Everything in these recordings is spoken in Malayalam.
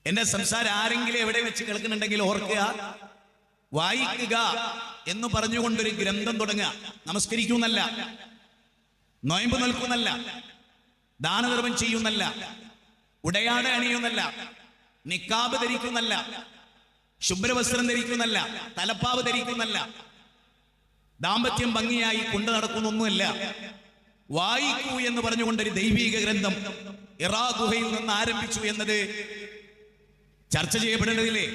എന്റെ സംസാരം ആരെങ്കിലും എവിടെ വെച്ച് കേൾക്കുന്നുണ്ടെങ്കിൽ ഓർക്കുക, വായിക്കുക എന്ന് പറഞ്ഞുകൊണ്ടൊരു ഗ്രന്ഥം തുടങ്ങുക. നമസ്കരിക്കുന്നല്ല, നൊയമ്പ് നിൽക്കുന്നല്ല, ദാനധർമ്മം ചെയ്യുന്നല്ല, ഉടയാട അണിയുന്നല്ല, നിക്കാബ് ധരിക്കുന്നല്ല, ശുഭ്രവസ്ത്രം ധരിക്കുന്നല്ല, തലപ്പാവ് ധരിക്കുന്നല്ല, ദാമ്പത്യം ഭംഗിയായി കൊണ്ടു നടക്കുന്നൊന്നുമല്ല. വായിക്കൂ എന്ന് പറഞ്ഞുകൊണ്ടൊരു ദൈവീക ഗ്രന്ഥം ഇറാ ഗുഹയിൽ നിന്ന് ആരംഭിച്ചു എന്നത് ചർച്ച ചെയ്യപ്പെടേണ്ടതില്ലേ?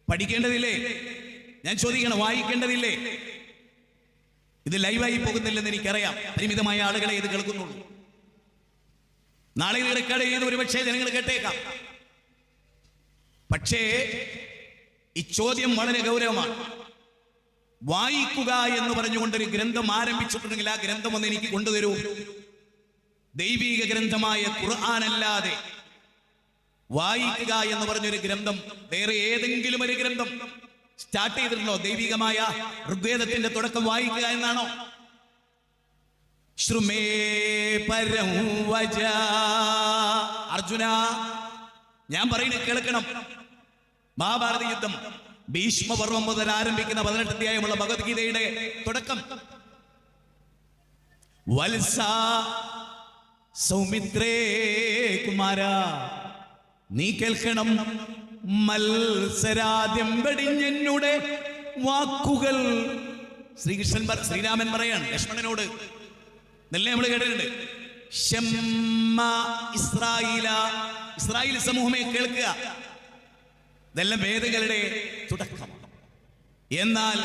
പഠിക്കേണ്ടതില്ലേ? ഞാൻ ചോദിക്കണം, വായിക്കേണ്ടതില്ലേ? ഇത് ലൈവായി പോകുന്നില്ലെന്ന് എനിക്കറിയാം. പരിമിതമായ ആളുകളെ ഇത് കേൾക്കുന്നുള്ളൂ. നാളെ ഇത് റെക്കോർഡ് ചെയ്ത് ഒരുപക്ഷെ ജനങ്ങൾ കേട്ടേക്കാം. പക്ഷേ ഈ ചോദ്യം വളരെ ഗൗരവമാണ്. വായിക്കുക എന്ന് പറഞ്ഞുകൊണ്ടൊരു ഗ്രന്ഥം ആരംഭിച്ചിട്ടുണ്ടെങ്കിൽ ആ ഗ്രന്ഥം ഒന്ന് എനിക്ക് കൊണ്ടുതരൂ. ദൈവീക ഗ്രന്ഥമായ ഖുർആനല്ലാതെ വായിക്കുക എന്ന് പറഞ്ഞൊരു ഗ്രന്ഥം വേറെ ഏതെങ്കിലും ഒരു ഗ്രന്ഥം സ്റ്റാർട്ട് ചെയ്തിട്ടുണ്ടോ? ദൈവികമായ ഋഗ്വേദത്തിന്റെ തുടക്കം വായിക്കുക എന്നാണോ? ശ്രുമേ പരം വജ. അർജുന, ഞാൻ പറയുന്നത് കേൾക്കണം. മഹാഭാരത യുദ്ധം ഭീഷ്മപർവം മുതൽ ആരംഭിക്കുന്ന 18 അധ്യായമുള്ള ഭഗവത്ഗീതയുടെ തുടക്കം. വത്സ സൗമിത്രേ കുമാര, നീ കേൾക്കണം. മത്സരാദ്യം വെടിഞ്ഞെന്നുടെ വാക്കുകൾ. ശ്രീരാമൻ പറയാണ് ലക്ഷ്മണനോട്, നല്ല നമ്മൾ കേട്ടിട്ടുണ്ട്. ഇസ്രായേൽ സമൂഹമേ കേൾക്കുക. ഇതെല്ലാം വേദങ്ങളുടെ തുടക്കമാണ്. എന്നാൽ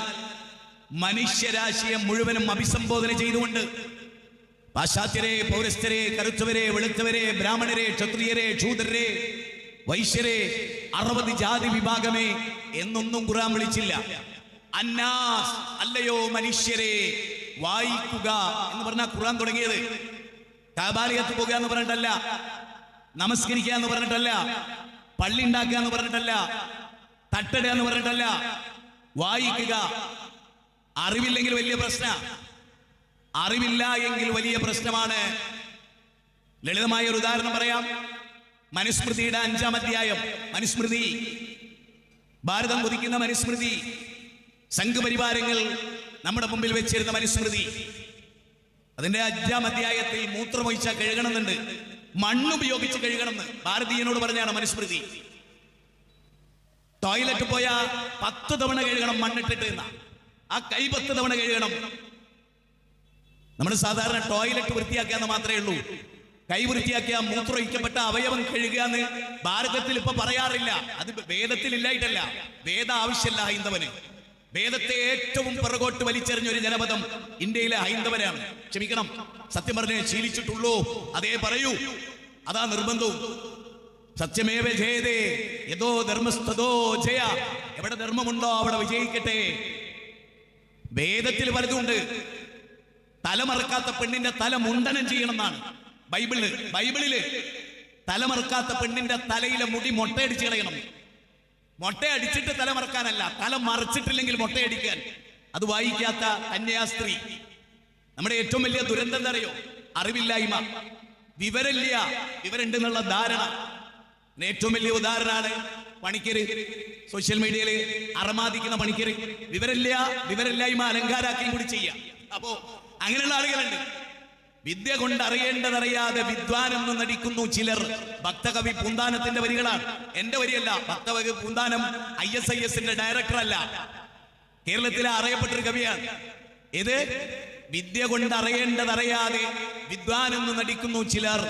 മനുഷ്യരാശിയെ മുഴുവനും അഭിസംബോധന ചെയ്തുകൊണ്ട് പാശ്ചാത്യരെ, പൗരസ്ത്യരെ, കറുത്തവരെ, വെളുത്തവരെ, ബ്രാഹ്മണരെ, ക്ഷത്രിയരെ, ശൂദ്രരെ, വൈശ്യരെ, 60 ജാതി വിഭാഗമേ എന്നൊന്നും ഖുർആൻ വിളിച്ചില്ല. അന്നാസ്, അല്ലയോ മനുഷ്യരെ വായിക്കുക എന്ന് പറഞ്ഞാൽ ഖുർആൻ തുടങ്ങിയത്. കാബാലയത്ത് പോകുക എന്ന് പറഞ്ഞിട്ടല്ല, നമസ്കരിക്കുക എന്ന് പറഞ്ഞിട്ടല്ല, പള്ളി ഉണ്ടാക്കുക എന്ന് പറഞ്ഞിട്ടല്ല, തട്ടിടുക എന്ന് പറഞ്ഞിട്ടല്ല. വായിക്കുക. അറിവില്ലെങ്കിൽ വലിയ പ്രശ്ന, അറിവില്ല എങ്കിൽ വലിയ പ്രശ്നമാണ്. ലളിതമായ ഒരു ഉദാഹരണം പറയാം. മനുസ്മൃതിയുടെ 5-ാം അധ്യായം, മനുസ്മൃതി, ഭാരതം കൊതിക്കുന്ന മനുസ്മൃതി, സംഘപരിവാരങ്ങൾ നമ്മുടെ മുമ്പിൽ വെച്ചിരുന്ന മനുസ്മൃതി. അതിന്റെ 5-ാം അധ്യായത്തിൽ മൂത്രമൊഴിച്ചാൽ കഴുകണമെന്നുണ്ട്, മണ്ണുപയോഗിച്ച് കഴുകണമെന്ന് ഭാരതീയനോട് പറഞ്ഞാണ് മനുസ്മൃതി. ടോയ്ലറ്റ് പോയാ 10 തവണ കഴുകണം മണ്ണിട്ടിട്ട്. ആ കൈ 10 തവണ കഴുകണം. നമ്മൾ സാധാരണ ടോയ്ലറ്റ് വൃത്തിയാക്കാന്ന് മാത്രമേ ഉള്ളൂ. കൈ വൃത്തിയാക്കിയ മൂത്രമൊഴിക്കപ്പെട്ട അവയവം കഴുകുക എന്ന് ഭാരതത്തിൽ ഇപ്പൊ പറയാറില്ല. അത് വേദത്തിൽ ഇല്ലായിട്ടല്ല, വേദ ആവശ്യമല്ല ഹൈന്ദവന്. വേദത്തെ ഏറ്റവും പുറകോട്ട് വലിച്ചെറിഞ്ഞ ഒരു ജനപദം ഇന്ത്യയിലെ ഹൈന്ദവരാണ്. ക്ഷമിക്കണം, സത്യം പറഞ്ഞേ ശീലിച്ചിട്ടുള്ളൂ, അതേ പറയൂ. അതാ നിർബന്ധവും. സത്യമേവ ജയതേ യതോ ധർമ്മസ്തോ ജയ. എവിടെ ധർമ്മമുണ്ടോ അവിടെ വിജയിക്കട്ടെ. വേദത്തിൽ പലതുണ്ട്. തലമറക്കാത്ത പെണ്ണിന്റെ തല മുണ്ടനം ചെയ്യണമെന്നാണ് ബൈബിളില്. തലമറക്കാത്ത പെണ്ണിന്റെ തലയിലെ മുടി മൊട്ടയടിച്ച് കളയണം. മൊട്ടയടിച്ചിട്ട് തലമറക്കാനല്ല, തല മറച്ചിട്ടില്ലെങ്കിൽ മൊട്ടയടിക്കാൻ. അത് വായിക്കാത്ത കന്യാസ്ത്രീ. നമ്മുടെ ഏറ്റവും വലിയ ദുരന്തം എന്താ അറിയോ? അറിവില്ലായ്മ, വിവരമില്ല. വിവരമുണ്ട് എന്നുള്ള ധാരണ. ഏറ്റവും വലിയ ഉദാഹരണമാണ് പണിക്കര്. സോഷ്യൽ മീഡിയയിൽ അറമാദിക്കുന്ന പണിക്കര്. വിവരമില്ലായ്മ അലങ്കാരാക്കുകയും കൂടി ചെയ്യാം. അപ്പോ അങ്ങനെയുള്ള ആളുകളുണ്ട്. വിദ്യ കൊണ്ട് അറിയേണ്ടതറിയാതെ വിദ്വാനെന്ന് നടിക്കുന്നു ചിലർ. ഭക്തകവി പൂന്താനത്തിന്റെ വരികളാണ്, എന്റെ വരിയല്ല. ഭക്തകവി പൂന്താനം ISIS-ന്റെ ഡയറക്ടർ അല്ല, കേരളത്തിലെ അറിയപ്പെട്ടൊരു കവിയാണ്. ഇത് വിദ്യ കൊണ്ട് അറിയേണ്ടതറിയാതെ വിദ്വാനെന്ന് നടിക്കുന്നു ചിലർ.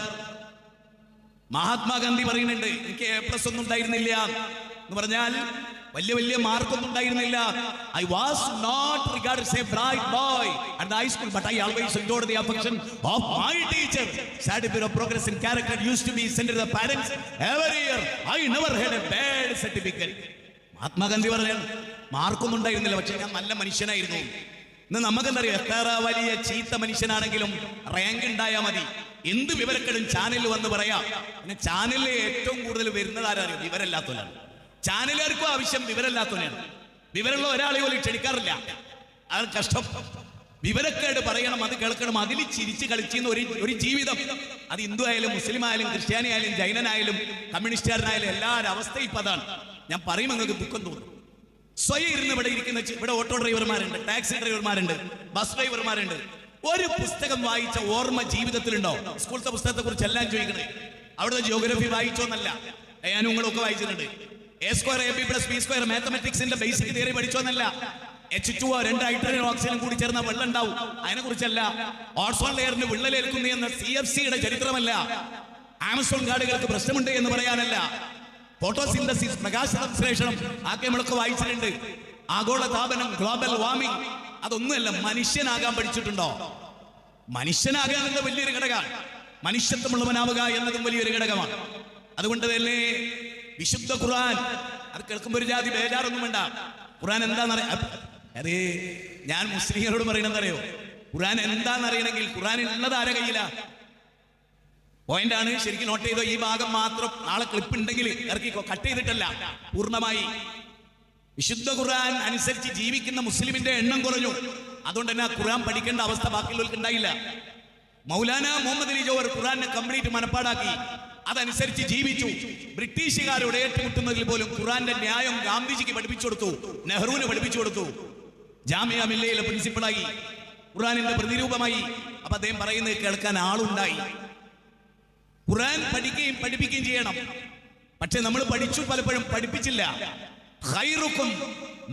മഹാത്മാഗാന്ധി പറയുന്നുണ്ട്, എനിക്ക് A+ ഒന്നും ഉണ്ടായിരുന്നില്ല എന്ന് പറഞ്ഞാൽ വലിയ വലിയ മാർക്കൊന്നും ഉണ്ടായിരുന്നില്ല. I was not regarded as a bright boy at the high school, but I always enjoyed the affection of my teacher. Certificate of progress in character used to be sent to the parents every year. I never had a bad certificate. Mahatma Gandhi പറയാൻ മാർക്കൊന്നും ഉണ്ടായിരുന്നില്ല, പക്ഷെ ഞാൻ നല്ല മനുഷ്യനായിരുന്നു. ഇന്ന് നമുക്കെന്തറിയാം, എത്ര വലിയ ചീത്ത മനുഷ്യനാണെങ്കിലും റാങ്ക് ഉണ്ടായാൽ മതി. എന്ത് വിവരക്കെടും ചാനലിൽ വന്ന് പറയാം. പിന്നെ ചാനലിൽ ഏറ്റവും കൂടുതൽ വരുന്നത് ആരാറിയും? വിവരമില്ലാത്തവരാണ്. ചാനലുകാർക്കും ആവശ്യം വിവരമില്ലാത്തവനാണ്. വിവരമുള്ള ഒരാളെ പോലും ക്ഷണിക്കാറില്ല. അത് കഷ്ടം. വിവരക്കേട് പറയണം, അത് കേൾക്കണം, അതിൽ ചിരിച്ച് കളിച്ചിരുന്ന ഒരു ജീവിതം. അത് ഹിന്ദു ആയാലും മുസ്ലിം ആയാലും ക്രിസ്ത്യാനി ആയാലും ജൈനനായാലും കമ്മ്യൂണിസ്റ്റുകാരനായാലും എല്ലാവരുടെ അവസ്ഥ ഇപ്പം അതാണ്. ഞാൻ പറയും നിങ്ങൾക്ക് ദുഃഖം തോന്നും. സ്വയം ഇരുന്ന് ഇവിടെ ഓട്ടോ ഡ്രൈവർമാരുണ്ട്, ടാക്സി ഡ്രൈവർമാരുണ്ട്, ബസ് ഡ്രൈവർമാരുണ്ട്. ഒരു പുസ്തകം വായിച്ച ഓർമ്മ ജീവിതത്തിലുണ്ടോ? സ്കൂളത്തെ പുസ്തകത്തെ കുറിച്ച് എല്ലാം ചോദിക്കണേ. അവിടുത്തെ ജിയോഗ്രഫി വായിച്ചോന്നല്ല, ഞാൻ നിങ്ങളൊക്കെ വായിച്ചിട്ടുണ്ട്. A² AB + B² മാത്തമാറ്റിക്സിന്റെ ബേസിക് തിയറി പഠിച്ചോന്നല്ല. H2O 2 ഹൈഡ്രജൻ ഓക്സിജൻ കൂടി ചേർന്ന വെള്ളം ഉണ്ടാവും, അതിനെ കുറിച്ചല്ല. ഓസോൺ ലെയറിന് വിള്ളലേൽക്കുന്നു എന്ന CFCയുടെ ചരിത്രമല്ല. ആമസോൺ കാടുകൾക്ക് പ്രശ്നമുണ്ട് എന്ന് പറയാനല്ല. ഫോട്ടോസിന്തസിസ്, പ്രകാശ സംശ്ലേഷണം ആക്കെ നമ്മളൊക്കെ വായിച്ചിട്ടുണ്ട്. ആഗോള താപനം, ഗ്ലോബൽ വാർമിംഗ്, അതൊന്നുമല്ല. മനുഷ്യനാകാൻ പഠിച്ചിട്ടുണ്ടോ? മനുഷ്യനാകാൻ എന്നത് വലിയൊരു ഘടകമാണ്. മനുഷ്യത്വമുള്ളവനാവുക എന്നതും വലിയൊരു ഘടകമാണ്. അതുകൊണ്ട് തന്നെ വിശുദ്ധ ഖുർആൻ അത് കേൾക്കുമ്പോൾ ഒരു ജാതി ബേജാറൊന്നും വേണ്ട. ഖുർആൻ എന്താണെന്നറിയാം. അത് ഞാൻ മുസ്ലിങ്ങളോട് പറയണമെന്നറിയോ? ഖുർആൻ എന്താണെന്നറിയണമെങ്കിൽ ഖുർആനിൽ ഉള്ളത് ആരെ കയ്യിലാ? പോയിന്റാണ്, ശരിക്കും നോട്ട് ചെയ്തോ. ഈ ഭാഗം മാത്രം നാളെ ക്ലിപ്പ് ഉണ്ടെങ്കിൽ ഇറക്കിക്കോ, കട്ട് ചെയ്തിട്ടല്ല, പൂർണ്ണമായി. വിശുദ്ധ ഖുർആൻ അനുസരിച്ച് ജീവിക്കുന്ന മുസ്ലിമിന്റെ എണ്ണം കുറഞ്ഞു. അതുകൊണ്ട് തന്നെ ഖുർആൻ പഠിക്കേണ്ട അവസ്ഥ ബാക്കിയുള്ളവർക്ക് ഉണ്ടായില്ല. മൗലാന മുഹമ്മദ് അലി ജോഹർ ഖുർആനെ കംപ്ലീറ്റ് മനപ്പാടാക്കി, അതനുസരിച്ച് ജീവിച്ചു. ബ്രിട്ടീഷുകാരോട് ഏറ്റുമുട്ടുന്നതിൽ പോലും ഖുർആന്റെ ന്യായം ഗാന്ധിജിക്ക് പഠിപ്പിച്ചു കൊടുത്തു, നെഹ്റുവിന് പഠിപ്പിച്ചു കൊടുത്തു. ജാമിയ മില്ലയിലെ പ്രിൻസിപ്പളായി, ഖുർആനിന്റെ പ്രതിരൂപമായി. അപ്പൊ അദ്ദേഹം പറയുന്നത് കേൾക്കാൻ ആളുണ്ടായി. ഖുർആൻ പഠിക്കുകയും പഠിപ്പിക്കുകയും ചെയ്യണം. പക്ഷെ നമ്മൾ പഠിച്ചു, പലപ്പോഴും പഠിപ്പിച്ചില്ല. ഖൈറുക്കും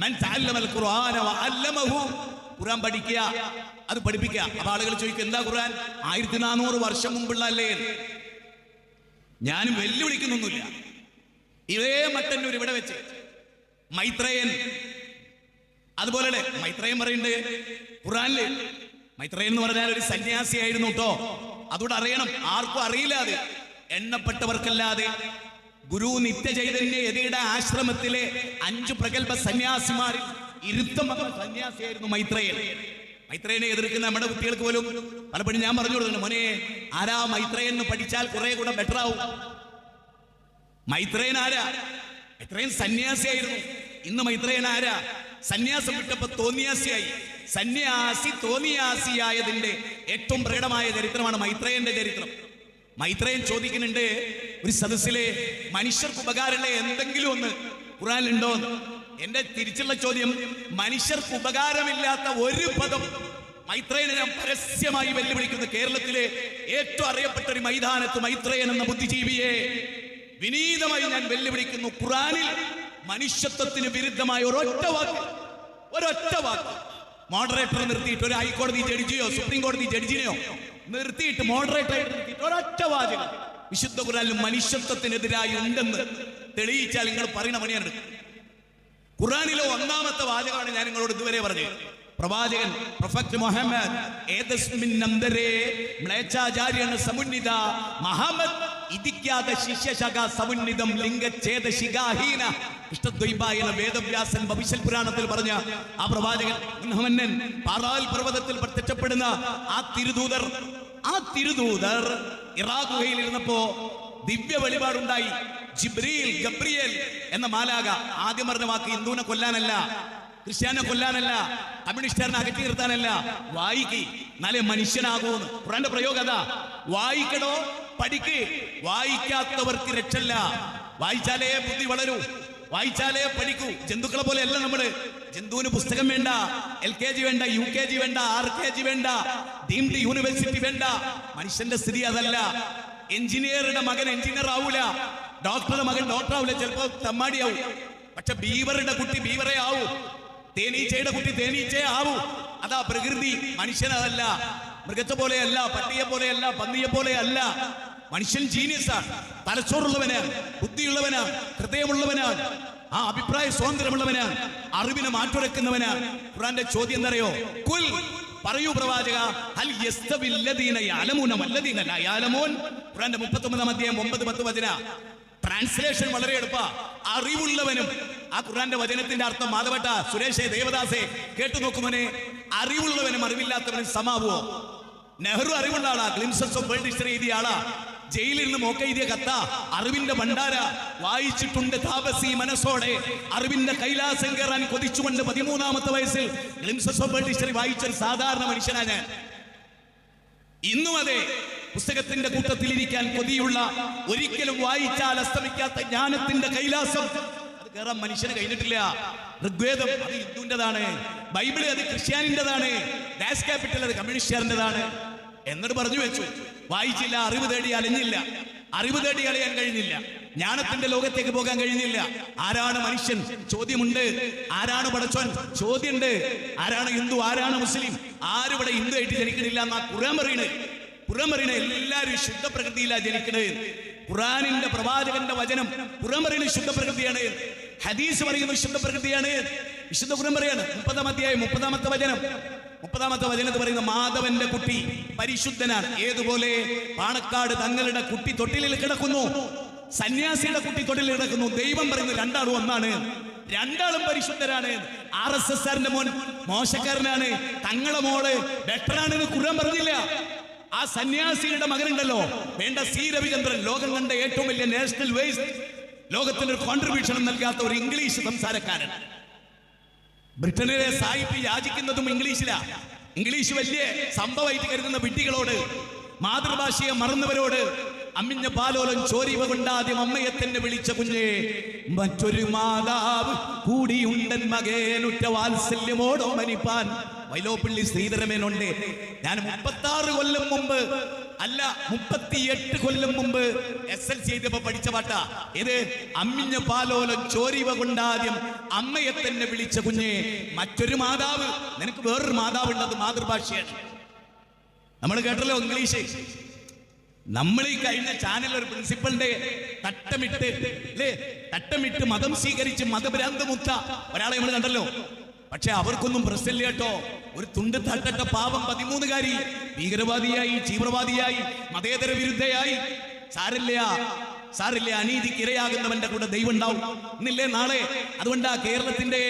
മൻ തഅല്ലമൽ ഖുർആന വഅല്ലമഹു. ഖുർആൻ പഠിക്കുക, അത് പഠിപ്പിക്കുക. അപ്പൊ ആളുകൾ ചോദിക്കും, എന്താ ഖുർആൻ 1400 വർഷം മുമ്പുള്ള അല്ലേ? ഞാനും വെല്ലുവിളിക്കുന്നൊന്നുമില്ല. ഇതേ മട്ടന്നൂർ ഇവിടെ വെച്ച് മൈത്രേയൻ, അതുപോലെ മൈത്രേയൻ പറയുന്നുണ്ട് ഖുർആനില്. മൈത്രേയൻ എന്ന് പറഞ്ഞാൽ ഒരു സന്യാസിയായിരുന്നു കേട്ടോ. അതുകൊണ്ട് അറിയണം, ആർക്കും അറിയില്ല. അത് എണ്ണപ്പെട്ടവർക്കല്ലാതെ ഗുരു നിത്യചൈതന്യ യതിയുടെ ആശ്രമത്തിലെ 5 പ്രഗത്ഭ സന്യാസിമാരിൽ ഇരുത്തം സന്യാസിയായിരുന്നു മൈത്രേയൻ. മൈത്രേയനെ എതിർക്കുന്ന നമ്മുടെ കുട്ടികൾക്ക് പോലും പലപ്പോഴും ഞാൻ പറഞ്ഞു കൊടുക്കുന്നു, മോനെ ആരാ മൈത്രേയൻ എന്ന് പഠിച്ചാൽ കുറെ കൂടെ ബെറ്റർ ആവും. മൈത്രേയൻ ആരാ? മൈത്രേയൻ സന്യാസിയായിരുന്നു. ഇന്ന് മൈത്രേയൻ ആരാ? സന്യാസം വിട്ടപ്പോ തോന്നിയാസിയായി. സന്യാസി തോന്നിയാസിയായതിന്റെ ഏറ്റവും പ്രകടമായ ചരിത്രമാണ് മൈത്രേയന്റെ ചരിത്രം. മൈത്രേയൻ ചോദിക്കുന്നുണ്ട് ഒരു സദസ്സിലെ, മനുഷ്യർക്ക് ഉപകാരമുള്ള എന്തെങ്കിലും ഒന്ന് ഖുർആനിലുണ്ടോ? എന്റെ തിരിച്ചുള്ള ചോദ്യം, മനുഷ്യർക്ക് ഉപകാരമില്ലാത്ത ഒരു പദം മൈത്രേയനെ ഞാൻ പരസ്യമായി വെല്ലുവിളിക്കുന്നു. കേരളത്തിലെ ഏറ്റവും അറിയപ്പെട്ട ഒരു മൈതാനത്ത് മൈത്രേയൻ എന്ന ബുദ്ധിജീവിയെ വിനീതമായി ഞാൻ വെല്ലുവിളിക്കുന്നു. ഖുർആനിൽ മനുഷ്യത്വത്തിന് വിരുദ്ധമായ ഒരൊറ്റ വാക്ക് മോഡറേറ്റർ നിർത്തിയിട്ട്, ഒരു ഹൈക്കോടതി ജഡ്ജിയോ സുപ്രീം കോടതി ജഡ്ജിനെയോ നിർത്തിയിട്ട് മോഡറേറ്ററായിട്ട് നിർത്തിയിട്ട് ഒരൊറ്റ വാചകം വിശുദ്ധ ഖുർആനിൽ മനുഷ്യത്വത്തിനെതിരായി ഉണ്ടെന്ന് തെളിയിച്ചാൽ നിങ്ങൾ പറയുന്ന പണിയാണ്. ഖുർആനിലെ 1ാമത്തെ വാചകമാണ് ഞാൻ നിങ്ങളോട് ഇതുവരെ പറഞ്ഞത്. പ്രവാചകൻ പ്രൊഫറ്റ് മുഹമ്മദ് മ്ലേച്ഛാചാര്യാണ് സമുന്നിത മുഹമ്മദ് ഇതിക്യാത ശിഷ്യശക സമുന്നിതം ലിംഗച്ഛേദ ശിഖാഹീന ഇഷ്ടദ്വൈപായന വേദവ്യാസൻ ഭവിഷ്യൽ പുരാണത്തിൽ പറഞ്ഞ ആ പ്രവാചകൻ മുഹമ്മദൻ പാറാൽ പർവ്വതത്തിൽ പ്രത്യക്ഷപ്പെടുന്ന ആ തിരുദൂതർ ഇറാ ഗുഹയിൽ ഇരുന്നപ്പോ ദിവ്യ വെളിപാടുണ്ടായി. ജിബ്രീൽ ഗബ്രിയേൽ എന്ന മാലാക. ആദ്യം പറഞ്ഞ വാക്ക് ഹിന്ദുവിനെ കൊല്ലാനല്ല, ക്രിസ്ത്യാനെ കൊല്ലാനല്ല, കമ്മ്യൂണിസ്റ്റുകാരനെ അകറ്റി നിർത്താനല്ല. വായിക്ക്, എന്നാലേ മനുഷ്യനാകൂന്ന്. ഖുർആന്റെ പ്രയോഗം അതാ. വായിക്കണോ, പഠിക്ക്. വായിക്കാത്തവർക്ക് രക്ഷല്ല. വായിച്ചാലേ ബുദ്ധി വളരൂ, വായിച്ചാലേ പഠിക്കൂ. ജന്തുക്കളെ പോലെ അല്ല നമ്മള്. ജന്തുവിന് പുസ്തകം വേണ്ട, LKG വേണ്ട, UKG വേണ്ട, RKG വേണ്ട, ഡീംഡ് യൂണിവേഴ്സിറ്റി വേണ്ട. മനുഷ്യന്റെ സ്ഥിതി അതല്ല. എഞ്ചിനീയറുടെ മകൻ എഞ്ചിനീയർ ആവൂല, ഡോക്ടറുടെ മകൻ ഡോക്ടർ ആവൂല, ചിലപ്പോ തമ്മാടിയാവും. പക്ഷെ ബീവറുടെ കുട്ടി ബീവറെ ആവൂ, തേനീച്ചയുടെ കുട്ടി തേനീച്ചയെ ആവൂ. അതാ പ്രകൃതി. മനുഷ്യനതല്ല. മൃഗത്തെ പോലെയല്ല, പട്ടിയെ പോലെയല്ല, പന്നിയെ പോലെയല്ല. മനുഷ്യൻ ജീനിയസാണ്, തലച്ചോറുള്ളവനാണ്, ബുദ്ധിയുള്ളവനാണ്, ഹൃദയമുള്ളവനാണ്, ആ അഭിപ്രായ സ്വാതന്ത്ര്യമുള്ളവനാണ്, അറിവിനെ മാറ്റുരക്കുന്നവനാണ്. ഖുർആന്റെ ചോദ്യം എന്തറിയോ? കുൽ, പറയൂ പ്രവാചക, ഹൽ യസ്തവില്ലദീന യഅലമൂന വല്ലദീന ലാ യഅലമൂൻ. ഖുർആന്റെ 39-ാം അധ്യായം 9-10 വചന. ട്രാൻസ്ലേഷൻ വളരെ എളുപ്പ. അറിവുള്ളവനും, ആ ഖുർആന്റെ വചനത്തിന്റെ അർത്ഥം മാധവട്ട, സുരേഷേ, ദേവദാസെ കേട്ടു നോക്കുമോനെ. അറിവുള്ളവനും അറിവില്ലാത്തവനും സമാവുമോ? നെഹ്റു അറിവുള്ള ആളാ, ഗ്ലിംസസ് ഓഫ് വേൾഡ് ഹിസ്റ്ററി എഴുതിയ ആളാ. ജയിലിൽ നിന്ന് മോക്കെഴുതിയ കത്ത, അറിവിന്റെ ഭണ്ഡാര വായിച്ചിട്ടുണ്ട് താപസി മനസ്സോടെ. അറിവിന്റെ കൈലാസം കയറാൻ കൊതിച്ചുകൊണ്ട് 13ാമത്തെ വയസ്സിൽ ഗ്ലിംസസ് ഓഫ് വേൾഡ് ഹിസ്റ്ററി വായിച്ചൊരു സാധാരണ മനുഷ്യനാണ് ഞാൻ. ഇന്നും അതെ, പുസ്തകത്തിന്റെ കൂട്ടത്തിലിരിക്കാൻ കൊതിയുള്ള, ഒരിക്കലും വായിച്ചാൽ അസ്തമിക്കാത്ത ജ്ഞാനത്തിന്റെ കൈലാസം അത് കയറാൻ മനുഷ്യന് കഴിഞ്ഞിട്ടില്ല. ഋഗ്വേദം അത് ഹിന്ദുവിൻ്റെതാണ്, ബൈബിള് അത് ക്രിസ്ത്യാനിൻ്റെതാണ്, ഡാഷ് ക്യാപിറ്റൽ അത് കമ്മ്യൂണിസ്റ്റുകാരൻ്റെതാണ്. എന്നിട്ട് പറഞ്ഞു വെച്ചു, വായിച്ചില്ല, അറിവ് തേടി അലഞ്ഞില്ല, അറിവ് തേടി അലയാൻ കഴിഞ്ഞില്ല, ജ്ഞാനത്തിന്റെ ലോകത്തേക്ക് പോകാൻ കഴിഞ്ഞില്ല. ആരാണ് മനുഷ്യൻ? ചോദ്യമുണ്ട്. ആരാണ് പടച്ചോൻ? ചോദ്യമുണ്ട്. ആരാണ് ഹിന്ദു? ആരാണ് മുസ്ലിം? ആരും ഇവിടെ ഹിന്ദു ആയിട്ട് ജനിക്കണില്ല എന്നാ ഖുർആൻ പറയണേ. ഖുർആൻ പറയണേ എല്ലാവരും ശുദ്ധ പ്രകൃതിയിലാണ് ജനിക്കണേ. ഖുർആനിന്റെ പ്രവാചകന്റെ വചനം ഖുർആൻ പറയുന്നത് ശുദ്ധ പ്രകൃതിയാണ്. ഹദീസ് പറയുന്നത് ശുദ്ധ പ്രകൃതിയാണ്. വിശുദ്ധ ഖുർആൻ പറയാണ് 30-ാം അധ്യായം 30-ാമത്തെ വചനം. 30-ാമത്തെ വചനത്തിൽ പറയുന്ന മാധവന്റെ കുട്ടി പരിശുദ്ധനാണ്. ഏതുപോലെ പാണക്കാട് തങ്ങളുടെ കുട്ടി തൊട്ടിലിൽ കിടക്കുന്നു, സന്യാസിയുടെ കുട്ടി തൊട്ടിലിൽ കിടക്കുന്നു. ദൈവം പറയുന്നു രണ്ടാളും ഒന്നാണ്, രണ്ടാളും പരിശുദ്ധരാണ്. RSS മോൻ മോശക്കാരനാണ്, തങ്ങളെ മോള് ബെറ്ററാണെന്ന് ഖുർആൻ പറഞ്ഞില്ല. ആ സന്യാസിയുടെ മകനുണ്ടല്ലോ, വേണ്ട C രവിചന്ദ്രൻ, ലോകം കണ്ട ഏറ്റവും വലിയ നാഷണൽ വേസ്റ്റ്, ലോകത്തിന് ഒരു കോൺട്രിബ്യൂഷൻ നൽകാത്ത ഒരു ഇംഗ്ലീഷ് സംസാരക്കാരൻ. ബ്രിട്ടനിലെ സാഹിത്യം യാചിക്കുന്നതും ഇംഗ്ലീഷിലാ. ഇംഗ്ലീഷ് വലിയ സംഭവമായിട്ട് കരുതുന്ന വിഡ്ഢികളോട്, മാതൃഭാഷയെ മറന്നവരോട്, അമ്മിഞ്ഞ പാലോലം ചോരിവ കൊണ്ടാദ്യം അമ്മയെ തന്നെ വിളിച്ച കുഞ്ഞേ, മറ്റൊരു മാതാവ് കൂടിയുണ്ടൻ മകേനുറ്റ വാത്സല്യമോടോ മനിപ്പാൻ. വൈലോപ്പിള്ളി ശ്രീധരമേനുണ്ട്. ഞാൻ 36 കൊല്ലം മുമ്പ്, അല്ല 38 കൊല്ലം മുമ്പ് SLC ചെയ്തപ്പോ പഠിച്ച പാട്ടാ ഇത്. അമ്മിഞ്ഞ പാലോലം ചോരിവ കൊണ്ടാദ്യം അമ്മയെ തന്നെ വിളിച്ച കുഞ്ഞേ, മറ്റൊരു മാതാവ്, നിനക്ക് വേറൊരു മാതാവ് ഉള്ളത് മാതൃഭാഷയാണ്. നമ്മൾ കേട്ടല്ലോ ഇംഗ്ലീഷ്. നമ്മൾ ഈ കഴിഞ്ഞ ചാനൽ ഒരു പ്രിൻസിപ്പളിന്റെ തട്ടമിട്ട് അല്ലേ, തട്ടമിട്ട് മതം സ്വീകരിച്ച് മതഭ്രാന്ത് മുത്ത ഒരാളെ നമ്മൾ കണ്ടല്ലോ. പക്ഷെ അവർക്കൊന്നും പ്രശ്നമില്ല കേട്ടോ. ഒരു തുണ്ട് തട്ടട്ട പാവം 13കാരി ഭീകരവാദിയായി, തീവ്രവാദിയായി, മതേതര വിരുദ്ധയായി. സാരില്ല, അനീതിക്ക് ഇരയാകുന്നവന്റെ കൂടെ ദൈവം ഉണ്ടാവും ഇന്നില്ലേ നാളെ. അതുകൊണ്ടാ കേരളത്തിന്റെ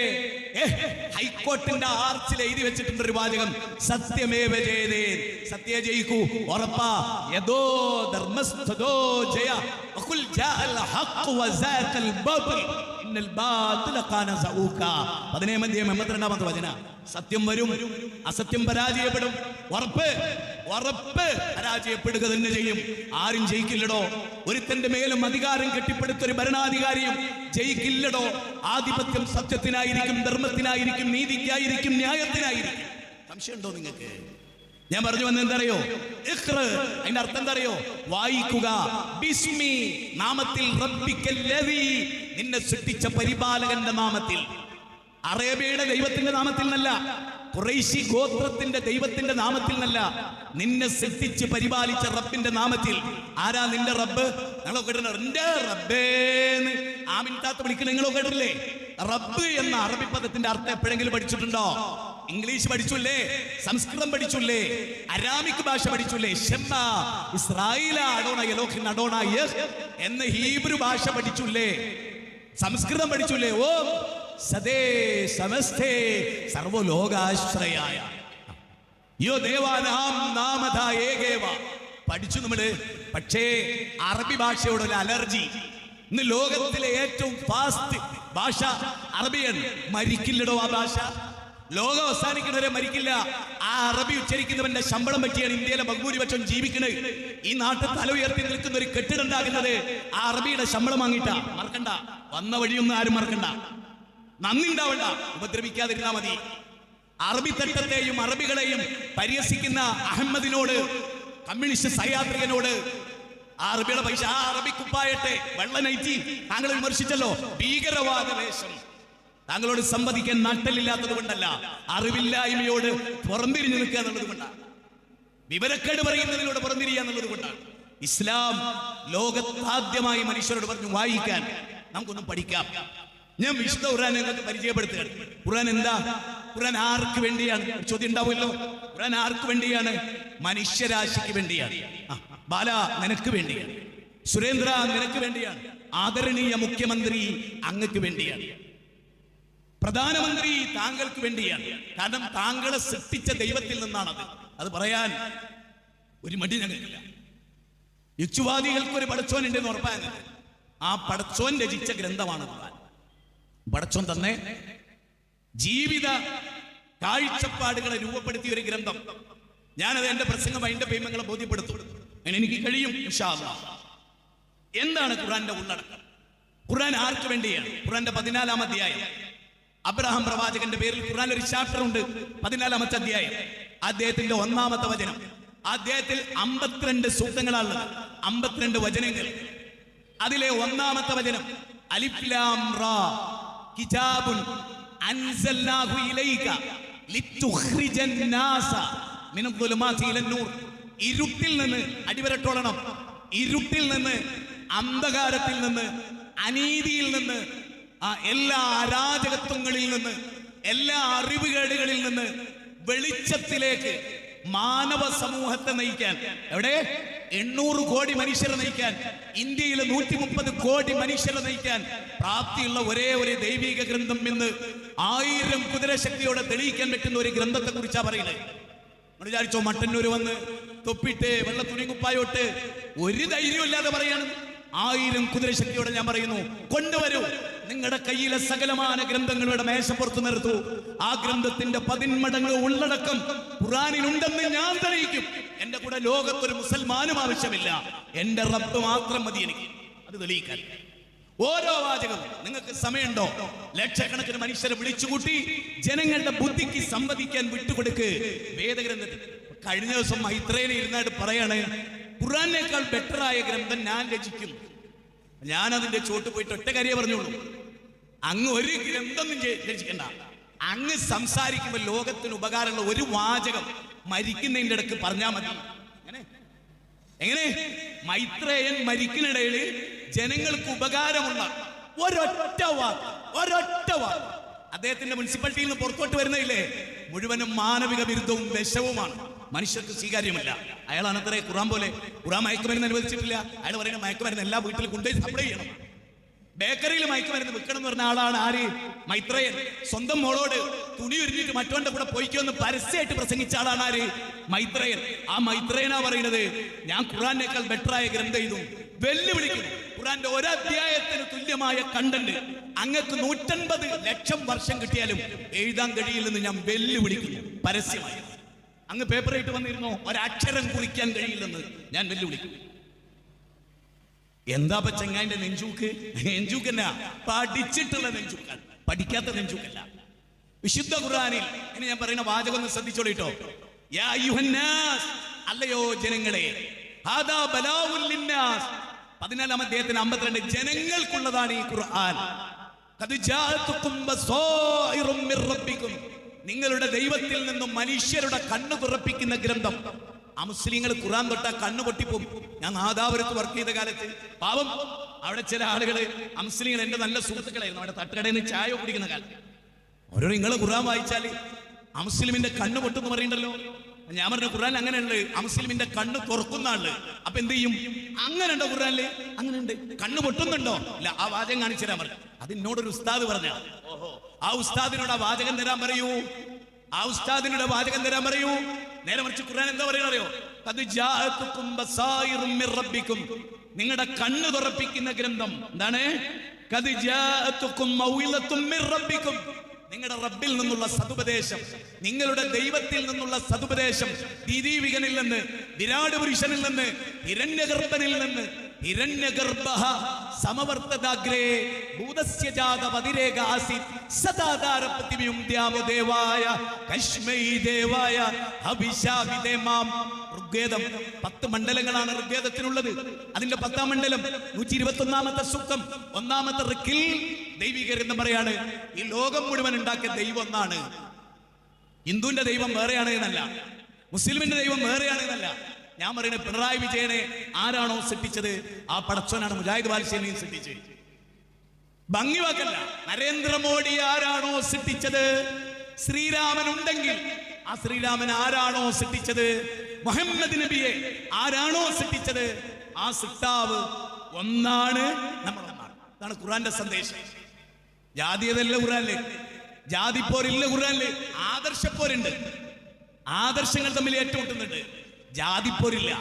ഹൈക്കോർട്ടിന്റെ ആർച്ചിൽ എഴുതി വെച്ചിട്ടുണ്ട് ഒരു വാചകം, സത്യമേവ ജയതേ, സത്യ ജയിക്കൂ, ഉറപ്പാ. യദോ ധർമ്മസ്ഥോ ജയ വഖുൽ ജാഅൽ ഹഖ് വസാഖൽ ബാതിൽ ഇന്നൽ ബാതില കാന സഊക. 17-82 വചന. സത്യം വരും, അസത്യം പരാജയപ്പെടും. ഉറപ്പ് പരാജയപ്പെടുക തന്നെ ചെയ്യും. ആരും ജയിക്കില്ലടോ. ഒരുത്തന്റെ മേലും അധികാരം കെട്ടിപ്പടുത്തൊരു ഭരണാധികാരിയും ജയിക്കില്ലടോ. ആധിപത്യം സത്യത്തിനായിരിക്കും, ധർമ്മത്തിനായിരിക്കും, നീതിക്കായിരിക്കും, ന്യായത്തിനായിരിക്കും. സംശയമുണ്ടോ നിങ്ങൾക്ക്? ഞാൻ പറഞ്ഞു വന്ന എന്തറിയോ? അതിന്റെ അർത്ഥം എന്തറിയോ? വായിക്കുക. ബിസ്മി, നാമത്തിൽ, റബ്ബിക്കല്ലദീ, നിന്നെ സൃഷ്ടിച്ച പരിപാലകന്റെ നാമത്തിൽ. അറേബ്യയുടെ ദൈവത്തിന്റെ നാമത്തിൽ നിന്നല്ല, ഖുറൈശി ഗോത്രത്തിന്റെ ദൈവത്തിന്റെ നാമത്തിൽ നിന്നല്ല, നിന്നെ സൃഷ്ടിച്ച് പരിപാലിച്ച റബ്ബിന്റെ നാമത്തിൽ. ആരാ നിന്റെ റബ്ബ്? നിങ്ങളൊക്കെ കേട്ടിട്ടുണ്ട്, എന്റെ റബ്ബേന്ന് ആമിൻതാത്ത വിളിക്കുന്ന നിങ്ങളൊക്കെ കേട്ടില്ലേ? റബ്ബ് എന്ന അറബി പദത്തിന്റെ അർത്ഥം എപ്പോഴെങ്കിലും പഠിച്ചിട്ടുണ്ടോ? ഇംഗ്ലീഷ് പഠിച്ചുല്ലേ, സംസ്കൃതം പഠിച്ചുല്ലേ, അരാമിക് ഭാഷ പഠിച്ചുല്ലേ, ഷെമ്മ ഇസ്രായേല അഡോണ എലോഹിൻ അഡോണ യഹ് എന്ന ഹീബ്രു ഭാഷ പഠിച്ചുല്ലേ, സംസ്കൃതം പഠിച്ചുല്ലേ? ഓ സദേ സമസ്തേ സർവലോകാശ്രയായ യോ ദേവാനാം നാമധ ഏകേവ പഠിച്ചു നമ്മള്. പക്ഷേ അറബി ഭാഷയോടൊരു അലർജി. ഇന്ന് ലോകത്തിലെ ഏറ്റവും ഫാസ്റ്റ് ഭാഷ അറബിയാണ്. മരിക്കില്ലടോ ആ ഭാഷ. ലോകം അവസാനിക്കുന്നവരെ മരിക്കില്ല. ആ അറബി ഉച്ചരിക്കുന്നവന്റെ ശമ്പളം പറ്റിയാണ് ഇന്ത്യയിലെ ബഹുഭൂരിപക്ഷം ജീവിക്കുന്നത്. ഈ നാട്ടിൽ തല ഉയർത്തി നിൽക്കുന്ന ഒരു കെട്ടിടം ഉണ്ടാകുന്നത് ആ അറബിയുടെ ശമ്പളം വാങ്ങിയിട്ടാ. മറക്കണ്ട, വന്ന വഴിയൊന്നും ആരും മറക്കണ്ട. നന്ദി ഉണ്ടാവണ്ട, ഉപദ്രവിക്കാതിരുന്നാ മതി. അറബി തട്ടത്തെയും അറബികളെയും പരിഹസിക്കുന്ന അഹമ്മദിനോട്, കമ്മ്യൂണിസ്റ്റ് സഹയാത്രികനോട്, ആ അറബിയുടെ പൈസ, ആ അറബി കുപ്പായട്ടെ, വെള്ള നൈറ്റി താങ്കൾ വിമർശിച്ചല്ലോ. ഭീകരവാദ വേഷം. താങ്കളോട് സംവദിക്കാൻ നട്ടലില്ലാത്തത് കൊണ്ടല്ല, അറിവില്ലായ്മയോട് പുറംതിരിഞ്ഞു നിൽക്കുക എന്നുള്ളത് കൊണ്ടാണ്, വിവരക്കേട് പറയുന്നതിലൂടെ പുറംതിരിയുക എന്നുള്ളത് കൊണ്ടാണ്. ഇസ്ലാം ലോകത്താദ്യമായി മനുഷ്യരോട് പറഞ്ഞു വായിക്കാൻ. നമുക്കൊന്നും പഠിക്കാം. ഞാൻ വിശുദ്ധ ഖുർആൻ നിങ്ങൾക്ക് പരിചയപ്പെടുത്തുകയാണ്. ഖുർആൻ എന്താ? ഖുർആൻ ആർക്ക് വേണ്ടിയാണ്? ചോദ്യം ഉണ്ടാവുമല്ലോ. ഖുർആൻ ആർക്ക് വേണ്ടിയാണ്? മനുഷ്യരാശിക്ക് വേണ്ടിയാണ്. ബാല നിനക്ക് വേണ്ടിയാണ്. സുരേന്ദ്ര നിനക്ക് വേണ്ടിയാണ്. ആദരണീയ മുഖ്യമന്ത്രി അങ്ങക്ക് വേണ്ടിയാണ്. പ്രധാനമന്ത്രി താങ്കൾക്ക് വേണ്ടിയാണ്. കാരണം താങ്കളെ സൃഷ്ടിച്ച ദൈവത്തിൽ നിന്നാണത്. അത് പറയാൻ ഒരു മടി ഞങ്ങൾക്കില്ല. യുക്തിവാദികൾക്ക് ഒരു പടച്ചോൻ ഉണ്ടെന്ന് ഉറപ്പാണ്. ആ പടച്ചോൻ രചിച്ച ഗ്രന്ഥമാണ് ഖുർആൻ. പടച്ചോൻ തന്നെ ജീവിത കാഴ്ചപ്പാടുകളെ രൂപപ്പെടുത്തിയ ഒരു ഗ്രന്ഥം. ഞാനത് എന്റെ പ്രസംഗം അതിന്റെ പേയ്മങ്ങളെ ബോധ്യപ്പെടുത്തും, എനിക്ക് കഴിയും ഇൻഷാ അല്ലാഹ്. എന്താണ് ഖുർആന്റെ ഉള്ളടക്കം? ഖുർആൻ ആർക്ക് വേണ്ടിയാണ്? ഖുർആന്റെ 14-ാം അധ്യായം, അബ്രഹാം പ്രവാചകന്റെ പേരിൽ ഖുർആൻ ഒരു ചാപ്റ്റർ ഉണ്ട്, 14-ാമത്തെ അധ്യായം, അദ്ദേഹത്തിന്റെ 1-ാമത്തെ വചനം. അദ്ദേഹത്തിൽ 52 സൂക്തങ്ങളാണുള്ളത്, 52 വചനങ്ങൾ. അതിലെ 1-ാമത്തെ വചനം അലിഫ് ലാം റാ കിതാബുൻ അൻസൽനാഹു ഇലൈക ലിതുഖ്രിജൻ നാസ മിനൽ ദുലുമാതി ഇലൻ നൂർ. ഇരുട്ടിൽ നിന്ന്, അടിവരട്ടോളണം, ഇരുട്ടിൽ നിന്ന്, അന്ധകാരത്തിൽ നിന്ന്, അനീതിയിൽ നിന്ന്, എല്ലാ അരാജകത്വങ്ങളിൽ നിന്ന്, എല്ലാ അറിവുകേടുകളിൽ നിന്ന് വെളിച്ചത്തിലേക്ക് മാനവ സമൂഹത്തെ നയിക്കാൻ. എവിടെ? 800 കോടി മനുഷ്യരെ നയിക്കാൻ, ഇന്ത്യയിലെ 130 കോടി മനുഷ്യരെ നയിക്കാൻ പ്രാപ്തിയുള്ള ഒരേ ഒരു ദൈവിക ഗ്രന്ഥം എന്ന് 1000 കുതിരശക്തിയോടെ തെളിയിക്കാൻ പറ്റുന്ന ഒരു ഗ്രന്ഥത്തെ കുറിച്ചാണ് പറയുന്നത്. നമ്മൾ വിചാരിച്ചോ മട്ടന്നൂര് വന്ന് തൊപ്പിട്ട് വെള്ള തുണി കുപ്പായോട്ട് ഒരു ധൈര്യമില്ലാതെ പറയാണ്. 1000 കുതിരശക്തിയോടെ ഞാൻ പറയുന്നു, കൊണ്ടുവരൂ. നിങ്ങളുടെ കയ്യിലെ സകലമാന ഗ്രന്ഥങ്ങളുടെ മേശപ്പുറത്ത് നിർത്തൂ. ആ ഗ്രന്ഥത്തിന്റെ 10 മടങ്ങ് ഉള്ളടക്കം ഖുർആനിലുണ്ടെന്ന് ഞാൻ തെളിയിക്കും. എന്റെ കൂടെ ലോകത്തൊരു മുസൽമാനും ആവശ്യമില്ല, എന്റെ റബ്ബ് മാത്രം മതി എനിക്ക് അത് തെളിയിക്കാൻ. ഓരോ വാചകവും നിങ്ങൾക്ക് സമയമുണ്ടോ? ലക്ഷക്കണക്കിന് മനുഷ്യരെ വിളിച്ചുകൂട്ടി ജനങ്ങളുടെ ബുദ്ധിക്ക് സംവദിക്കാൻ വിട്ടുകൊടുക്ക് വേദഗ്രന്ഥത്തിൽ. കഴിഞ്ഞ ദിവസം മൈത്രേയിൽ ഇരുന്നായിട്ട് പറയാണ്, ഖുർആനേക്കാൾ ബെറ്ററായ ഗ്രന്ഥം ഞാൻ രചിക്കും. ഞാൻ അതിന്റെ ചോട്ട് പോയിട്ട് ഒറ്റ കാര്യമേ പറഞ്ഞോളൂ, അങ്ങ് ഒരു ഗ്രന്ഥം രചിക്കണ്ട. അങ്ങ് സംസാരിക്കുമ്പോൾ ലോകത്തിന് ഉപകാരമുള്ള ഒരു വാചകം മരിക്കുന്നതിന്റെ ഇടക്ക് പറഞ്ഞാൽ മതി. എങ്ങനെ? മൈത്രേയൻ മരിക്കുന്നിടയിൽ ജനങ്ങൾക്ക് ഉപകാരമുള്ള ഒരൊറ്റ വാക്ക് അദ്ദേഹത്തിന്റെ മുനിസിപ്പാലിറ്റിയിൽ നിന്ന് പുറത്തോട്ട് വരുന്നില്ലേ, മുഴുവനും മാനവിക വിരുദ്ധവും വിഷവുമാണ്, മനുഷ്യർക്ക് സ്വീകാര്യമല്ല. അയാളാണ് അത്രേ ഖുർആൻ പോലെ. ഖുർആൻ മയക്കുമരുന്ന് അനുവദിച്ചിട്ടില്ല. അയാൾ പറയുന്ന മയക്കുമരുന്ന് എല്ലാ വീട്ടിലും കൊണ്ടുപോയി സപ്ലൈ ചെയ്യണം. ബേക്കറിയിൽ മയക്കുമരുന്ന് വിൽക്കണം എന്ന് പറഞ്ഞ ആളാണ് ആര്? മൈത്രേയൻ. സ്വന്തം മോളോട് തുണി ഉരിഞ്ഞിട്ട് മറ്റോന്റെ കൂടെ പോയിക്കോന്ന് പരസ്യമായിട്ട് പ്രസംഗിച്ച ആളാണ് ആര്? മൈത്രേയൻ. ആ മൈത്രേയനാ പറയുന്നത്, ഞാൻ ഖുർആനേക്കാൾ ബെറ്ററായ ഗ്രന്ഥം എഴുതും. വെല്ലുവിളിക്കുന്നു. ഖുർആന്റെ ഒരധ്യായത്തിന് തുല്യമായ കണ്ടന്റ് അങ്ങക്ക് 150 ലക്ഷം വർഷം കിട്ടിയാലും എഴുതാൻ കഴിയില്ലെന്ന് ഞാൻ വെല്ലുവിളിക്കുന്നു പരസ്യമായി. അങ്ങ് പേപ്പറായിട്ട് വന്നിരുന്നോ? ഒരക്ഷരം കുറിക്കാൻ കഴിയില്ലെന്ന് ഞാൻ വെല്ലുവിളിക്കുന്നു. എന്താ ചെങ്ങാന്റെ നെഞ്ചൂക്ക്? നെഞ്ചൂക്കല്ല, പഠിച്ചിട്ടുള്ള നെഞ്ചൂക്കാൻ, പഠിക്കാത്ത നെഞ്ചൂക്കല്ല. വിശുദ്ധ ഖുർആനിൽ ഇനി ഞാൻ പറയുന്ന വാചകം ഒന്ന് ശ്രദ്ധിച്ചോളിട്ടോ. യാ അയ്യുഹന്നാസ്, അല്ലയോ ജനങ്ങളെ, ഹാദാ ബലാഉൽ ലിന്നാസ്, 14-ാം അധ്യായത്തിന് 52, ജനങ്ങൾക്കുള്ളതാണ് ഈ ഖുർആൻ. ഖദ് ജാഅതുകും ബസായിറും മിർ റബ്ബികും, നിങ്ങളുടെ ദൈവത്തിൽ നിന്നും മനുഷ്യരുടെ കണ്ണു തുറപ്പിക്കുന്ന ഗ്രന്ഥം. ആ മുസ്ലിങ്ങൾ ഖുർആൻ തൊട്ടാ കണ്ണു പൊട്ടിപ്പോകും. ഞാൻ നാദാപുരത്ത് വർക്ക് ചെയ്ത കാലത്ത് പാവം അവിടെ ചില ആളുകള് മുസ്ലിങ്ങൾ എന്റെ നല്ല സുഹൃത്തുക്കളായിരുന്നു. അവിടെ തട്ടുകടയിൽ നിന്ന് ചായ കുടിക്കുന്ന കാലത്ത് ഓരോ നിങ്ങൾ ഖുർആൻ വായിച്ചാൽ മുസ്ലിമിന്റെ കണ്ണ് പൊട്ടെന്ന് പറയണ്ടല്ലോ. ഞാൻ പറഞ്ഞ ഖുർആൻ അങ്ങനെയുണ്ട്, മുസ്ലിമിന്റെ കണ്ണ് തുറക്കുന്ന ആള്. അപ്പൊ എന്ത് ചെയ്യും? അങ്ങനെ ഉണ്ടോ ഖുർആനില്? അങ്ങനെ ഉണ്ട്. കണ്ണ് പൊട്ടുന്നുണ്ടോ? ഇല്ല. ആ വാചകം കാണിച്ചു തരാൻ പറഞ്ഞു. അത് എന്നോടൊരു ഉസ്താദ് പറഞ്ഞ, ഓഹോ, ആ ഉസ്താദിനോട് ആ വാചകം തരാൻ പറയൂ. ആ ഉസ്താദിനോട് വാചകം തരാൻ പറയൂ. നേരെ മറിച്ച് ഖുർആൻ എന്താ പറയുന്നറിയോ? ഖദ് ജാഅതുകും ബസായിറും മിർ റബ്ബികും, നിങ്ങളുടെ കണ്ണ് തുറപ്പിക്കുന്ന ഗ്രന്ഥം. എന്താണ്? ഖദ് ജാഅതുകും മൗഇലത്തും മിർ റബ്ബികും, നിങ്ങളുടെ റബ്ബിൽ നിന്നുള്ള സതുപദേശം, നിങ്ങളുടെ ദൈവത്തിൽ നിന്നുള്ള സതുപദേശം. ദീദീവികനിൽ നിന്ന്, വിരാട് പുരുഷനിൽ നിന്ന്, ഹിരണ്യഗർഭനിൽ നിന്ന്, ഹിരണ്യഗർഭഃ സമവർത്തദാഗ്രേ ഭൂതസ്യ ജാത പതിരേക ആസീത് സദാധാര പ്രതിമയും ദ്യാമോ ദേവായ കശ്മൈ ദേവായ അഭിശാപിതേമാം. ഋഗ്വേദം 10 മണ്ഡലങ്ങളാണ് ഋഗ്വേദത്തിനുള്ളത്. അതിന്റെ 10-ാം മണ്ഡലം 121-ാമത്തെ സൂക്തം 1-ാമത്തെ ഋക്കിൽ ദൈവിക ഗ്രന്ഥം പറയാണ്, ഈ ലോകം മുഴുവൻ ഉണ്ടാക്കിയ ദൈവം ഒന്നാണ്. ഹിന്ദുവിന്റെ ദൈവം വേറെയാണ് എന്നല്ല, മുസ്ലിമിന്റെ ദൈവം വേറെയാണ് എന്നല്ല. ഞാൻ പറയുന്നത് പിണറായി വിജയനെ ആരാണോ സൃഷ്ടിച്ചത് ആ പടച്ചോനാണ് മുജാഹിദ് ബാലിശേനെയും സൃഷ്ടിച്ചത്. ഭംഗി വാക്കല്ല. നരേന്ദ്രമോദി ആരാണോ സൃഷ്ടിച്ചത്, ശ്രീരാമൻ ഉണ്ടെങ്കിൽ ആ ശ്രീരാമൻ ആരാണോ സൃഷ്ടിച്ചത്, മുഹമ്മദ് നബിയെ ആരാണോ സൃഷ്ടിച്ചത്, ആ സൃഷ്ടാവ് ഒന്നാണ്, നമ്മൾ ഒന്നാണ്. അതാണ് ഖുർആന്റെ സന്ദേശം. ജാതീയതല്ല ഖുർആനില്, ജാതിപ്പോരില്ല ഖുർആനില്, ആദർശപ്പോരുണ്ട്. ആദർശങ്ങൾ തമ്മിൽ ഏറ്റുമുട്ടുന്നുണ്ട്, ജാതിപ്പോരില്ല.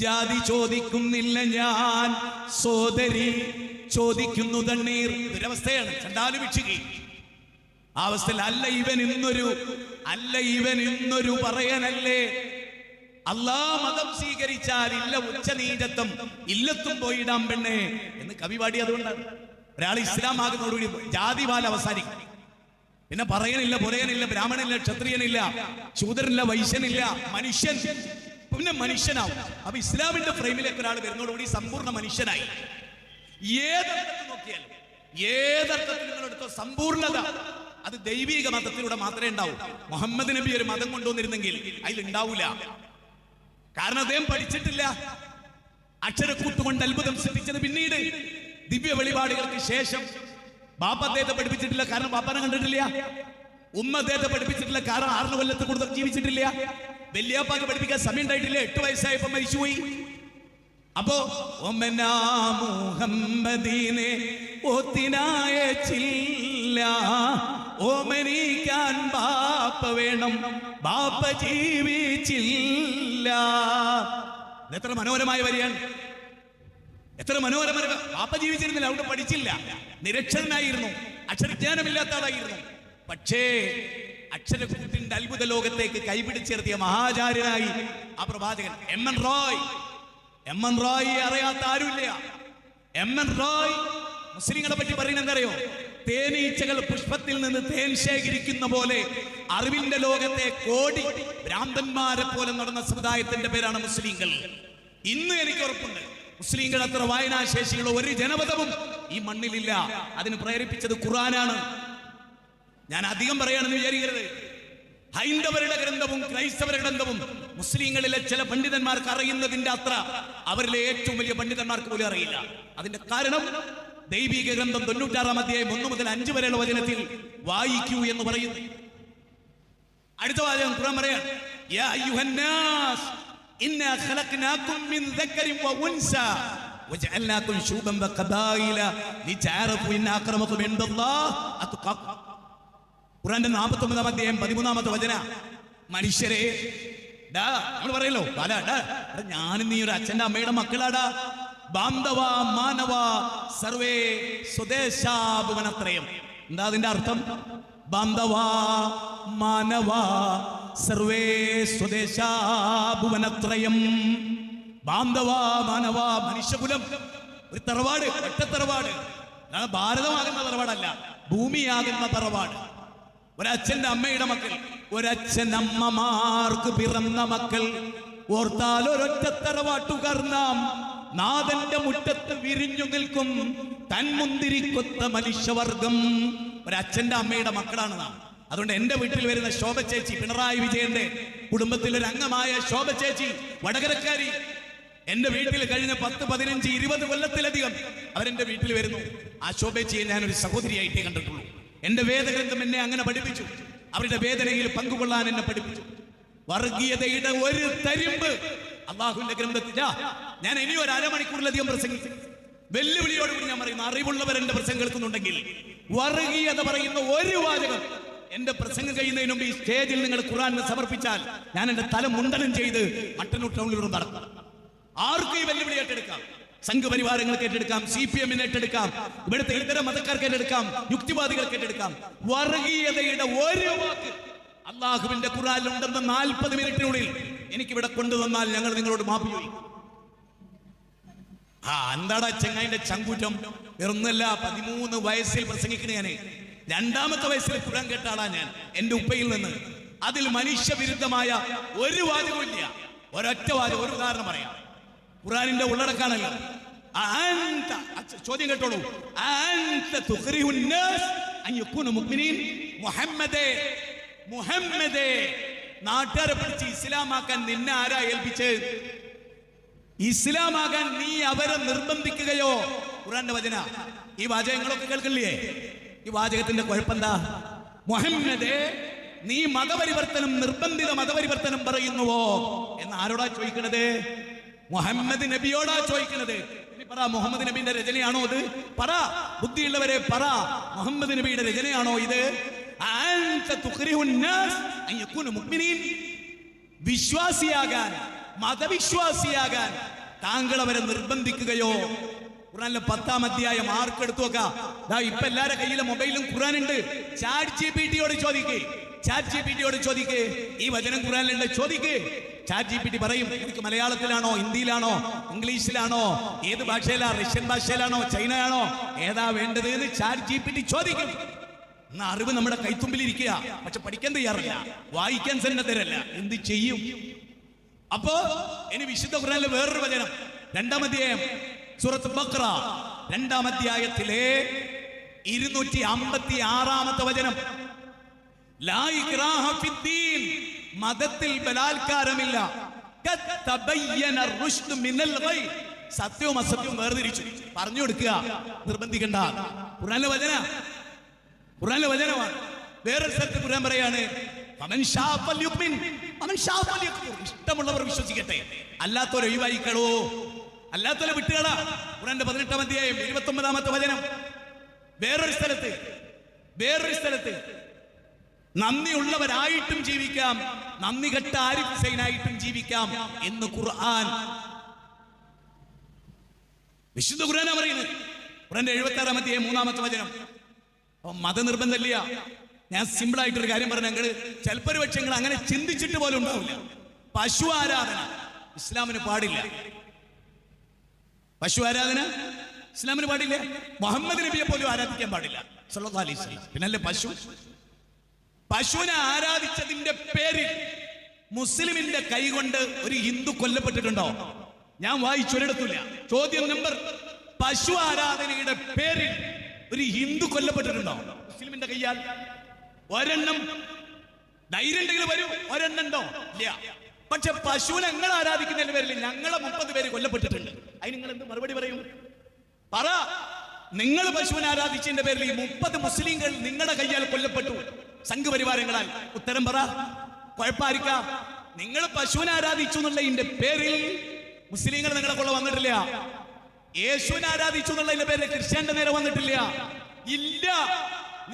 ജാതി ചോദിക്കുന്നില്ല ഞാൻ, സോദരി ചോദിക്കുന്നു തണ്ണീർ. ദുരവസ്ഥയാണ്, ചണ്ടാലു ഭിക്ഷുകി. ആ അവസ്ഥയിൽ അല്ല ഇവൻ ഇന്നൊരു പറയനല്ലേ. അല്ലാ മതം സ്വീകരിച്ചാൽ ഇല്ല ഉച്ചനീചത്വം, ഇല്ലത്തും പോയിടാം പെണ്ണെ എന്ന് കവി പാടി. അതുകൊണ്ടാണ് ഒരാൾ ഇസ്ലാം ആകുന്നതോടുകൂടി ജാതിവാല അവസാനിക്കും. പിന്നെ പറയനില്ല, പുരയനില്ല, ബ്രാഹ്മണനില്ല, ക്ഷത്രിയനില്ല, ശൂദ്രനില്ല, വൈശ്യനില്ല, മനുഷ്യൻ. പിന്നെ മനുഷ്യനാവും. അപ്പൊ ഇസ്ലാമിന്റെ ഫ്രെയിമിലേക്ക് ഒരാൾ വരുന്നതോടുകൂടി സമ്പൂർണ്ണ മനുഷ്യനായി. ഏതർത്ഥത്തിൽ നോക്കിയാലും, ഏതർത്ഥത്തിൽ നിങ്ങളെടുത്തോ സമ്പൂർണത അത് ദൈവിക മതത്തിലൂടെ മാത്രമേ ഉണ്ടാവൂ. മുഹമ്മദ് നബി ഒരു മതം കൊണ്ടുവന്നിരുന്നെങ്കിൽ അതിലുണ്ടാവൂല. കാരണം അദ്ദേഹം പഠിച്ചിട്ടില്ല. അക്ഷരക്കൂട്ടുകൊണ്ട് അത്ഭുതം സൃഷ്ടിച്ചത് പിന്നീട് ദിവ്യ വെളിപാടുകൾക്ക് ശേഷം. ബാപ്പ അദ്ദേഹത്തെ പഠിപ്പിച്ചിട്ടില്ല, കാരണം ബാപ്പാനെ കണ്ടിട്ടില്ല. ഉമ്മ അദ്ദേഹത്തെ പഠിപ്പിച്ചിട്ടില്ല, കാരണം 6 കൊല്ലത്തെ കൂടുതൽ ജീവിച്ചിട്ടില്ല. വല്യാപ്പാക്ക് പഠിപ്പിക്കാൻ സമയം ഉണ്ടായിട്ടില്ല, 8 വയസ്സായപ്പോ മരിച്ചുപോയി. അപ്പോ മുഹമ്മദീനെ ഒത്തിനായച്ചില്ല, ഓമനിക്കാൻ ബാപ്പ വേണം, ബാപ്പ ജീവിച്ചില്ല. എത്ര മനോഹരമായ വരിയാണ്, എത്ര മനോഹരമായ. ബാപ്പ ജീവിച്ചിരുന്നില്ല, അവിടെ പഠിച്ചില്ല, നിരക്ഷരനായിരുന്നു, അക്ഷരജ്ഞാനമില്ലാത്ത ആളായിരുന്നു. പക്ഷേ അക്ഷരക്കൂട്ടിന്റെ അത്ഭുത ലോകത്തേക്ക് കൈപിടിച്ചെത്തിയ മഹാചാര്യനായി ആ പ്രവാചകൻ. എം എൻ റോയ് അറിയാത്ത ആരുമില്ല. എം എൻ റോയ് മുസ്ലിങ്ങളെ പറ്റി പറയുന്നത് എന്തറിയോ? തേനീച്ചകൾ പുഷ്പത്തിൽ നിന്ന് തേൻ ശേഖരിക്കുന്ന പോലെ അറിവിന്റെ ലോകത്തെ കോടി ഭ്രാന്തന്മാരെ പോലെ നടന്ന സമുദായത്തിന്റെ പേരാണ് മുസ്ലിങ്ങൾ. ഇന്ന് എനിക്ക് ഉറപ്പുണ്ട്, മുസ്ലിങ്ങൾ അത്ര വായനാശേഷിയുള്ള ഒരു ജനപദവും ഈ മണ്ണിലില്ല. അതിന് പ്രേരിപ്പിച്ചത് ഖുർആനാണ്. ഞാൻ അധികം പറയാണെന്ന് വിചാരിക്കരുത്. ഹൈന്ദവരുടെ ഗ്രന്ഥവും ക്രൈസ്തവരുടെ ഗ്രന്ഥവും മുസ്ലിങ്ങളിലെ ചില പണ്ഡിതന്മാർക്ക് അറിയുന്നതിന്റെ അത്ര അവരിലെ ഏറ്റവും വലിയ പണ്ഡിതന്മാർക്ക് പോലും അറിയില്ല. അതിന്റെ കാരണം ദൈവിക ഗ്രന്ഥം 96-ാം അധ്യായം 1 മുതൽ 5 വരെയുള്ള വചനത്തിൽ വായിക്കൂ എന്ന് പറയുന്നു. അടുത്ത വാചകം ഖുർആൻ പറയാണ്, യാ അയ്യുഹന്നാസ് ഇന്നാ ഖലഖനാകും മിൻ ദക്കരിൻ വ ഉൻസ വജഅൽനാകും ശൂബൻ വഖബായില ലിതഅറഫു ഇന്ന അക്രമകും ഇൻദല്ലാഹ് അത്ഖാകും. ഖുർആന്റെ 49-ാം അധ്യായം 13-ാമത്തെ വചന. മനുഷ്യരെ, നമ്മൾ പറയല്ലോ, ഞാനും നീ ഒരു അച്ഛന്റെ അമ്മയുടെ മക്കളാടാ. ബാന്ധവ മാനവ സർവേ സ്വദേശാഭുവനത്രയം. എന്താ അതിന്റെ അർത്ഥം? ബാന്ധവ മാനവ സർവേ സ്വദേശാഭുവനത്രയം. ബാന്ധവ മാനവ, മനുഷ്യകുലം ഒരു തറവാട്, ഒറ്റ തറവാട്. ഭാരതമാകുന്ന തറവാടല്ല, ഭൂമിയാകുന്ന തറവാട്. ഒരച്ഛന്റെ അമ്മയുടെ മക്കൾ, ഒരച്ഛനമ്മമാർക്ക് പിറന്ന മക്കൾ. ഓർത്താൽ ഒരൊറ്റ തറവാട്ടുകാർ നാം. നാഥന്റെ മുറ്റത്ത് വിരിഞ്ഞു നിൽക്കും തൻമുന്തിരിക്കൊത്ത മനുഷ്യവർഗം. ഒരച്ഛന്റെ അമ്മയുടെ മക്കളാണ് നാം. അതുകൊണ്ട് എന്റെ വീട്ടിൽ വരുന്ന ശോഭ ചേച്ചി, പിണറായി വിജയന്റെ കുടുംബത്തിലെ ഒരു അംഗമായ ശോഭ ചേച്ചി, വടകരക്കാരി, എന്റെ വീട്ടിൽ കഴിഞ്ഞ 10, 15, 20 കൊല്ലത്തിലധികം അവരെന്റെ വീട്ടിൽ വരുന്നു. ആ ശോഭ ചേച്ചിയെ ഞാനൊരു സഹോദരിയായിട്ടേ കണ്ടിട്ടുള്ളൂ. എന്റെ വേദഗ്രന്ഥം എന്നെ അങ്ങനെ പഠിപ്പിച്ചു. അവരുടെ വേദനയിൽ പങ്കുകൊള്ളാൻ എന്നെ പഠിപ്പിച്ചു. വർഗീയതയുടെ ഒരു തരിമ്പ് അള്ളാഹുവിന്റെ ഗ്രന്ഥത്തില. ഞാൻ ഇനി ഒരു അരമണിക്കൂറിലധികം പ്രസംഗിക്കും. വെല്ലുവിളിയോടുകൂടി ഞാൻ പറയുന്നു, അറിവുള്ളവർ എന്റെ പ്രസംഗം കേൾക്കുന്നുണ്ടെങ്കിൽ വർഗീയത പറയുന്ന ഒരു വാചകം എന്റെ പ്രസംഗം കഴിയുന്നതിന് മുമ്പ് ഈ സ്റ്റേജിൽ നിങ്ങൾ ഖുർആനിന് സമർപ്പിച്ചാൽ ഞാൻ എന്റെ തല മുണ്ടനം ചെയ്ത് മട്ടന്നൂർ ടൗണിലൂടെ നടക്കും. ആർക്കും ഈ വെല്ലുവിളി ഏറ്റെടുക്കാം. സംഘപരിവാരങ്ങൾക്ക് ഏറ്റെടുക്കാം, CPM ഏറ്റെടുക്കാം, ഇവിടുത്തെ ഇതര മതക്കാർക്ക് ഏറ്റെടുക്കാം, യുക്തിവാദികൾക്ക് ഏറ്റെടുക്കാം. വർഗീയതയുടെ ഒരു വാക്ക് അള്ളാഹുവിന്റെ ഖുർആനിൽ ഉണ്ടെന്ന് 40 മിനിറ്റിനുള്ളിൽ എനിക്കിവിടെ കൊണ്ടുവന്നാൽ ഞങ്ങൾ നിങ്ങളോട് മാപ്പ് ചോദിക്കും. എന്താടാ ചെങ്ങായിന്റെ ചങ്കൂറ്റം? വേറൊന്നല്ല, 13 വയസ്സിൽ പ്രസംഗിക്കുന്ന ഞാന് 2ാമത്തെ വയസ്സിൽ ഖുർആൻ കേട്ട ആളാ ഞാൻ, എന്റെ ഉപ്പയിൽ നിന്ന്. അതിൽ മനുഷ്യവിരുദ്ധമായ ഒരു വാചകമില്ല, ഒരൊറ്റ വാചകം. ഒരു ഉദാഹരണം പറയാം, ഖുർആനിന്റെ ഉള്ളടക്കാണല്ലോ. ചോദ്യം കേട്ടോളൂ. മുഹമ്മദേ, നാട്ടുകാരെ പിടിച്ച് ഇസ്ലാമാക്കാൻ നിന്നെ ആരാ ഏൽപ്പിച്ച്? ഇസ്ലാമാകാൻ നീ അവരെ നിർബന്ധിക്കുകയോ? ഖുർആന്റെ വചന. ഈ വാചകങ്ങളൊക്കെ കേൾക്കില്ലേ? ഈ വാചകത്തിന്റെ കുഴപ്പമെന്താ? മുഹമ്മദേ, നീ മതപരിവർത്തനം, നിർബന്ധിത മതപരിവർത്തനം പറയുന്നുവോ എന്ന് ആരോടാ ചോദിക്കണത്? മുഹമ്മദ് നബിയോടാ ചോദിക്കുന്നത്. ഇനി പറ, മുഹമ്മദ് നബിന്റെ രചനയാണോ ഇത്? പറ, ബുദ്ധിയുള്ളവരെ പറ, മുഹമ്മദ് നബിയുടെ രചനയാണോ ഇത്? വിശ്വാസിയാകാൻ മതവിശ്വാസിയാകാൻ താങ്കൾ അവരെ നിർബന്ധിക്കുകയോ? ഖുർആനിലെ 10-ാം അധ്യായം മാർക്കെടുത്തു നോക്കാം. ഇപ്പൊ എല്ലാവരുടെ കയ്യിലെ മൊബൈലും ഖുർആൻ ഉണ്ട്. ചാറ്റ് ജിപിടിയോട് ചോദിക്കേ, ഈ വചനം ഖുർആനിലുണ്ട്, ചോദിക്കേ. ചാറ്റ് ജിപിടി പറയും എനിക്ക് മലയാളത്തിലാണോ, ഹിന്ദിയിലാണോ, ഇംഗ്ലീഷിലാണോ, ഏത് ഭാഷയിലാണോ, റഷ്യൻ ഭാഷയിലാണോ, ചൈനയാണോ, ഏതാ വേണ്ടത് എന്ന് ചാറ്റ് ജിപിടി ചോദിക്കും. എന്നാ അറിവ് നമ്മുടെ കൈത്തുമ്പിലിരിക്കുക, പക്ഷെ പഠിക്കാൻ തയ്യാറില്ല, വായിക്കാൻ സന്നദ്ധരല്ല. എന്ത് ചെയ്യും? അപ്പോ ഇനി വിശുദ്ധ ഖുർആനിലെ വേറൊരു വചനം, 2-ാം അധ്യായം സൂറത്ത് ബഖറ 2-ാം അധ്യായത്തിലെ 256-ാമത്തെ വചനം. ലാ ഇക്റാഹ ഫിദ്ദീൻ, മതത്തിൽ ബലാത്കാരമില്ല. ഖദ് തബയ്യന റുശ്ദ് മിനൽ ഗയ്, സത്യവും അസത്യവും വേർതിരിച്ചു. പറഞ്ഞു കൊടുക്കുക, നിർബന്ധിക്കണ്ട. ഖുർആനിലെ വചനമാണ്. വേറൊരു സ്ഥലത്ത് ഖുർആൻ പറയാണ് ഇഷ്ടമുള്ളവർ വിശ്വസിക്കട്ടെ, അല്ലാത്തവർ ഒഴിവായിക്കളോ, അല്ലാത്തവരെ വിട്ടുകളാ. ഖുർആന്റെ 18-ാം അധ്യായം 29-ാമത്തെ വചനം. വേറൊരു സ്ഥലത്ത് നന്ദിയുള്ളവരായിട്ടും ജീവിക്കാം, നന്ദി കെട്ട ആരിഫ് ഹുസൈനായിട്ടും ജീവിക്കാം എന്ന് ഖുർആൻ, വിശുദ്ധ ഖുർആനാ പറയുന്നത്. ഖുർആന്റെ 76-ാം അധ്യായം 3-ാമത്തെ വചനം. മതനിർബന്ധമില്ല. ഞാൻ സിമ്പിൾ ആയിട്ടൊരു കാര്യം പറഞ്ഞ, ഞങ്ങൾ ചിലപ്പോൾ പക്ഷെ നിങ്ങൾ അങ്ങനെ ചിന്തിച്ചിട്ട് പോലും ഉണ്ടാവില്ല. പശു ആരാധന ഇസ്ലാമിന് പാടില്ല. മുഹമ്മദ് നബിയെ പോലും ആരാധിക്കാൻ പാടില്ല സല്ലല്ലാഹു അലൈഹി വസല്ലം. പിന്നല്ലേ പശുവിനെ ആരാധിച്ചതിന്റെ പേരിൽ മുസ്ലിമിന്റെ കൈകൊണ്ട് ഒരു ഹിന്ദു കൊല്ലപ്പെട്ടിട്ടുണ്ടോ? ഞാൻ വായിച്ചൊരിടത്തില്ല. ചോദ്യം നമ്പർ, പശു ആരാധനയുടെ പേരിൽ ഒരു ഹിന്ദു കൊല്ലപ്പെട്ടിട്ടുണ്ടോ മുസ്ലിമിന്റെ കയ്യാൽ? ഒരെണ്ണം. ധൈര്യം ഉണ്ടെങ്കിൽ വരൂ, ഒരെണ്ണം ഉണ്ടോ? ഇല്ല. പക്ഷെ പശുവിനെ നിങ്ങൾ ആരാധിക്കുന്നതിന്റെ പേരിൽ ഞങ്ങളെ 30 പേര് കൊല്ലപ്പെട്ടിട്ടുണ്ട്. അതിന് നിങ്ങൾ എന്ത് മറുപടി പറയും? പറ. നിങ്ങൾ പശുവിനെ ആരാധിച്ചതിന്റെ പേരിൽ 30 മുസ്ലിങ്ങൾ നിങ്ങളുടെ കയ്യാൽ കൊല്ലപ്പെട്ടു സംഘപരിവാരങ്ങളാൽ. ഉത്തരം പറ. കുഴപ്പമായിരിക്ക. നിങ്ങൾ പശുവിനെ ആരാധിച്ചു എന്നുള്ളതിന്റെ പേരിൽ മുസ്ലിങ്ങൾ നിങ്ങളുടെ കൊള്ള വന്നിട്ടില്ല. യേശുവിനെ ആരാധിച്ചു എന്നുള്ളതിന്റെ പേരിൽ ക്രിസ്ത്യാന്റെ നേരെ വന്നിട്ടില്ല. ഇല്ല.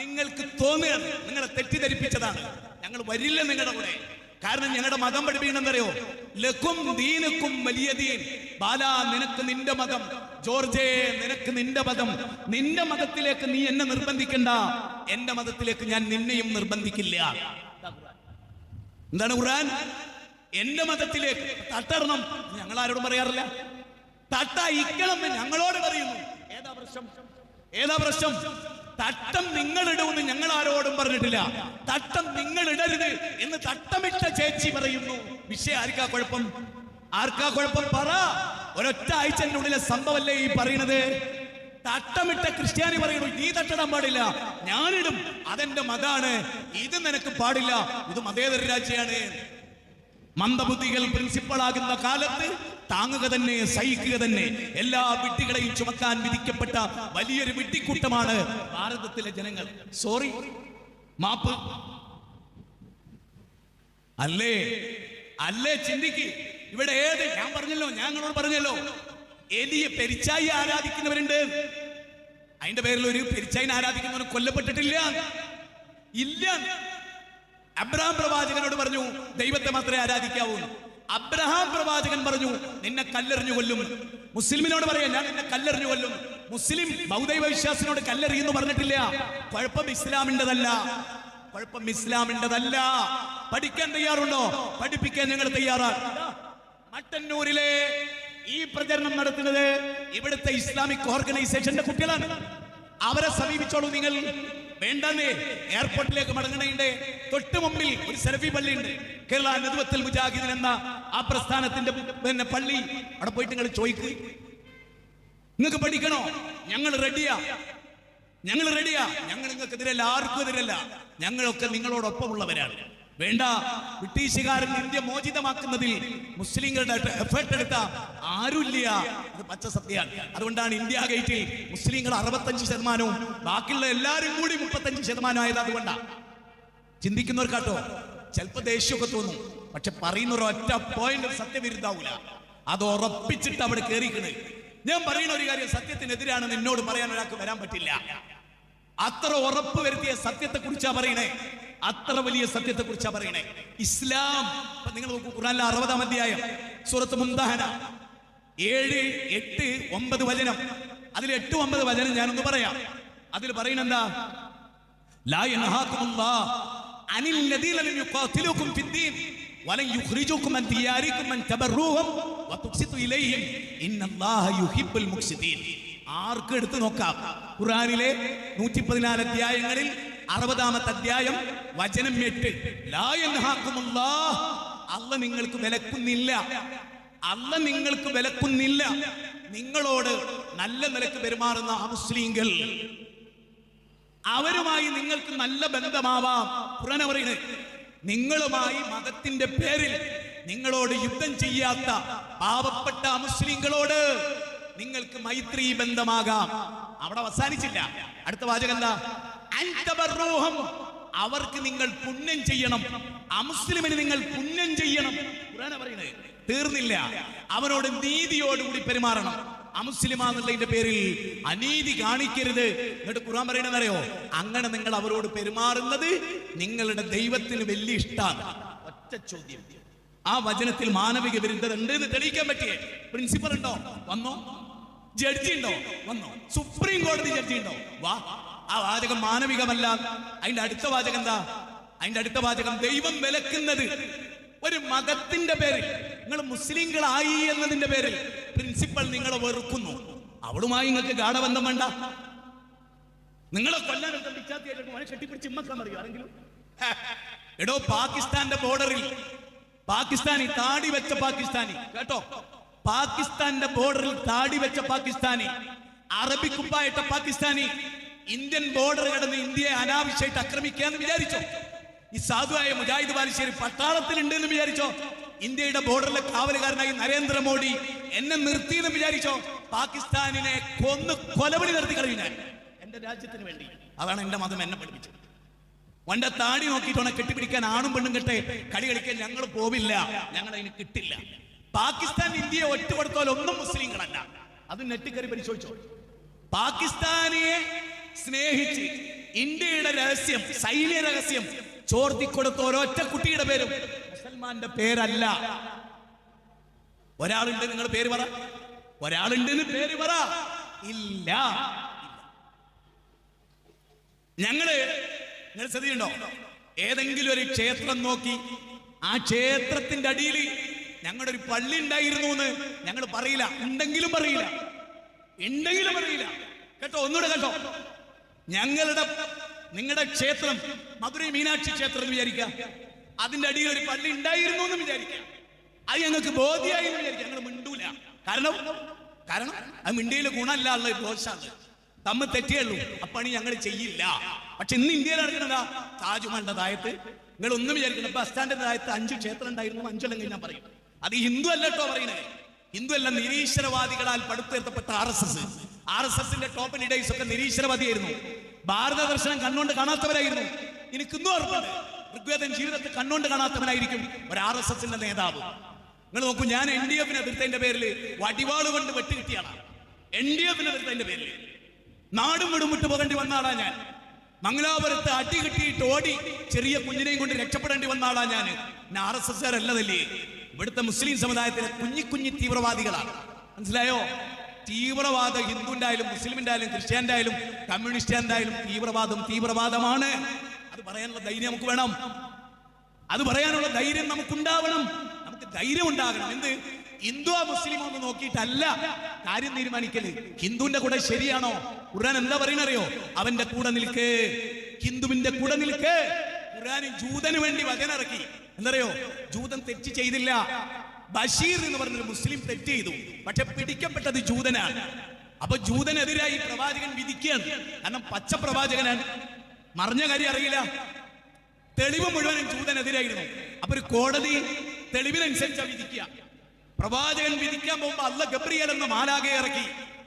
നിങ്ങൾക്ക് തോന്നുകയാണ്, നിങ്ങളെ തെറ്റിദ്ധരിപ്പിച്ചതാണ്. ഞങ്ങൾ വരില്ല നിങ്ങളുടെ കൂടെ. കാരണം ഞങ്ങളുടെ മതം പഠിപ്പിക്കണം എന്നറിയോ? ലക്കും ദീനുക്കും വലിയ ദീൻ. ബാലാ, നിനക്ക് നിന്റെ മതം. ജോർജേ, നിനക്ക് നിന്റെ മതം. നിന്റെ മതത്തിലേക്ക് നീ എന്നെ നിർബന്ധിക്കണ്ട, എന്റെ മതത്തിലേക്ക് ഞാൻ നിന്നെയും നിർബന്ധിക്കില്ല. എന്താണ് ഖുർആൻ? എന്റെ മതത്തിലേക്ക് തട്ടറണം ഞങ്ങൾ ആരോടും പറയാറില്ല. തട്ട ഇക്കണം ഞങ്ങളോട് പറയുന്നു. ഏതാ പ്രശ്നം? തട്ടം നിങ്ങൾ ഇടുമെന്ന് ഞങ്ങൾ ആരോടും പറഞ്ഞിട്ടില്ല. തട്ടം നിങ്ങൾ ഇടരുത് എന്ന് തട്ടമിട്ട ചേച്ചി പറയുന്നു. വിഷയം ആർക്കാ കുഴപ്പം? പറ. ഒരൊറ്റ ആഴ്ചന്റെ ഉള്ളിലെ സംഭവമല്ലേ ഈ പറയുന്നത്? തട്ടമിട്ട ക്രിസ്ത്യാനി പറയുന്നു നീ തട്ടിടാൻ പാടില്ല, ഞാനിടും, അതെന്റെ മതാണ്. ഇത് നിനക്ക് പാടില്ല, ഇത് മതേതര രാജ്യമാണ്. മന്ദബുദ്ധികൾ പ്രിൻസിപ്പൾ ആകുന്ന കാലത്ത് താങ്ങുക തന്നെ, സഹിക്കുക തന്നെ. എല്ലാ വിഡ്ഢികളെയും ചുമക്കാൻ വിധിക്കപ്പെട്ട വലിയൊരു വിഡ്ഢിക്കൂട്ടമാണ് ഭാരതത്തിലെ ജനങ്ങൾ. സോറി, മാപ്പ്. അല്ലേ ചിന്തിക്ക്. ഇവിടെ ഞങ്ങളോട് പറഞ്ഞല്ലോ, എലിയെ പെരിച്ചായി ആരാധിക്കുന്നവരുണ്ട്. അതിന്റെ പേരിൽ ഒരു പെരിച്ചായിനെ ആരാധിക്കുന്നവർ കൊല്ലപ്പെട്ടിട്ടില്ല. ഇല്ല. അബ്രഹാം പ്രവാചകനോട് പറഞ്ഞു ദൈവത്തെ മാത്രമേ ആരാധിക്കാവൂ. അബ്രഹാം പ്രവാചകൻ പറഞ്ഞു നിന്നെ കല്ലെറിഞ്ഞു കൊല്ലും. മുസ്ലിമിനോട് പറയാം ഞാൻ നിന്നെ കല്ലെറിഞ്ഞു കൊല്ലും. മുസ്ലിം ബൗദ്ധൈവ വിശ്വാസിനോട് കല്ലെറിയുന്നു പറഞ്ഞിട്ടില്ല. കുഴപ്പം ഇസ്ലാമിൻ്റെതല്ല. പഠിക്കാൻ തയ്യാറുണ്ടോ? പഠിപ്പിക്കാൻ ഞങ്ങൾ തയ്യാറാണ്. മട്ടന്നൂരിലെ ഈ പ്രചരണം നടത്തുന്നത് ഇവിടുത്തെ ഇസ്ലാമിക് ഓർഗനൈസേഷന്റെ കുട്ടികളാണ്. അവരെ സമീപിച്ചോളൂ നിങ്ങൾ. വേണ്ടെന്നേ. എയർപോർട്ടിലേക്ക് മടങ്ങണേണ്ടേ തൊട്ട് മുമ്പിൽ ഒരു സലഫി പള്ളിയുണ്ട്, കേരള നദ്വത്തുൽ മുജാഹിദീൻ എന്ന ആ പ്രസ്ഥാനത്തിന്റെ പള്ളി. അവിടെ പോയിട്ട് നിങ്ങൾ ചോദിക്കുക, നിങ്ങൾക്ക് പഠിക്കണോ? ഞങ്ങൾ റെഡിയാ. ഞങ്ങൾ നിങ്ങൾക്കെതിരല്ല, ആർക്കും എതിരല്ല. ഞങ്ങളൊക്കെ നിങ്ങളോടൊപ്പമുള്ളവരാണ്. വേണ്ട, ബ്രിട്ടീഷുകാരൻ ഇന്ത്യ മോചിതമാക്കുന്നതിൽ മുസ്ലിങ്ങളുടെ എഫേർട്ട് എടുത്ത ആരുമില്ല. അത് പച്ച സത്യമാണ്. അതുകൊണ്ടാണ് ഇന്ത്യ ഗേറ്റിൽ മുസ്ലിങ്ങൾ 65%, ബാക്കിയുള്ള എല്ലാവരും കൂടി 35% ആയത്. അതുകൊണ്ടാണ്. ചിന്തിക്കുന്നവർക്കാട്ടോ ചിലപ്പോൾ ദേഷ്യമൊക്കെ തോന്നും, പക്ഷെ പറയുന്ന ഒരൊറ്റ പോയിന്റ് സത്യവിരുദ്ധാവൂല. അത് ഉറപ്പിച്ചിട്ട് അവിടെ കയറിക്കണ്. ഞാൻ പറയുന്ന ഒരു കാര്യം സത്യത്തിനെതിരാണെന്ന് എന്നോട് പറയാൻ ഒരാൾക്ക് വരാൻ പറ്റില്ല. അത്ര ഉറപ്പ് വരുത്തിയ സത്യത്തെ കുറിച്ചാ പറയണേ. അത്ര വലിയ സത്യത്തെ കുറിച്ചാണ് പറയണേ. ഇസ്ലാം നിങ്ങൾ നോക്കൂ, ഖുർആനിലെ 60-ാം അധ്യായം സൂറത്ത് മുംതഹന 7, 8, 9 വചനം. അതിൽ 8, 9 വചനം ഞാനൊന്ന് പറയാം. അതിൽ പറയുന്നെന്താ? ലാ യൻഹാകുമുല്ലാഹ് അനിൽ ലദീന ലം യുഖാതിലുകും ഫിദ്ദീൻ വലൻ യുഖ്രിജുകും അൻ ദിയാരികും അൻ തബറൂഹും വതുഖ്സിതു ഇലൈഹിം ഇന്നല്ലാഹ യുഹിബ്ബുൽ മുഖ്സിതീൻ. ആർക്ക് എടുത്തു നോക്കാം. ഖുർആനിലെ 114 അധ്യായങ്ങളിൽ 60-ാമത്തെ അധ്യായം വചനം 8. ലാ യൻഹാകുമുല്ലാഹ്, അല്ലാഹ് നിങ്ങൾക്ക് വിലക്കുന്നില്ല, അല്ലാഹ് നിങ്ങൾക്ക് വിലക്കുന്നില്ല നിങ്ങളോട് നല്ല നിലക്ക് പെരുമാറുന്ന മുസ്ലിങ്ങൾ, അവരുമായി നിങ്ങൾക്ക് നല്ല ബന്ധമാവാം. ഖുർആൻ പറയുന്നത് നിങ്ങളുമായി മതത്തിന്റെ പേരിൽ നിങ്ങളോട് യുദ്ധം ചെയ്യാത്ത പാവപ്പെട്ട മുസ്ലിങ്ങളോട് നിങ്ങൾക്ക് മൈത്രി ബന്ധമാകാം. അവിടെ അവസാനിച്ചില്ല. അടുത്ത വാചകം എന്താ? അൻതബറൂഹും, അവർക്ക് നിങ്ങൾ പുണ്യം ചെയ്യണം, അമുസ്ലിമിന് നിങ്ങൾ പുണ്യം ചെയ്യണം. ഖുർആൻ പറയുന്നത് തീർന്നില്ല. അവനോട് നീതിയോടുകൂടി പെരുമാറണം. അമുസ്ലിമാന്നുള്ളതിന്റെ പേരിൽ അനീതി കാണിക്കരുത്. എന്നിട്ട് ഖുർആൻ പറയണെന്നറിയോ? അങ്ങനെ നിങ്ങൾ അവരോട് പെരുമാറുന്നത് നിങ്ങളുടെ ദൈവത്തിന് വലിയ ഇഷ്ടമാണ്. ഒറ്റ ചോദ്യം, ആ വചനത്തിൽ മാനവിക വിരുദ്ധത ഉണ്ട് എന്ന് തെളിയിക്കാൻ പറ്റിയേ പ്രിൻസിപ്പൽ ഉണ്ടോ? വന്നോ. ജഡ്ജി ഉണ്ടോ? വന്നോ. സുപ്രീം കോടതി ജഡ്ജി ഉണ്ടോ? വാ. ആ വാചകം മാനവികമല്ല. അതിന്റെ അടുത്ത വാചകം എന്താ? അതിന്റെ അടുത്ത വാചകം ദൈവം വിലക്കുന്നത് ഒരു മതത്തിന്റെ പേരിൽ, നിങ്ങൾ മുസ്ലിങ്ങളായി എന്നതിന്റെ പേരിൽ പ്രിൻസിപ്പൽ നിങ്ങളെ വെറുക്കുന്നു. അവളുമായി നിങ്ങൾക്ക് ഗാഢബന്ധം വേണ്ട. നിങ്ങളെ കൊല്ലാൻ കെട്ടിപ്പിടിച്ച് ഇമ്മക്കാൻ അറിയോ ആരെങ്കിലും? എടോ, പാകിസ്ഥാന്റെ ബോർഡറിൽ പാകിസ്ഥാനി താടി വെച്ച പാകിസ്ഥാനി, കേട്ടോ, പാകിസ്ഥാന്റെ ബോർഡറിൽ താടി വെച്ച പാകിസ്ഥാനി, അറബി കുപ്പായിട്ട പാകിസ്ഥാനി ഇന്ത്യൻ ബോർഡർ കടന്ന് ഇന്ത്യയെ അനാവശ്യമായിട്ട് ആക്രമിക്കാന്ന് വിചാരിച്ചോ? ഈ സാധുവായ മുജാഹിദ് ബാലുശ്ശേരി പട്ടാളത്തിലുണ്ട് എന്ന് വിചാരിച്ചോ? ഇന്ത്യയുടെ ബോർഡറിലെ കാവലുകാരനായി നരേന്ദ്രമോദി എന്നെ നിർത്തിയെന്ന് വിചാരിച്ചോ? പാകിസ്ഥാനിനെ കൊലവിളി നടത്തി കളഞ്ഞാൽ എന്റെ രാജ്യത്തിന് വേണ്ടി. അതാണ് എന്റെ മതം എന്നെ പഠിപ്പിച്ചത്. വന്റെ താടി നോക്കിയിട്ടാണ് കെട്ടിപ്പിടിക്കാൻ ആണും പെണ്ണും കെട്ടെ കളി കളിക്കാൻ ഞങ്ങൾ പോവില്ല, ഞങ്ങൾ അതിന് കിട്ടില്ല. പാകിസ്ഥാൻ ഇന്ത്യയെ ഒറ്റ കൊടുത്തോലെ ഒന്നും മുസ്ലിങ്ങളല്ല. അത് നെറ്റ് കയറി പരിശോധിച്ചോ. പാകിസ്ഥാനിയെ സ്നേഹിച്ച് ഇന്ത്യയുടെ രഹസ്യം, സൈന്യ രഹസ്യം ചോർത്തിക്കൊടുത്ത ഒരൊറ്റ കുട്ടിയുടെ പേരും മുസൽമാന്റെ പേരല്ല. ഒരാളുണ്ട്, നിങ്ങൾ പേര് പറ. ഒരാളുണ്ട് പേര് പറ. ഇല്ല. നിങ്ങൾ ശ്രദ്ധിച്ചുണ്ടോ? ഏതെങ്കിലും ഒരു ക്ഷേത്രം നോക്കി ആ ക്ഷേത്രത്തിന്റെ അടിയിൽ ഞങ്ങളുടെ ഒരു പള്ളി ഉണ്ടായിരുന്നു എന്ന് ഞങ്ങൾ പറയില്ല. ഉണ്ടെങ്കിലും പറയില്ല, ഉണ്ടെങ്കിലും പറയില്ല. കേട്ടോ, ഒന്നുകൂടെ കേട്ടോ. നിങ്ങളുടെ ക്ഷേത്രം മധുരൈ മീനാക്ഷി ക്ഷേത്രം എന്ന് വിചാരിക്കാം. അതിന്റെ അടിയിൽ ഒരു പള്ളി ഉണ്ടായിരുന്നു എന്ന് വിചാരിക്കാം. അത് ഞങ്ങൾക്ക് ബോധ്യമായി എന്ന് വിചാരിക്കാം. ഞങ്ങൾ മിണ്ടൂല. കാരണം അത് മിണ്ടിയിലെ ഗുണമല്ല, ഉള്ള ദോഷമാണ്. തമ്മിൽ തെറ്റിയുള്ളൂ. അപ്പണി ഞങ്ങൾ ചെയ്യില്ല. പക്ഷെ ഇന്ന് ഇന്ത്യയിൽ നടക്കുന്നതാ താജ്മഹലിന്റെ താഴത്ത് നിങ്ങൾ ഒന്നും വിചാരിക്കണം. ബസ് സ്റ്റാൻഡിന്റെ താഴത്ത് 5 ക്ഷേത്രം ഉണ്ടായിരുന്നു. 5 അല്ലെങ്കിൽ ഞാൻ പറയും. അത് ഹിന്ദു അല്ലട്ടോ പറയുന്നത്. ഹിന്ദു അല്ല, നിരീശ്വരവാദികളാൽ പടുത്തുയർത്തപ്പെട്ട RSSന്റെ ടോപ്പ് ലീഡേഴ്സ് ഒക്കെ നിരീശ്വരവാദിയായിരുന്നു. ഭാരത ദർശനം കണ്ണുകൊണ്ട് കാണാത്തവരായിരുന്നു. എനിക്കിന്നും ഓർമ്മയുണ്ട്, ഋഗ്വേദൻ ജീവിതത്തിൽ കണ്ണുകൊണ്ട് കാണാത്തവനായിരിക്കും ഒരു RSSന്റെ നേതാവ്. നിങ്ങൾ നോക്കൂ, ഞാൻ NDF-നെ എതിർത്തതിന്റെ പേരിൽ വടിവാള് കൊണ്ട് വെട്ടുകിട്ടിയാണ്. NDF-നെ എതിർത്തതിന്റെ പേരിൽ നാടും വീടും വിട്ടു പോകേണ്ടി വന്ന ആളാ ഞാൻ. മംഗലാപുരത്ത് അടി കിട്ടിയിട്ട് ഓടി ചെറിയ കുഞ്ഞിനെയും കൊണ്ട് രക്ഷപ്പെടേണ്ടി വന്ന ആളാ ഞാൻ. RSSകാരല്ലതല്ലേ. ഇവിടുത്തെ മുസ്ലിം സമുദായത്തിലെ കുഞ്ഞി തീവ്രവാദികളാണ്. മനസ്സിലായോ? തീവ്രവാദം ഹിന്ദുവിന്റെ ആയാലും മുസ്ലിമിന്റെ ആയാലും ക്രിസ്ത്യാനിന്റെ ആയാലും കമ്മ്യൂണിസ്റ്റിന്റെ ആയാലും തീവ്രവാദമാണ്. അത് പറയാനുള്ള ധൈര്യം നമുക്ക് വേണം. അത് പറയാനുള്ള ധൈര്യം നമുക്കുണ്ടാവണം. നമുക്ക് ധൈര്യം ഉണ്ടാകണം. എന്ത്? ഹിന്ദുവോ മുസ്ലിമോ എന്ന് നോക്കിയിട്ടല്ല കാര്യം തീരുമാനിക്കല്. ഹിന്ദുവിന്റെ കൂടെ ശരിയാണോ? ഖുർആൻ എന്താ പറയുന്നറിയോ? അവന്റെ കൂടെ നിൽക്ക്, ഹിന്ദുവിന്റെ കൂടെ നിൽക്ക്. ഖുർആൻ ജൂതന് വേണ്ടി വചനം ഇറക്കി. എന്തറിയോ? ജൂതൻ തെറ്റ് ചെയ്തില്ല. ബഷീർ എന്ന് പറഞ്ഞൊരു മുസ്ലിം തെറ്റ് ചെയ്തു, പക്ഷെ പിടിക്കപ്പെട്ടത് ജൂതനാണ്. അപ്പൊ ജൂതനെതിരായി പ്രവാചകൻ വിധിക്കുകയാണ്. കാരണം പച്ച പ്രവാചകനാണ്, മറിഞ്ഞ കാര്യം അറിയില്ല. തെളിവ് മുഴുവനും ജൂതനെതിരായിരുന്നു. അപ്പൊ ഒരു കോടതി തെളിവിനനുസരിച്ചാണ് വിധിക്കുക. പ്രവാചകൻ വിധിക്കാൻ പോകുമ്പോ അല്ലാഹ് ഗബ്രിയേൽ എന്ന മാലാഖയെ ഇറക്കി.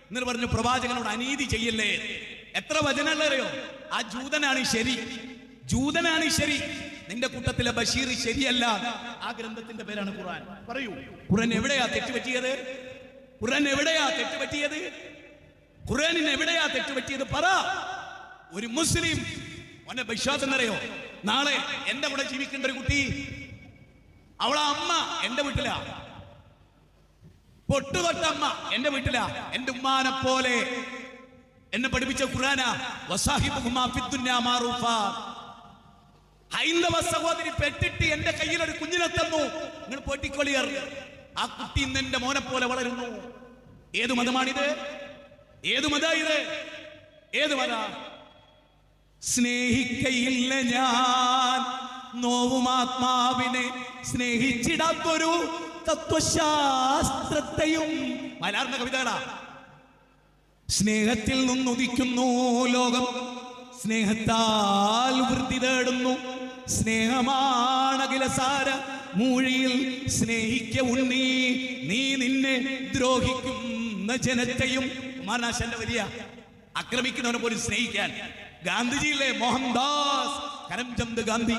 എന്നിട്ട് പറഞ്ഞു, പ്രവാചകനോട് അനീതി ചെയ്യല്ലേ. എത്ര വചനമല്ല അറിയോ? ആ ജൂതനാണ് ശരി, ജൂതനാണ് ശരി. നിന്റെ കൂട്ടത്തിലെ ബഷീർ ശരിയല്ല. ആ ഗ്രന്ഥത്തിന്റെ പേരാണ് ഖുർആൻ. പറയൂ, ഖുർആൻ എവിടെയാ തെറ്റുപറ്റിയത്? ഖുർആൻ എവിടെയാ തെറ്റുപറ്റിയത്? ഖുർആനിന് എവിടെയാ തെറ്റുപറ്റിയത്? പറ. ഒരു മുസ്ലിം അവന്റെ വിശ്വാസം എന്നറിയോ? നാളെ എന്റെ കൂടെ ജീവിക്കേണ്ട ഒരു കുട്ടി, അവളെ അമ്മ എന്റെ വീട്ടിലാ, പൊട്ടുതൊട്ടമ്മ എന്റെ വീട്ടിലാ. എന്റെ ഉമ്മാനെ പോലെ എന്നെ പഠിപ്പിച്ച ഖുർആനാ, വസാഹിബുഹുമാ ഫിദ്ദുന്യാ മാറൂഫാ. ഹൈന്ദവ സഹോദരി പെട്ടിട്ട് എന്റെ കയ്യിൽ ഒരു കുഞ്ഞിനെ തന്നു, നിങ്ങൾ പൊട്ടിക്കൊളിയർ. ആ കുട്ടി ഇന്ന് എന്റെ മോനെ പോലെ വളരുന്നു. ഏത് മതമാണിത്? ഏത് മത ഇത്? ഏത് മത? സ്നേഹിക്കയില്ല ഞാൻ നോവും ആത്മാവിനെ, സ്നേഹിച്ചിടാത്തൊരു തത്വശാസ്ത്രത്തെയും. മലയാള കവിതകളാ. സ്നേഹത്തിൽ നിന്നുദിക്കുന്നു ലോകം, സ്നേഹത്താൽ വൃത്തി തേടുന്നു. സ്നേഹമാണഖിലസാര മൂഴിയിൽ സ്നേഹിക്ക ഉണ്ണി, നീ നിന്നെ ദ്രോഹിക്കുന്ന ജനത്തെയും. മാനാശന്റെ വലിയ ആക്രമിക്കുന്നവനെ പോലും സ്നേഹിക്കാൻ. ഗാന്ധിജിയിലെ മോഹൻദാസ് കരംചന്ദ് ഗാന്ധി,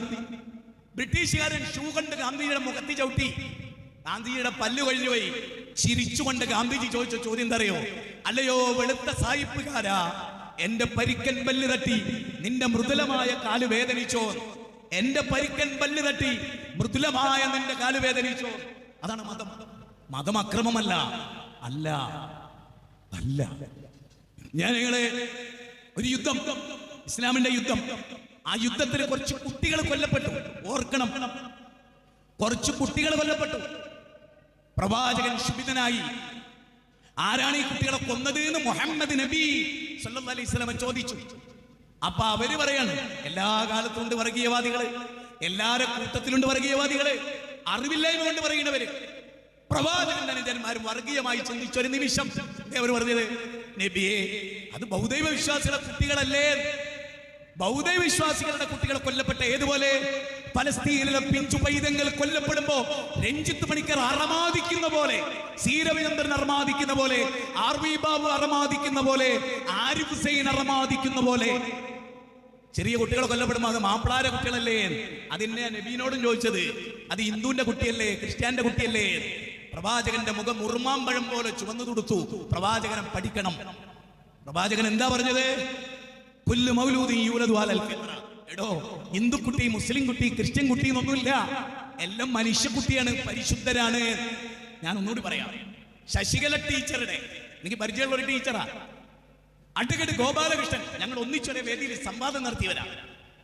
ബ്രിട്ടീഷുകാരൻ ഷൂ കണ്ട് ഗാന്ധിജിയുടെ മുഖത്ത് ചവിട്ടി, ഗാന്ധിജിയുടെ പല്ലു കഴിഞ്ഞു പോയി. ചിരിച്ചുകൊണ്ട് ഗാന്ധിജി ചോദിച്ച ചോദ്യം എന്തറിയോ? അല്ലയോ വെളുത്ത സായിപ്പുകാരാ, എന്റെ പരിക്കൻ പല്ല് തട്ടി നിന്റെ മൃദുലമായ കാല് വേദനിച്ചോ? എന്റെ പരിക്കൻ പല്ല് തട്ടി മൃദുലമായ നിന്റെ കാല് വേദനിച്ചോ? അതാണ് മതം. മതം അക്രമമല്ല. അല്ല അല്ല. ഞാൻ നിങ്ങളെ ഒരു യുദ്ധം, ഇസ്ലാമിന്റെ യുദ്ധം, ആ യുദ്ധത്തിൽ കുറച്ച് കുട്ടികൾ കൊല്ലപ്പെട്ടു. ഓർക്കണം, കുറച്ച് കുട്ടികൾ കൊല്ലപ്പെട്ടു. പ്രവാചകൻ ശുഭിതനായി. ആരാണ് ഈ കുട്ടികളെ കൊന്നത് എന്ന് മുഹമ്മദ് നബി സല്ലല്ലാഹു അലൈഹി വസല്ലം ചോദിച്ചു. അപ്പൊ അവര് പറയാണ്, എല്ലാ കാലത്തുണ്ട് വർഗീയവാദികള്, എല്ലാരെ കൂട്ടത്തിലുണ്ട് വർഗീയവാദികള്, അറിവില്ലായ്മ കൊണ്ട് പറയുന്നവര്. പ്രവാചകന്റെ അനുചരന്മാരും വർഗീയമായി ചിന്തിച്ചൊരു നിമിഷം അവർ പറഞ്ഞത്, നബിയെ അത് ബൗദ്ധൈവ വിശ്വാസികളുടെ കുട്ടികളല്ലേ? ബൗദ്ധൈവ വിശ്വാസികളുടെ കുട്ടികൾ കൊല്ലപ്പെട്ട ഏതുപോലെ പലസ്തീനിലെ പിഞ്ചു പൈതങ്ങൾ കൊല്ലപ്പെടുമ്പോ രഞ്ജിത്ത് പണിക്കർ അറമാദിക്കുന്ന പോലെ, സീരവിചന്ദ്രൻ അറമാദിക്കുന്ന പോലെ, ആർ വി ബാബു അറമാദിക്കുന്ന പോലെ, ആരിഫ് ഹുസൈൻ അറമാദിക്കുന്ന പോലെ ചെറിയ കുട്ടികൾ കൊല്ലപ്പെടുമ്പോ അത് മാപ്പിളാരെ കുട്ടികളല്ലേ? അതിനെ നബീനോടും ചോദിച്ചത്, അത് ഹിന്ദുവിന്റെ കുട്ടിയല്ലേ, ക്രിസ്ത്യാന്റെ കുട്ടിയല്ലേ? പ്രവാചകന്റെ മുഖം ഉറുമാമ്പഴം പോലെ ചുവന്നു തുടുത്തു. പ്രവാചകനെ പഠിക്കണം. പ്രവാചകൻ എന്താ പറഞ്ഞത്? കുല്ലു മൗലൂദി യൂലദു അലൽ ഫിത്ര. എടോ, ഹിന്ദു കുട്ടി, മുസ്ലിം കുട്ടി, ക്രിസ്ത്യൻ കുട്ടി എന്നൊന്നുമില്ല. എല്ലാം മനുഷ്യക്കുട്ടിയാണ്, പരിശുദ്ധരാണ്. ഞാൻ ഒന്നുകൂടി പറയാം. ശശികല ടീച്ചറുടെ, എനിക്ക് പരിചയമുള്ള ഒരു ടീച്ചറാ, അഡ്വക്കേറ്റ് ഗോപാലകൃഷ്ണൻ, ഞങ്ങൾ ഒന്നിച്ചൊരേ വേദിയിൽ സംവാദം നടത്തിയവരാ.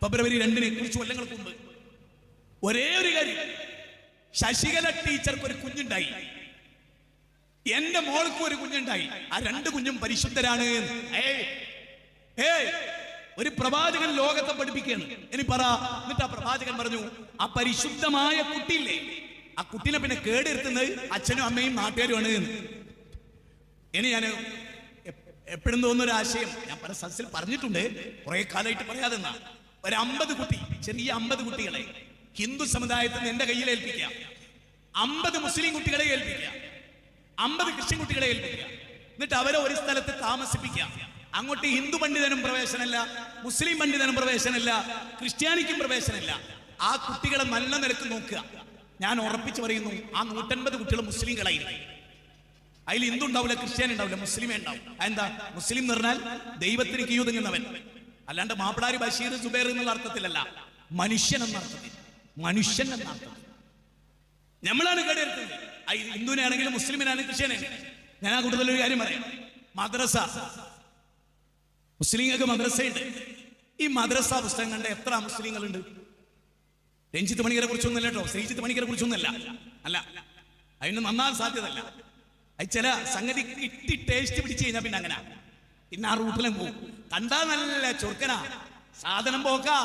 ഫെബ്രുവരി 2 കുറച്ച് കൊല്ലങ്ങൾക്ക് മുമ്പ്. ഒരേ ഒരു കാര്യം, ശശികല ടീച്ചർക്ക് ഒരു കുഞ്ഞുണ്ടായി, എന്റെ മോൾക്കും ഒരു കുഞ്ഞുണ്ടായി. ആ 2 കുഞ്ഞും പരിശുദ്ധരാണ്. ഒരു പ്രവാചകൻ ലോകത്തെ പഠിപ്പിക്കുകയാണ്. ഇനി പറ, എന്നിട്ട് ആ പ്രവാചകൻ പറഞ്ഞു, ആ പരിശുദ്ധമായ കുട്ടിയില്ലേ, ആ കുട്ടീനെ പിന്നെ കേടെടുത്തുന്നത് അച്ഛനും അമ്മയും നാട്ടുകാരുമാണ്. ഇനി ഞാൻ എപ്പോഴും തോന്നുന്നൊരു ആശയം ഞാൻ പല സദസ്സിൽ പറഞ്ഞിട്ടുണ്ട്, കുറെ കാലമായിട്ട് പറയാതെന്നാ. ഒരു 50 കുട്ടി, ചെറിയ 50 കുട്ടികളെ ഹിന്ദു സമുദായത്തിൽ നിന്ന് എന്റെ കയ്യിൽ ഏൽപ്പിക്കുക, 50 മുസ്ലിം കുട്ടികളെ ഏൽപ്പിക്കുക, 50 ക്രിസ്ത്യൻ കുട്ടികളെ ഏൽപ്പിക്കുക. എന്നിട്ട് അവരെ ഒരു സ്ഥലത്ത് താമസിപ്പിക്കുക. അങ്ങോട്ട് ഹിന്ദു പണ്ഡിതനും പ്രവേശനമില്ല, മുസ്ലിം പണ്ഡിതനും പ്രവേശനമില്ല, ക്രിസ്ത്യാനിക്കും പ്രവേശനമില്ല. ആ കുട്ടികളെ നല്ല നിലക്ക് നോക്കുക. ഞാൻ ഉറപ്പിച്ചു പറയുന്നു, ആ 150 കുട്ടികൾ മുസ്ലിങ്ങളായിരിക്കും. അതിൽ ഹിന്ദു ഉണ്ടാവില്ല, ക്രിസ്ത്യാനി ഉണ്ടാവില്ല, മുസ്ലിമേ ഉണ്ടാവും. എന്താ മുസ്ലിം എന്ന് പറഞ്ഞാൽ ദൈവത്തിന് കീഴുതുങ്ങുന്നവൻ, അല്ലാണ്ട് മാപ്പിളാരി ബഷീർ സുബൈർ എന്നുള്ള അർത്ഥത്തിലല്ല, മനുഷ്യൻ എന്ന അർത്ഥത്തിൽ. മനുഷ്യൻ എന്ന അർത്ഥത്തിൽ നമ്മളാണ് കേടെടുത്തത്. ഹിന്ദുവിനെ ആണെങ്കിലും മുസ്ലിമിനാണെങ്കിലും ക്രിസ്ത്യാനാണെങ്കിലും. ഞാൻ ആ കൂടുതലൊരു കാര്യം പറയാം. മദ്രസ, മുസ്ലിങ്ങൾക്ക് മദ്രസയുണ്ട്. ഈ മദ്രസ പുസ്തകം കണ്ട എത്ര മുസ്ലിങ്ങളുണ്ട്? രഞ്ജിത്ത് പണിക്കരെ കുറിച്ചൊന്നുമല്ല കേട്ടോ, ശ്രീജിത്ത് പണിക്കരെ കുറിച്ചൊന്നുമല്ല. അല്ല, അതിന് നന്നാൻ സാധ്യതയല്ല. അത് ചില സംഗതി ഇട്ടി ടേസ്റ്റ് പിടിച്ചു കഴിഞ്ഞാൽ പിന്നെ അങ്ങനെ പിന്നെ ആ റൂട്ടിലും പോകും. കണ്ടാ നല്ല ചൊർക്കനാ, സാധനം പോക്കാ.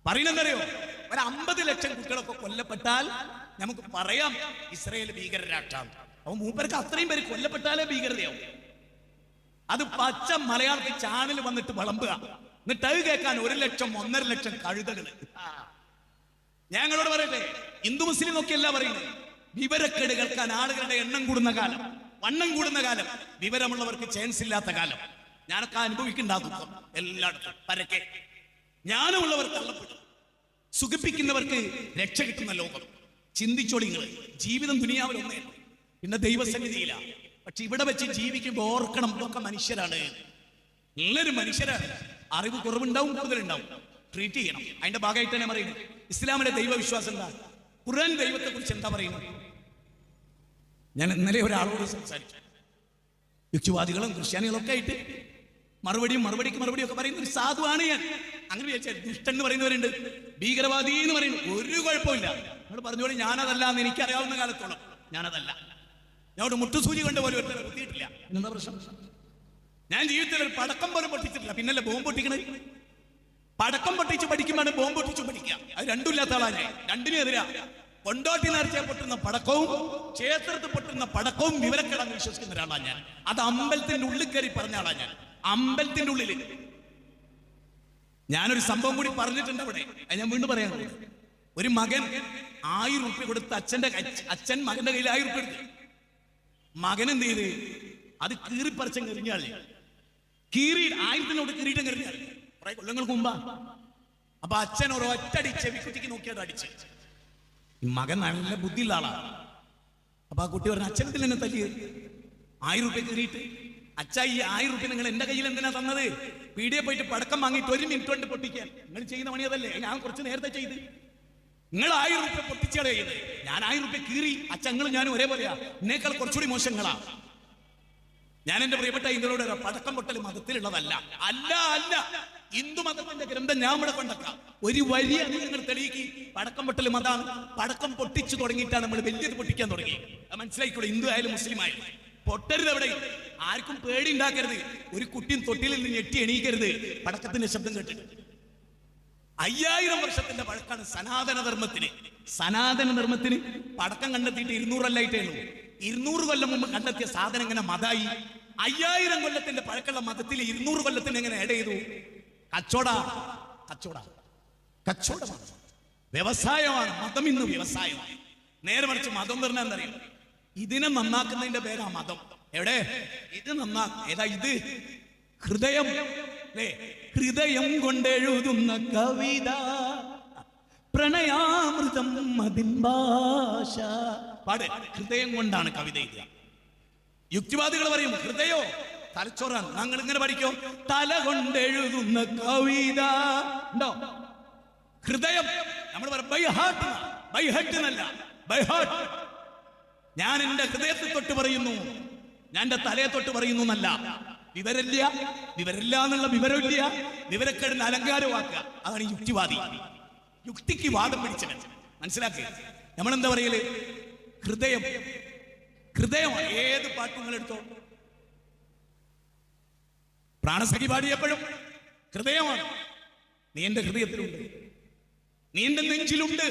പറയുന്നറിയോ, ഒരു 50 ലക്ഷം കുട്ടികളൊക്കെ കൊല്ലപ്പെട്ടാൽ നമുക്ക് പറയാം ഇസ്രായേൽ ഭീകരരാഷ്ട്രം. അപ്പൊ മൂപ്പർക്ക് അത്രയും പേര് കൊല്ലപ്പെട്ടാലേ ഭീകരതയാവും. അത് പച്ച മലയാളത്തിൽ ചാനൽ വന്നിട്ട് വിളമ്പുക. എന്നിട്ട് അത് കേൾക്കാൻ 1 ലക്ഷം 1.5 ലക്ഷം കഴുതകള്. ഞങ്ങളോട് പറയട്ടെ, ഹിന്ദു മുസ്ലിം നോക്കിയല്ല പറയുന്നത്. വിവരക്കേട് കേൾക്കാൻ ആളുകളുടെ എണ്ണം കൂടുന്ന കാലം, വണ്ണം കൂടുന്ന കാലം, വിവരമുള്ളവർക്ക് ചാൻസ് ഇല്ലാത്ത കാലം. ഞാനൊക്കെ അനുഭവിക്കേണ്ട ദുഃഖം എല്ലായിടത്തും പരക്കെ. ജ്ഞാനമുള്ളവർ തള്ളപ്പെടും, സുഖിപ്പിക്കുന്നവർക്ക് രക്ഷ കിട്ടുന്ന ലോകം. ചിന്തിച്ചോളിങ്ങൾ, ജീവിതം ദുനിയാവിലൊന്നേ, പിന്നെ ദൈവസന്നിധിയില്ല. പക്ഷെ ഇവിടെ വെച്ച് ജീവിക്കുമ്പോൾ ഓർക്കണം, ഒക്കെ മനുഷ്യരാണ്, എല്ലാവരും മനുഷ്യരാണ്. അറിവ് കുറവുണ്ടാവും, കൂടുതലുണ്ടാവും. ട്രീറ്റ് ചെയ്യണം. അതിന്റെ ഭാഗമായിട്ട് തന്നെ പറയുന്നത് ഇസ്ലാമിലെ ദൈവവിശ്വാസം എന്താ, ഖുർആൻ ദൈവത്തെ കുറിച്ച് എന്താ പറയുന്നത്. ഞാൻ ഇന്നലെ ഒരാളോട് സംസാരിച്ചു, യുക്തിവാദികളും ക്രിസ്ത്യാനികളും ഒക്കെ ആയിട്ട് മറുപടിക്ക് മറുപടി ഒക്കെ പറയുന്ന ഒരു സാധുവാണ് ഞാൻ. അങ്ങനെ വിചാരിച്ചാൽ ദുഷ്ടൻ എന്ന് പറയുന്നവരുണ്ട്, ഭീകരവാദി എന്ന് പറയുന്നത് ഒരു കുഴപ്പമില്ല. നിങ്ങൾ പറഞ്ഞോളി, ഞാനതല്ല എന്ന് എനിക്കറിയാവുന്ന കാലത്തോളം ഞാനതല്ല. ഞാൻ ഒരു മുട്ടുസൂചി കൊണ്ട് പോലും ഒരുത്തരെ കുത്തിയിട്ടില്ല. എന്താ പ്രശ്നം? ഞാൻ ജീവിതത്തിൽ ഒരു പടക്കം പോലും പൊട്ടിച്ചിട്ടില്ല. പിന്നല്ലേ ബോംബ് പൊട്ടിക്കണേ? പടക്കം പൊട്ടിച്ച് പഠിക്കുമ്പോഴാണ് ബോംബ് പൊട്ടിച്ച് പഠിക്കുക. അത് രണ്ടും ഇല്ലാത്ത ആളാണ്, രണ്ടിനും എതിരാ. കൊണ്ടോട്ടി നേർച്ച പൊട്ടുന്ന പടക്കവും ക്ഷേത്രത്തിൽ പൊട്ടുന്ന പടക്കവും വിവരക്കേടാന്ന് വിശ്വസിക്കുന്ന ഒരാളാണ് ഞാൻ. അത് അമ്പലത്തിന്റെ ഉള്ളിൽ കയറി പറഞ്ഞ ആളാണ് ഞാൻ. അമ്പലത്തിന്റെ ഉള്ളിൽ ഞാനൊരു സംഭവം കൂടി പറഞ്ഞിട്ടുണ്ട് അവിടെ, ഞാൻ വീണ്ടും പറയാൻ. ഒരു മകൻ 1000 രൂപ കൊടുത്ത് അച്ഛൻ മകന്റെ കയ്യിൽ 1000 രൂപ എടുത്ത്. മകൻ എന്ത് ചെയ്ത് അത് കീറിപ്പറിച്ചും കെറിഞ്ഞാളെ, കീറി 1000-നോട് കീറിയിട്ടും കെറിഞ്ഞാൾ കുറെ കൊല്ലങ്ങൾക്ക് മുമ്പാ. അപ്പൊ അച്ഛൻ ഒരു ഒറ്റടി ചെവിക്കുറ്റിക്ക് നോക്കിയിട്ട് അടിച്ച്. ഈ മകൻ നല്ല ബുദ്ധിയുള്ള ആളാണ്. അപ്പൊ ആ കുട്ടി പറഞ്ഞു, അച്ഛനത്തിൽ എന്നെ തല്ലിയത് 1000 രൂപ കീറിയിട്ട്. അച്ഛാ, ഈ 1000 രൂപ നിങ്ങൾ എന്റെ കയ്യിൽ എന്തിനാ തന്നത്? പീടിയെ പോയിട്ട് പടക്കം വാങ്ങിയിട്ട് 1 മിനിറ്റ് കൊണ്ട് പൊട്ടിക്കാൻ. നിങ്ങൾ ചെയ്യുന്ന പണി അതല്ലേ? ഞാൻ കുറച്ച് നേരത്തെ ചെയ്ത്. നിങ്ങൾ 1000 രൂപ പൊട്ടിച്ചാണ് ചെയ്യുന്നത്, ഞാൻ 1000 രൂപ കീറി. അച്ഛങ്ങളും ഞാനും ഒരേപോലെയാ, എന്നേക്കാൾ കുറച്ചുകൂടി മോശങ്ങളാ. ഞാൻ എന്റെ പ്രിയപ്പെട്ട ഇന്ത്യയിലൂടെ പടക്കം പൊട്ടൽ മതത്തിലുള്ളതല്ല. അല്ല അല്ല, ഹിന്ദു മതത്തിന്റെ ഗ്രന്ഥം ഞാൻ ഇവിടെ കൊണ്ടക്കാം. ഒരു വലിയ നിങ്ങൾ തെളിയിക്കി പടക്കം പൊട്ടൽ മതാണ്. പടക്കം പൊട്ടിച്ചു തുടങ്ങിയിട്ടാണ് നമ്മൾ വലിയത് പൊട്ടിക്കാൻ തുടങ്ങി. മനസ്സിലായിക്കോളൂ, ഹിന്ദു ആയാലും മുസ്ലിം ആയാലും പൊട്ടരുത്. എവിടെ ആർക്കും പേടി ഉണ്ടാക്കരുത്. ഒരു കുട്ടിയും തൊട്ടിലിൽ നിന്ന് ഞെട്ടി എണീക്കരുത് പടക്കത്തിന്റെ ശബ്ദം കേട്ടിട്ട്. 5000 വർഷത്തിന്റെ പഴക്കാണ് സനാതനധർമ്മത്തിന്. സനാതനധർമ്മത്തിന് പടക്കം കണ്ടെത്തിയിട്ട് 200 കൊല്ലായിട്ടേ ഉള്ളൂ. 200 കൊല്ലം മുമ്പ് കണ്ടെത്തിയ സാധനം എങ്ങനെ മതായി? 5000 കൊല്ലത്തിന്റെ പഴക്കമുള്ള മതത്തിൽ 200 കൊല്ലത്തിന് എങ്ങനെ ആഡ് ചെയ്തു? കച്ചവടമാണ്, വ്യവസായമാണ് മതം. ഇന്ന് വ്യവസായമാണ്. നേരെ മറിച്ച് മതം എന്ന് പറഞ്ഞാൽ എന്തറിയാം? ഇതിനെ നന്നാക്കുന്നതിന്റെ പേരാ മതം. എവിടെ ഇത് ഏതാ ഇത്? ഹൃദയം അല്ലേ? ഹൃദയം കൊണ്ടെഴുതുന്ന കവിത, പ്രണയാമൃതം അതിൻ ഭാഷ. പാട്. ഹൃദയം കൊണ്ടാണ് കവിത എഴുതുക. യുക്തിവാദികൾ പറയും ഹൃദയോ തലച്ചോറാണ്. ഞങ്ങൾ ഇങ്ങനെ പഠിക്കോ, തല കൊണ്ടെഴുതുന്ന കവിത ഉണ്ടോ? ഹൃദയം നമ്മൾ പറയും ബൈ ഹാർട്ട് എന്നല്ല, ബൈ ഹാർട്ട്. ഞാൻ എന്റെ ഹൃദയത്തെ തൊട്ട് പറയുന്നു, ഞാൻ എന്റെ തലയെ തൊട്ട് പറയുന്നു എന്നല്ല. വിവരമില്ല എന്നുള്ള വിവരമില്ല, വിവരക്കേടിന് അലങ്കാരമാക്കുക. അതാണ് യുക്തിവാദി. യുക്തിക്ക് വാദം പിടിച്ചവൻ. മനസ്സിലാക്കുക. നമ്മളെന്താ പറയല്? ഹൃദയം. ഏത് പാട്ട് നിങ്ങൾ എടുത്തോ, പ്രാണസഖി പാടിയപ്പോഴും ഹൃദയമാണ്. നീ എന്റെ ഹൃദയത്തിലുണ്ട്, നീ എന്റെ നെഞ്ചിലുണ്ട്.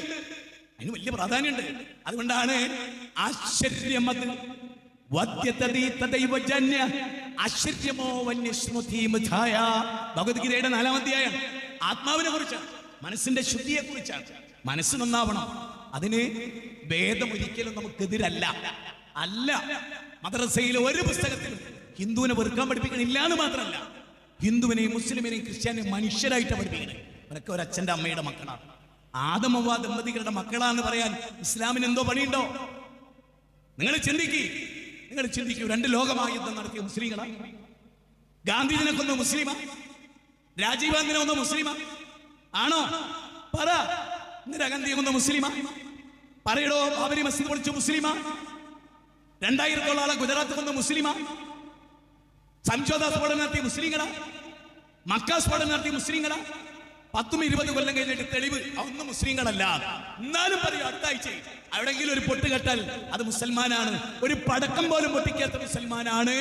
അതിന് വലിയ പ്രാധാന്യമുണ്ട്. അതുകൊണ്ടാണ് ആശ്ചര്യമത് ഭഗവത്ഗീതയുടെ 4-ാം അധ്യായം ആത്മാവിനെ കുറിച്ചാണ്, മനസ്സിന്റെ ശുദ്ധിയെ കുറിച്ചാണ്. മനസ്സ് നന്നാവണം. അതിന് വേദം ഒരിക്കലും നമുക്കെതിരല്ല. അല്ല, മദ്രസയിലെ ഒരു പുസ്തകത്തിലും ഹിന്ദുവിനെ വെറുക്കാൻ പഠിപ്പിക്കണില്ല എന്ന് മാത്രമല്ല, ഹിന്ദുവിനെയും മുസ്ലിമിനെയും ക്രിസ്ത്യാനെയും മനുഷ്യരായിട്ട് പഠിപ്പിക്കണേ. അവരൊക്കെ ഒരു അച്ഛന്റെ അമ്മയുടെ മക്കളാണ്. ആദം ഹവ്വ ദമ്പതികളുടെ മക്കളാന്ന് പറയാൻ ഇസ്ലാമിന് എന്തോ പണിയുണ്ടോ? നിങ്ങൾ ചിന്തിക്കൂ. 2 ലോകമായ യുദ്ധം നടത്തിയ മുസ്ലിങ്ങളാ? ഗാന്ധിജിനെ കൊന്ന മുസ്ലിമാ? രാജീവ് ഗാന്ധിനെ കൊന്ന മുസ്ലിമാ? ആണോ? പറ. ഇന്ദിരാഗാന്ധിയെ കൊന്ന മുസ്ലിമാ? പറയടോ. ബാബരി മസ്ജിദ് പൊളിച്ച മുസ്ലിമാ? 2000-ഓളം ആളെ ഗുജറാത്ത് കൊന്ന മുസ്ലിമാ? സംജോത സ്ഫോടനം നടത്തിയ മുസ്ലിങ്ങളാ? മക്ക സ്ഫോടനം നടത്തിയ മുസ്ലിങ്ങളാ? 10-20 കൊല്ലം കഴിഞ്ഞിട്ട് തെളിവ് അതൊന്നും മുസ്ലിങ്ങളല്ല. എന്നാലും പറയും അടുത്ത ആഴ്ച എവിടെങ്കിലും ഒരു പൊട്ട് കെട്ടാൽ അത് മുസൽമാനാണ്. ഒരു പടക്കം പോലും പൊട്ടിക്കാത്ത മുസൽമാനാണ്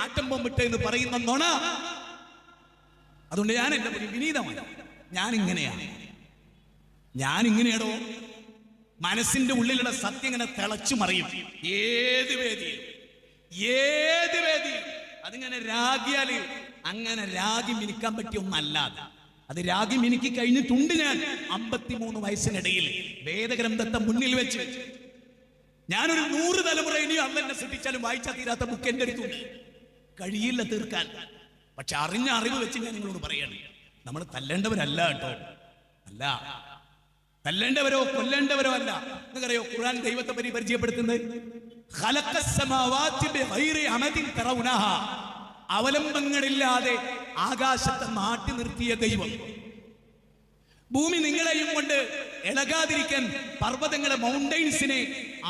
ആറ്റം ബോംബിട്ട് എന്ന് പറയുന്ന നുണ. അതുകൊണ്ട് ഞാൻ എന്റെ വിനീതമാണ്. ഞാനിങ്ങനെയാണോ? മനസ്സിന്റെ ഉള്ളിലുള്ള സത്യം ഇങ്ങനെ തിളച്ചു മറിയും. ഏത് വേദിയിൽ അതിങ്ങനെ രാഗിയാല് അങ്ങനെ രാഗി മിനിക്കാൻ പറ്റിയ ഒന്നല്ലാതെ. അത് രാഗി മിനിക്ക് കഴിഞ്ഞിട്ടുണ്ട്. ഞാൻ 53 വയസ്സിനിടയിൽ വേദഗ്രന്ഥത്തെ മുന്നിൽ വെച്ച് ഞാനൊരു 100 തലമുറ ഇനിയും അന്ന് എന്നെ സൃഷ്ടിച്ചാലും വായിച്ചാൽ തീരാത്ത ബുക്ക് എന്റെ അടുത്തുണ്ട്. കഴിയില്ല തീർക്കാൻ. പക്ഷെ അറിഞ്ഞ അറിവ് വെച്ച് ഞാൻ നിങ്ങളോട് പറയാണ്, നമ്മൾ തല്ലേണ്ടവരല്ല കേട്ടോ. അല്ല, തല്ലേണ്ടവരോ കൊല്ലേണ്ടവരോ അല്ല. നിങ്ങൾക്കറിയോ ഖുർആൻ ദൈവത്തെ പരിചയപ്പെടുത്തുന്നത്? അവലംബങ്ങളില്ലാതെ ആകാശത്തെ നാട്ടി നിർത്തിയ ദൈവം. ഭൂമി നിങ്ങളെയും കൊണ്ട് ഇളകാതിരിക്കാൻ പർവ്വതങ്ങളെ, മൗണ്ടൈൻസിനെ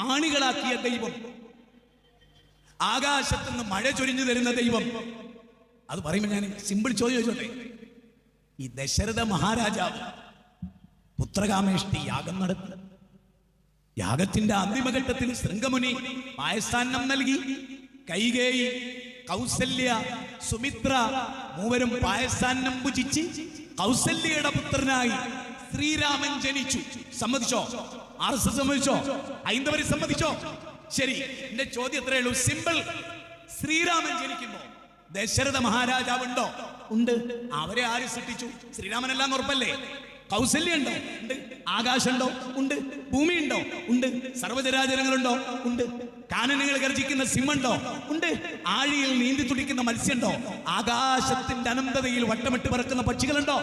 ആണികളാക്കിയ ദൈവം, ആകാശത്തുനിന്ന് മഴ ചൊരിഞ്ഞു തരുന്ന ദൈവം. അത് പറയുമ്പോൾ ഞാൻ സിമ്പിൾ ചോദ്യം ചോദിച്ചോട്ടെ. ഈ ദശരഥ മഹാരാജാവ് പുത്രകാമേഷ്ടി യാഗം നടത്തി. യാഗത്തിന്റെ അന്തിമഘട്ടത്തിൽ ശൃംഗമുനി പായസാന്നം നൽകി. കൈകേയി, കൗസല്യ, സുമിത്ര മൂവരും പായസാന്നം ഭുജിച്ച് കൗസല്യയുടെ പുത്രനായി ശ്രീരാമൻ ജനിച്ചു. സമ്മതിച്ചോ? RSS സമ്മതിച്ചോ? ഹൈന്ദവര് സമ്മതിച്ചോ? ശരി, എന്റെ ചോദ്യം എത്രയേ ഉള്ളൂ, സിമ്പിൾ. ശ്രീരാമൻ ജനിക്കുമ്പോ ദശരഥ മഹാരാജാവ് ഉണ്ടോ? ഉണ്ട്. അവരെ ആര് സൃഷ്ടിച്ചു? ശ്രീരാമനെല്ലാം ഉറപ്പല്ലേ? കൗസല്യ ഉണ്ടോ? ഉണ്ട്. ആകാശമുണ്ടോ? ഉണ്ട്. ഭൂമി ഉണ്ടോ? ഉണ്ട്. സർവ്വചരാചരങ്ങളുണ്ടോ? ഉണ്ട്. കാനനങ്ങൾ ഗർജിക്കുന്ന സിംഹമുണ്ടോ? ഉണ്ട്. ആഴിയിൽ നീന്തി തുടിക്കുന്ന മത്സ്യമുണ്ടോ? ആകാശത്തിന്റെ അനന്തതയിൽ വട്ടമിട്ട് പറക്കുന്ന പക്ഷികളുണ്ടോ?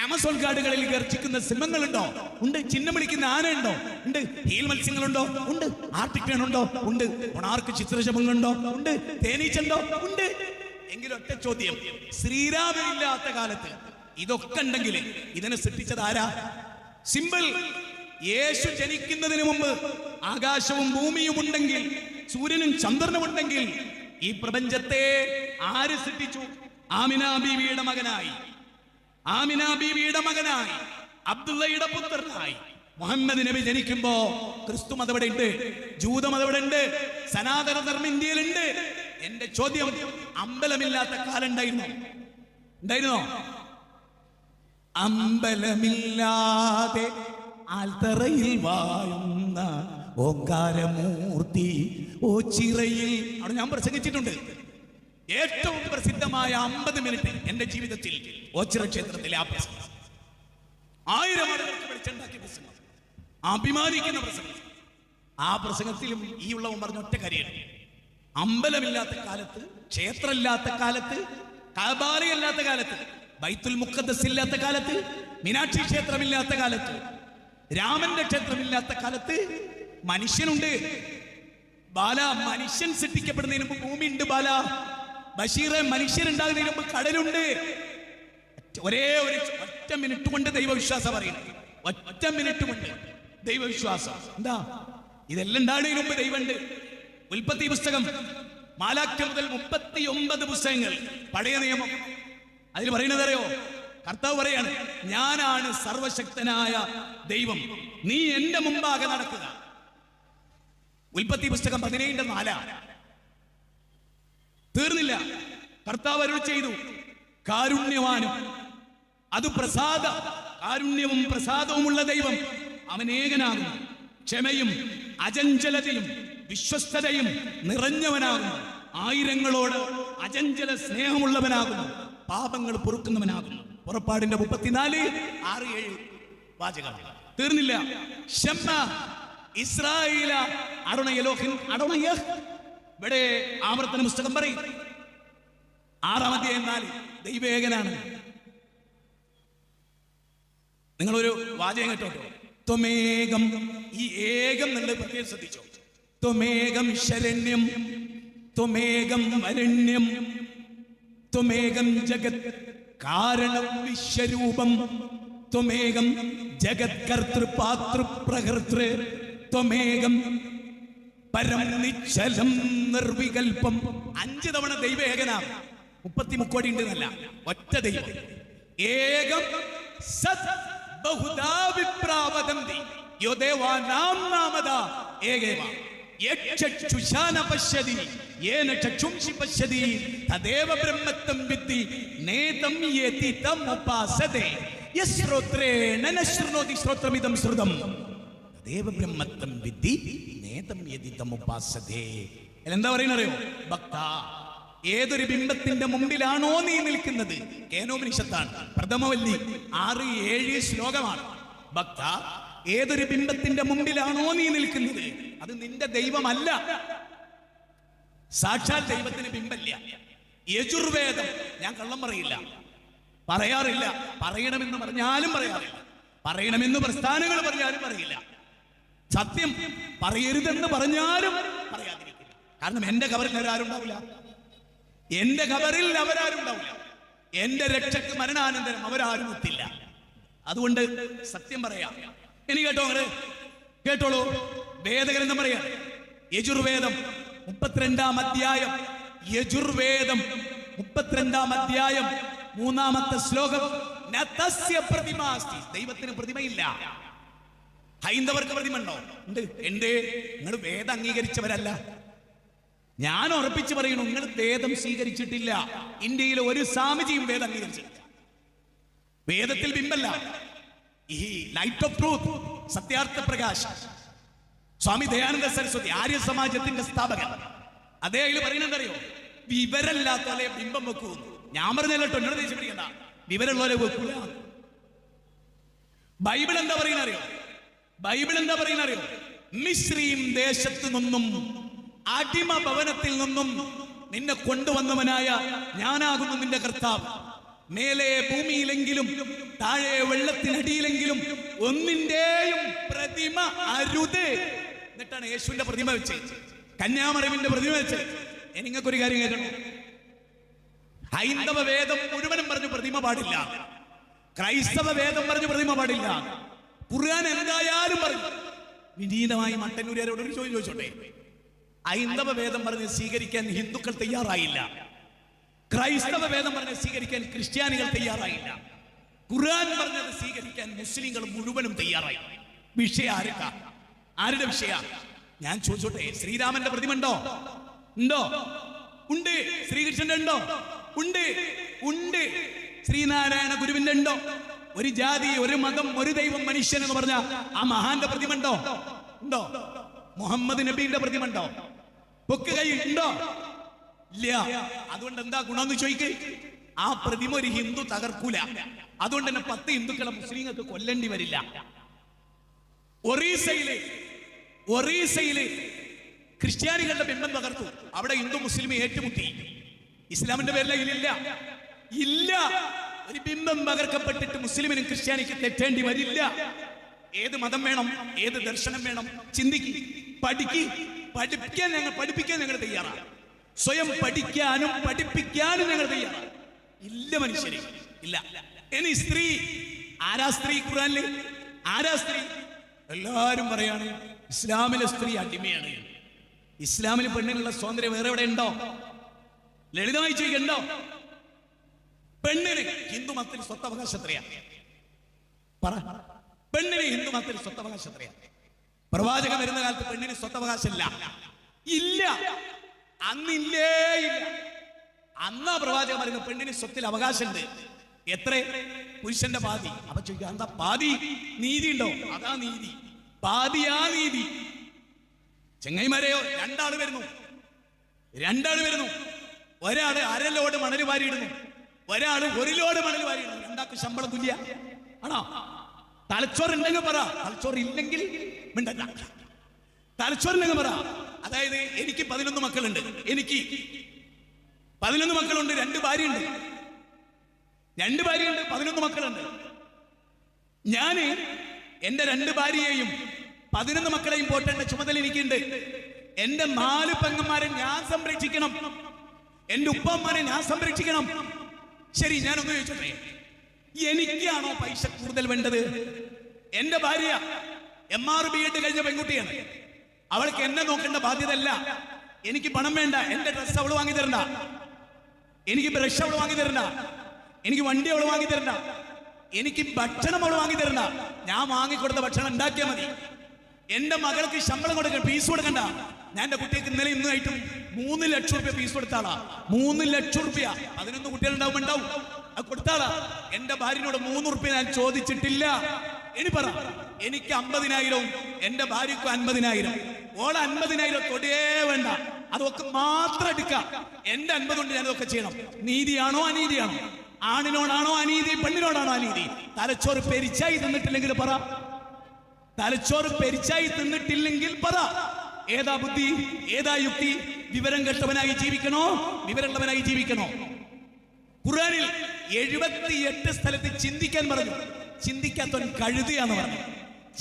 ആമസോൺ കാടുകളിൽ ഗർജിക്കുന്ന സിംഹങ്ങളുണ്ടോ? ഉണ്ട്. ചിഹ്നം വിളിക്കുന്ന ആനയുണ്ടോ? ഉണ്ട്. ഹീൽ മത്സ്യങ്ങളുണ്ടോ? ഉണ്ട്. ആർട്ടിക് ഉണ്ടോ? ഉണ്ട്. കൊണാർക്ക് ചിത്രശബങ്ങളുണ്ടോ? ഉണ്ട്. തേനീച്ചുണ്ടോ? ഉണ്ട്. എങ്കിലും ഒറ്റ ചോദ്യം, ശ്രീരാമനില്ലാത്ത കാലത്ത് ഇതൊക്കെ ഉണ്ടെങ്കിൽ ഇതിനെ സൃഷ്ടിച്ചത് ആരാ? സിമ്പിൾ. യേശു ജനിക്കുന്നതിന് മുമ്പ് ആകാശവും ഭൂമിയും ഉണ്ടെങ്കിൽ, സൂര്യനും ചന്ദ്രനും ഉണ്ടെങ്കിൽ, ഈ പ്രപഞ്ചത്തെ ആര് സൃഷ്ടിച്ചു? ആമിന ബീവിയുടെ മകനായി, ആമിന ബീവിയുടെ മകനായി, അബ്ദുള്ളയുടെ പുത്രനായി മുഹമ്മദ് നബി ജനിക്കുമ്പോ ക്രിസ്തു മതം അവിടെ ഉണ്ട്, ജൂതമതം അവിടെ ഉണ്ട്, സനാതന ധർമ്മം ഇന്ത്യയിലുണ്ട്. എന്റെ ചോദ്യം, അമ്പലമില്ലാത്ത കാലം ഉണ്ടായിരുന്നോ? അമ്പലമില്ലാതെ ആൽത്തറയിൽ വാഴുന്ന ഓങ്കാരമൂർത്തി ഓ ചിറയിൽ. അവിടെ ഞാൻ പ്രസംഗിച്ചിട്ടുണ്ട്. ഏറ്റവും പ്രസിദ്ധമായ 50 മിനിറ്റ് എന്റെ ജീവിതത്തിൽ ഓച്ചിറ ക്ഷേത്രത്തിലെ ആ പ്രസംഗം, 1000 ആളുകൾക്ക് വിളിച്ചുണ്ടാക്കിയ പ്രസംഗം, അഭിമാനിക്കുന്ന പ്രസംഗം. ആ പ്രസംഗത്തിലും ഈ ഉള്ളവൻ പറഞ്ഞ ഒറ്റ കാര്യമാണ്, അമ്പലമില്ലാത്ത കാലത്ത്, ക്ഷേത്രമില്ലാത്ത കാലത്ത്, കഅബാലയില്ലാത്ത കാലത്ത്, ബൈത്തുൽ മുഖദ്ദസ് ഇല്ലാത്ത കാലത്ത്, മീനാക്ഷി ക്ഷേത്രമില്ലാത്ത കാലത്ത്, രാമന്റെ ക്ഷേത്രമില്ലാത്ത കാലത്ത് മനുഷ്യനുണ്ട്. ബാല, മനുഷ്യൻ സൃഷ്ടിക്കപ്പെടുന്നതിന് മുമ്പ് ഭൂമിയുണ്ട്. ബാല ബഷീറെ, മനുഷ്യരുണ്ടാകുന്നതിന് മുമ്പ് കടലുണ്ട്. ഒരേ ഒരു ഒറ്റ മിനിറ്റ് കൊണ്ട് ദൈവവിശ്വാസം പറയുന്നത്, ഒറ്റ മിനിറ്റ് കൊണ്ട് ദൈവവിശ്വാസം. എന്താ? ഇതെല്ലാം ഉണ്ടാകുന്നതിന് മുമ്പ് ദൈവമുണ്ട്. ഉൽപ്പത്തി പുസ്തകം മാലാഖ്യ മുതൽ 39 പുസ്തകങ്ങൾ, പഴയ നിയമം. അതിൽ പറയുന്നത് അറിയോ? കർത്താവ് പറയാണ്, ഞാനാണ് സർവശക്തനായ ദൈവം, നീ എന്റെ മുമ്പാകെ നടക്കുക. ഉൽപ്പത്തി പുസ്തകം 17:4. തീർന്നില്ല. കർത്താവ് അരുളി ചെയ്തു, കാരുണ്യവാനും അത് കാരുണ്യവും പ്രസാദവുമുള്ള ദൈവം അവൻ ഏകനാകുന്നു, ക്ഷമയും അചഞ്ചലതയും വിശ്വസ്തതയും നിറഞ്ഞവനാകുന്നു, ആയിരങ്ങളോട് അചഞ്ചല സ്നേഹമുള്ളവനാകുന്നു, പാപങ്ങൾ പൊറുക്കുന്നവനാകുന്നു. പുറപ്പാടിന്റെ 34:6-7 വാചകം. തീർന്നില്ല. ഷമ്മ ഇസ്രായേല അരുണ എലോഹിൻ അരുണയ. ഇവിടെ ആവർത്തന പുസ്തകം പറയും 6-ാം അധ്യായം 4 ദൈവേകനാണ്. നിങ്ങളൊരു വാചകം കേട്ടോ, ത്വമേകം. ഈ ഏകം നിങ്ങൾ പ്രത്യേകം ശ്രദ്ധിച്ചോ. ത്വമേകം ശരണ്യം, ത്വമേകം വരണ്യം, ത്വമേകം ജഗത് കാരണം വിശ്വരൂപം, ത്വമേകം ജഗത് കർത്തൃ പാതൃ പ്രകൃതൃ, ത്വമേകം പരം നിശ്ചലം നിർവികൽപ്പം. 5 തവണ ദൈവ ഏകനാണ്. 30 മുക്കോടി ഉണ്ട് എന്നല്ല, ഒറ്റ ദൈവം ഏകം. സത് ബഹുദാ വിപ്രാവദന്തി യോ ദേവാനാം നാമദാ ഏകേവ യക്ഷുശാന പശ്യതി യേന ചക്ഷുംഷി പശ്യതി തദേവ ബ്രഹ്മത്വം വിദ്ധി നേതം യേതി തം ഉപാസതേ യശ്രോത്രേണ നശ്രുണോതി ശ്രോത്രമിദം ശ്രുതം തദേവ ബ്രഹ്മത്വം വിദ്ധി നേതം യേതി തം ഉപാസതേ. എന്താ പറയുന്നറിയോ? ഭക്ത, ഏതൊരു ബിംബത്തിന്റെ മുമ്പിലാണോ നീ നിൽക്കുന്നത്? കേനോപനിഷത്താണ്, പ്രഥമവല്ലി 6-7 ശ്ലോകമാണ്. ഭക്ത, ഏതൊരു ബിംബത്തിന്റെ മുമ്പിലാണോ നീ നിൽക്കുന്നത്, അത് നിന്റെ ദൈവമല്ല. സാക്ഷാൽ ദൈവത്തിന് ബിംബല്ല. യജുർവേദം, ഞാൻ കള്ളം പറയാറില്ല, പറയണമെന്ന് പറഞ്ഞാലും പറയാറില്ല, പറയണമെന്ന് പ്രസ്ഥാനങ്ങൾ പറഞ്ഞാലും പറയില്ല, സത്യം പറയരുതെന്ന് പറഞ്ഞാലും പറയാതിരിക്കില്ല. കാരണം എന്റെ കബറിൽ അവരാരുണ്ടാവില്ല, എന്റെ കബറിൽ അവരാരുണ്ടാവില്ല, എന്റെ രക്ഷക്ക് മരണാനന്തരം അവരാരും എത്തില്ല. അതുകൊണ്ട് സത്യം പറയാം. ഇനി കേട്ടോ, കേട്ടോളൂ. വേദഗ്രന്ഥം പറയാം, യജുർവേദം 32-ാം അധ്യായം, യജുർവേദം 32-ാം അധ്യായം 3-ാമത്തെ ശ്ലോകം. നതസ്യ പ്രതിമാസ്തി, ദൈവത്തിന് പ്രതിമയില്ല. ഹൈന്ദവർക്ക് പ്രതിമയുണ്ടോ? ഉണ്ട്. എന്തേ? നിങ്ങൾ വേദം അംഗീകരിച്ചവരല്ല. ഞാൻ ഉറപ്പിച്ചു പറയുന്നു, നിങ്ങൾ വേദം സ്വീകരിച്ചിട്ടില്ല. ഇന്ത്യയിലെ ഒരു സ്വാമിജിയും വേദം അംഗീകരിച്ചിട്ടില്ല. വേദത്തിൽ ബിംബല്ല. ഈ ലൈറ്റ് ഓഫ് ട്രൂത്ത്, സത്യാർത്ഥ പ്രകാശം, സ്വാമി ദയാനന്ദ സരസ്വതി, ആര്യ സമാജത്തിന്റെ സ്ഥാപകൻ, അദ്ദേഹം പറയുന്നതറിയോ? വിവരമില്ലാത്തവരെ ബിംബം വെക്കൂ. ഞാൻ പറഞ്ഞല്ലോ, എന്നോട് ദേഷ്യം പിടിക്കണ്ട. വിവരമുള്ളവരെ വെക്കൂല. ബൈബിൾ എന്താ പറയുന്ന അറിയോ? ബൈബിൾ എന്താ പറയുന്ന അറിയോ? മിസ്രീം ദേശത്ത് നിന്നും, അടിമ ഭവനത്തിൽ നിന്നും നിന്നെ കൊണ്ടുവന്നവനായ ഞാനാകുന്നു നിന്റെ കർത്താവ്. മേലെ ഭൂമിയിലെങ്കിലും താഴെ വെള്ളത്തിനടിയിലെങ്കിലും ഒന്നിന്റെയും പ്രതിമ അരുത്. എന്നിട്ടാണ് യേശുവിന്റെ പ്രതിമ വെച്ച്, കന്യാമറിയമിന്റെ പ്രതിമ വെച്ച്. നിങ്ങൾക്കൊരു കാര്യം കേൾക്കണം. ഹൈന്ദവ വേദം മുഴുവനും പറഞ്ഞു പ്രതിമ പാടില്ല. ക്രൈസ്തവ വേദം പറഞ്ഞു പ്രതിമ പാടില്ല. ഖുർആൻ എന്തായാലും പറഞ്ഞു. വിനീതമായി മട്ടന്നൂരോട് ഒരു ചോദ്യം ചോദിച്ചോട്ടെ. ഹൈന്ദവ വേദം പറഞ്ഞ് സ്വീകരിക്കാൻ ഹിന്ദുക്കൾ തയ്യാറായില്ല. ക്രൈസ്തവ വേദം പറഞ്ഞ് സ്വീകരിക്കാൻ ക്രിസ്ത്യാനികൾ തയ്യാറായില്ല. ഖുർആൻ പറഞ്ഞത് സ്വീകരിക്കാൻ മുസ്ലിങ്ങൾ മുഴുവനും തയ്യാറായി. വിഷയം ആർക്കാ? ആരുടെ വിഷയ? ഞാൻ ചോദിച്ചോട്ടെ, ശ്രീരാമന്റെ പ്രതിമ ഉണ്ടോ? ഉണ്ടോ? ഉണ്ട്. ശ്രീകൃഷ്ണന്റെ ഉണ്ടോ? ഉണ്ട്. ഉണ്ട്. ശ്രീനാരായണ ഗുരുവിന്റെ ഉണ്ടോ? ഒരു ജാതി, ഒരു മതം, ഒരു ദൈവം, മനുഷ്യൻ എന്ന് പറഞ്ഞ ആ മഹാന്റെ പ്രതിമ ഉണ്ടോ? ഉണ്ടോ? മുഹമ്മദ് നബിയുടെ പ്രതിമ ഉണ്ടോ? പൊക്ക് കൈ ഉണ്ടോ? ഇല്ല. അതുകൊണ്ട് എന്താ ഗുണമെന്ന് ചോദിക്ക്. ആ പ്രതിമ ഒരു ഹിന്ദു തകർക്കൂല. അതുകൊണ്ട് തന്നെ 10 ഹിന്ദുക്കളെ മുസ്ലിങ്ങൾക്ക് കൊല്ലേണ്ടി വരില്ല. ഒറീസയില് ക്രിസ്ത്യാനികളുടെ ബിംബം തകർത്തു. അവിടെ ഹിന്ദു മുസ്ലിം ഏറ്റുമുട്ടി. ഇസ്ലാമിന്റെ പേരിൽ ഇല്ല. ഒരു ബിംബം തകർക്കപ്പെട്ടിട്ട് മുസ്ലിമിനും ക്രിസ്ത്യാനിക്ക് തെറ്റേണ്ടി വരില്ല. ഏത് മതം വേണം, ഏത് ദർശനം വേണം, ചിന്തിക്ക്, പഠിപ്പിക്കാൻ ഞങ്ങൾ തയ്യാറാണ്. സ്വയം പഠിക്കാനും പഠിപ്പിക്കാനും ഞങ്ങൾ തയ്യാറാണ്. ഇല്ല മനുഷ്യരെ, ഇല്ല. ഇനി സ്ത്രീ, ആരാ സ്ത്രീ? ഖുർആനിൽ ആരാ സ്ത്രീ? എല്ലാരും പറയാണ് ഇസ്ലാമിലെ സ്ത്രീ അടിമയാണ്. ഇസ്ലാമിൽ പെണ്ണിനുള്ള സ്വാതന്ത്ര്യം വേറെ എവിടെ ഉണ്ടോ? ലളിതമായി ചോദിക്കണ്ടോ? പെണ്ണിന് ഹിന്ദു മതത്തിൽ സ്വത്തവകാശം എത്രയാണ്? പറ. പെണ്ണിന് ഹിന്ദു മതത്തിൽ സ്വത്തവകാശം എത്രയാണ്? പ്രവാചകൻ വരുന്ന കാലത്ത് പെണ്ണിന് സ്വത്തവകാശം ഇല്ല. അന്നില്ലേ ഇല്ല. അന്നാ പ്രവാചകൻ പറയുന്നത് പെണ്ണിന് സ്വത്തിൽ അവകാശമുണ്ട്. എത്ര? പുരുഷന്റെ പാതി. അപ്പൊ ചോദിക്കുക, എന്താ പാതി? നീതി ഉണ്ടോ? അതാ നീതി. പാതിയാ നീതി. ചെങ്ങൈമാരെയോ, രണ്ടാള് വരുന്നു. ഒരാള് 1/2 ലോഡ് മണൽ വാരിയിടുന്നു, ഒരാള് 1 ലോഡ് മണൽ വാരിയിടുന്നു. രണ്ടാൾക്ക് ശമ്പളം തുല്യ ആണോ? തലച്ചോറുണ്ടെങ്കിൽ പറ, തലച്ചോറ് ഇല്ലെങ്കിൽ മിണ്ടല്ല. തലച്ചോറുണ്ടെങ്കിൽ പറ. അതായത് എനിക്ക് 11 മക്കളുണ്ട്. എനിക്ക് 11 മക്കളുണ്ട്. 2 ഭാര്യയുണ്ട്. 11 മക്കളുണ്ട്. ഞാന് എന്റെ 2 ഭാര്യയെയും 11 മക്കളെയും പോറ്റേണ്ട ചുമതല എനിക്കുണ്ട്. എന്റെ 4 പെങ്ങന്മാരെ ഞാൻ സംരക്ഷിക്കണം. എന്റെ ഉപ്പമാരെ ഞാൻ സംരക്ഷിക്കണം. ശരി, ഞാനൊന്ന് ചോദിച്ചോട്ടെ, എനിക്കാണോ പൈസ കൂടുതൽ വേണ്ടത്? എന്റെ ഭാര്യ MR B.Ed കഴിഞ്ഞ പെൺകുട്ടിയാണ്. അവൾക്ക് എന്നെ നോക്കേണ്ട ബാധ്യത അല്ല. എനിക്ക് പണം വേണ്ട. എന്റെ ഡ്രസ് അവള് വാങ്ങി തരണ്ട. എനിക്ക് ബ്രഷ് അവള് വാങ്ങി തരണ്ട. എനിക്ക് വണ്ടി അവള് വാങ്ങി തരണ്ട. എനിക്ക് ഭക്ഷണം അവള് വാങ്ങി തരണ്ട. ഞാൻ വാങ്ങിക്കൊടുത്ത ഭക്ഷണം ഉണ്ടാക്കിയാൽ മതി. എന്റെ മകൾക്ക് ശമ്പളം കൊടുക്കണം, ഫീസ് കൊടുക്കണ്ട. ഞാൻ എന്റെ കുട്ടിക്ക് ഇന്നലെ ഇന്നായിട്ടും 3 ലക്ഷം രൂപ ഫീസ് കൊടുത്താളാ. 3 ലക്ഷം രൂപ. 11 കുട്ടികളുണ്ടാവും, അത് കൊടുത്താളാ. എന്റെ ഭാര്യനോട് 3 രൂപ ഞാൻ ചോദിച്ചിട്ടില്ല. ഇനി പറ, എനിക്ക് 50,000 എന്റെ ഭാര്യക്ക് 50,000. ഓളെ 50,000 തൊടേ വേണ്ട. അതൊക്കെ മാത്രം എടുക്കാം. എന്റെ 50 കൊണ്ട് ഞാനതൊക്കെ ചെയ്യണം. നീതിയാണോ അനീതിയാണോ? ആണിനോടാണോ അനീതി, പെണ്ണിനോടാണോ അനീതി? തലച്ചോറ് പെരിച്ചായി തിന്നിട്ടില്ലെങ്കിൽ പറ. തലച്ചോറ് പെരിച്ചായി തിന്നിട്ടില്ലെങ്കിൽ പറ. ഏതാ ബുദ്ധി, ഏതാ യുക്തി? വിവരം കെട്ടവനായി ജീവിക്കണോ, വിവരമുള്ളവനായി ജീവിക്കണോ? ഖുർആനിൽ 78 സ്ഥലത്ത് ചിന്തിക്കാൻ പറഞ്ഞു. ചിന്തിക്കാത്തവൻ കഴുതയാന്ന് പറഞ്ഞു.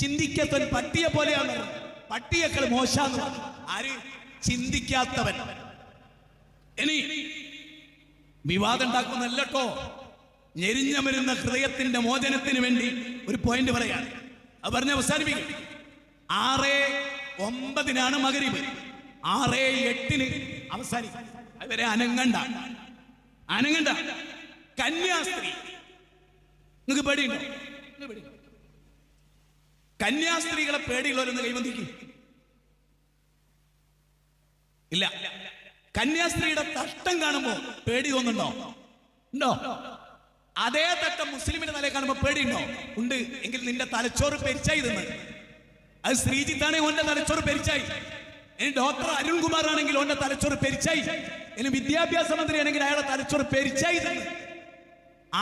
ചിന്തിക്കാത്തവൻ പട്ടിയെ പോലെയാന്ന് പറഞ്ഞു. പട്ടിയേക്കാൾ മോശാന്ന് പറഞ്ഞു. ആര്? ചിന്തിക്കാത്തവൻ. ഇനി വിവാദം ഉണ്ടാക്കുന്നല്ലോ. ഞെരിഞ്ഞമരുന്ന ഹൃദയത്തിന്റെ മോചനത്തിന് വേണ്ടി ഒരു പോയിന്റ് പറയാണ്. അത് പറഞ്ഞ് അവസാനിപ്പിക്കും. 6:09 മഗ്‌രിബ്, 6:08 അവസാനിക്കും. അതുവരെ അനങ്ങണ്ട. കന്യാസ്ത്രീ, നിങ്ങൾക്ക് പേടിയുണ്ടോ? കന്യാസ്ത്രീകളെ പേടിയുള്ളവരൊന്ന് കൈവന്തിക്കും. ഇല്ല. കന്യാസ്ത്രീയുടെ തട്ടം കാണുമ്പോ പേടി തോന്നുന്നുണ്ടോ? ഉണ്ടോ? അതേ തട്ടം മുസ്ലിമിന്റെ തലയെ കാണുമ്പോ പേടിയുണ്ടോ? ഉണ്ട്. എങ്കിൽ നിന്റെ തലച്ചോറ് പെരിച്ചായി തിന്ന്. അത് ശ്രീജിത്താണെങ്കിൽ ഓന്റെ തലച്ചോറ് പെരിച്ചായി. ഇനി ഡോക്ടർ അരുൺകുമാർ ആണെങ്കിൽ ഓന്റെ തലച്ചോറ് പെരിച്ചായി. ഇനി വിദ്യാഭ്യാസ മന്ത്രി ആണെങ്കിൽ അയാളെ തലച്ചോറ് പെരിച്ചായി തിന്ന്.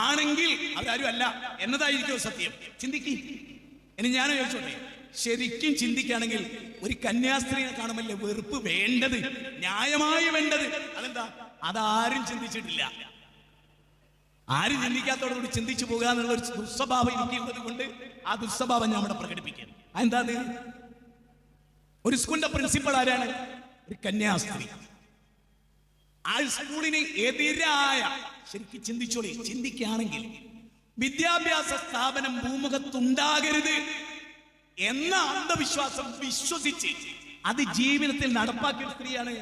ആണെങ്കിൽ അവരാരും അല്ല എന്നതായിരിക്കും സത്യം. ചിന്തിക്ക്. ഇനി ഞാൻ ചോദിച്ചോട്ടെ, ശരിക്കും ചിന്തിക്കുകയാണെങ്കിൽ ഒരു കന്യാസ്ത്രീയെ കാണുമല്ലേ വെറുപ്പ് വേണ്ടത്, ന്യായമായി വേണ്ടത്? അതെന്താ? അതാരും ചിന്തിച്ചിട്ടില്ല. ആരും ചിന്തിക്കാത്തോടുകൂടി ചിന്തിച്ചു പോകുക എന്നുള്ള ഒരു ദുസ്വഭാവം എനിക്കുള്ളത് കൊണ്ട് ആ ദുസ്വഭാവം ഞാൻ ഇവിടെ പ്രകടിപ്പിക്കുന്നു. അതെന്താ? ഒരു സ്കൂളിന്റെ പ്രിൻസിപ്പൾ ആരാണ്? ഒരു കന്യാസ്ത്രീ. ആ സ്കൂളിന് എതിരായ, ശരിക്കും ചിന്തിച്ചോളി, ചിന്തിക്കുകയാണെങ്കിൽ വിദ്യാഭ്യാസ സ്ഥാപനം ഭൂമുഖത്തുണ്ടാകരുത് എന്ന അന്ധവിശ്വാസം വിശ്വസിച്ച് അത് ജീവിതത്തിൽ നടപ്പാക്കിയ സ്ത്രീയാണ്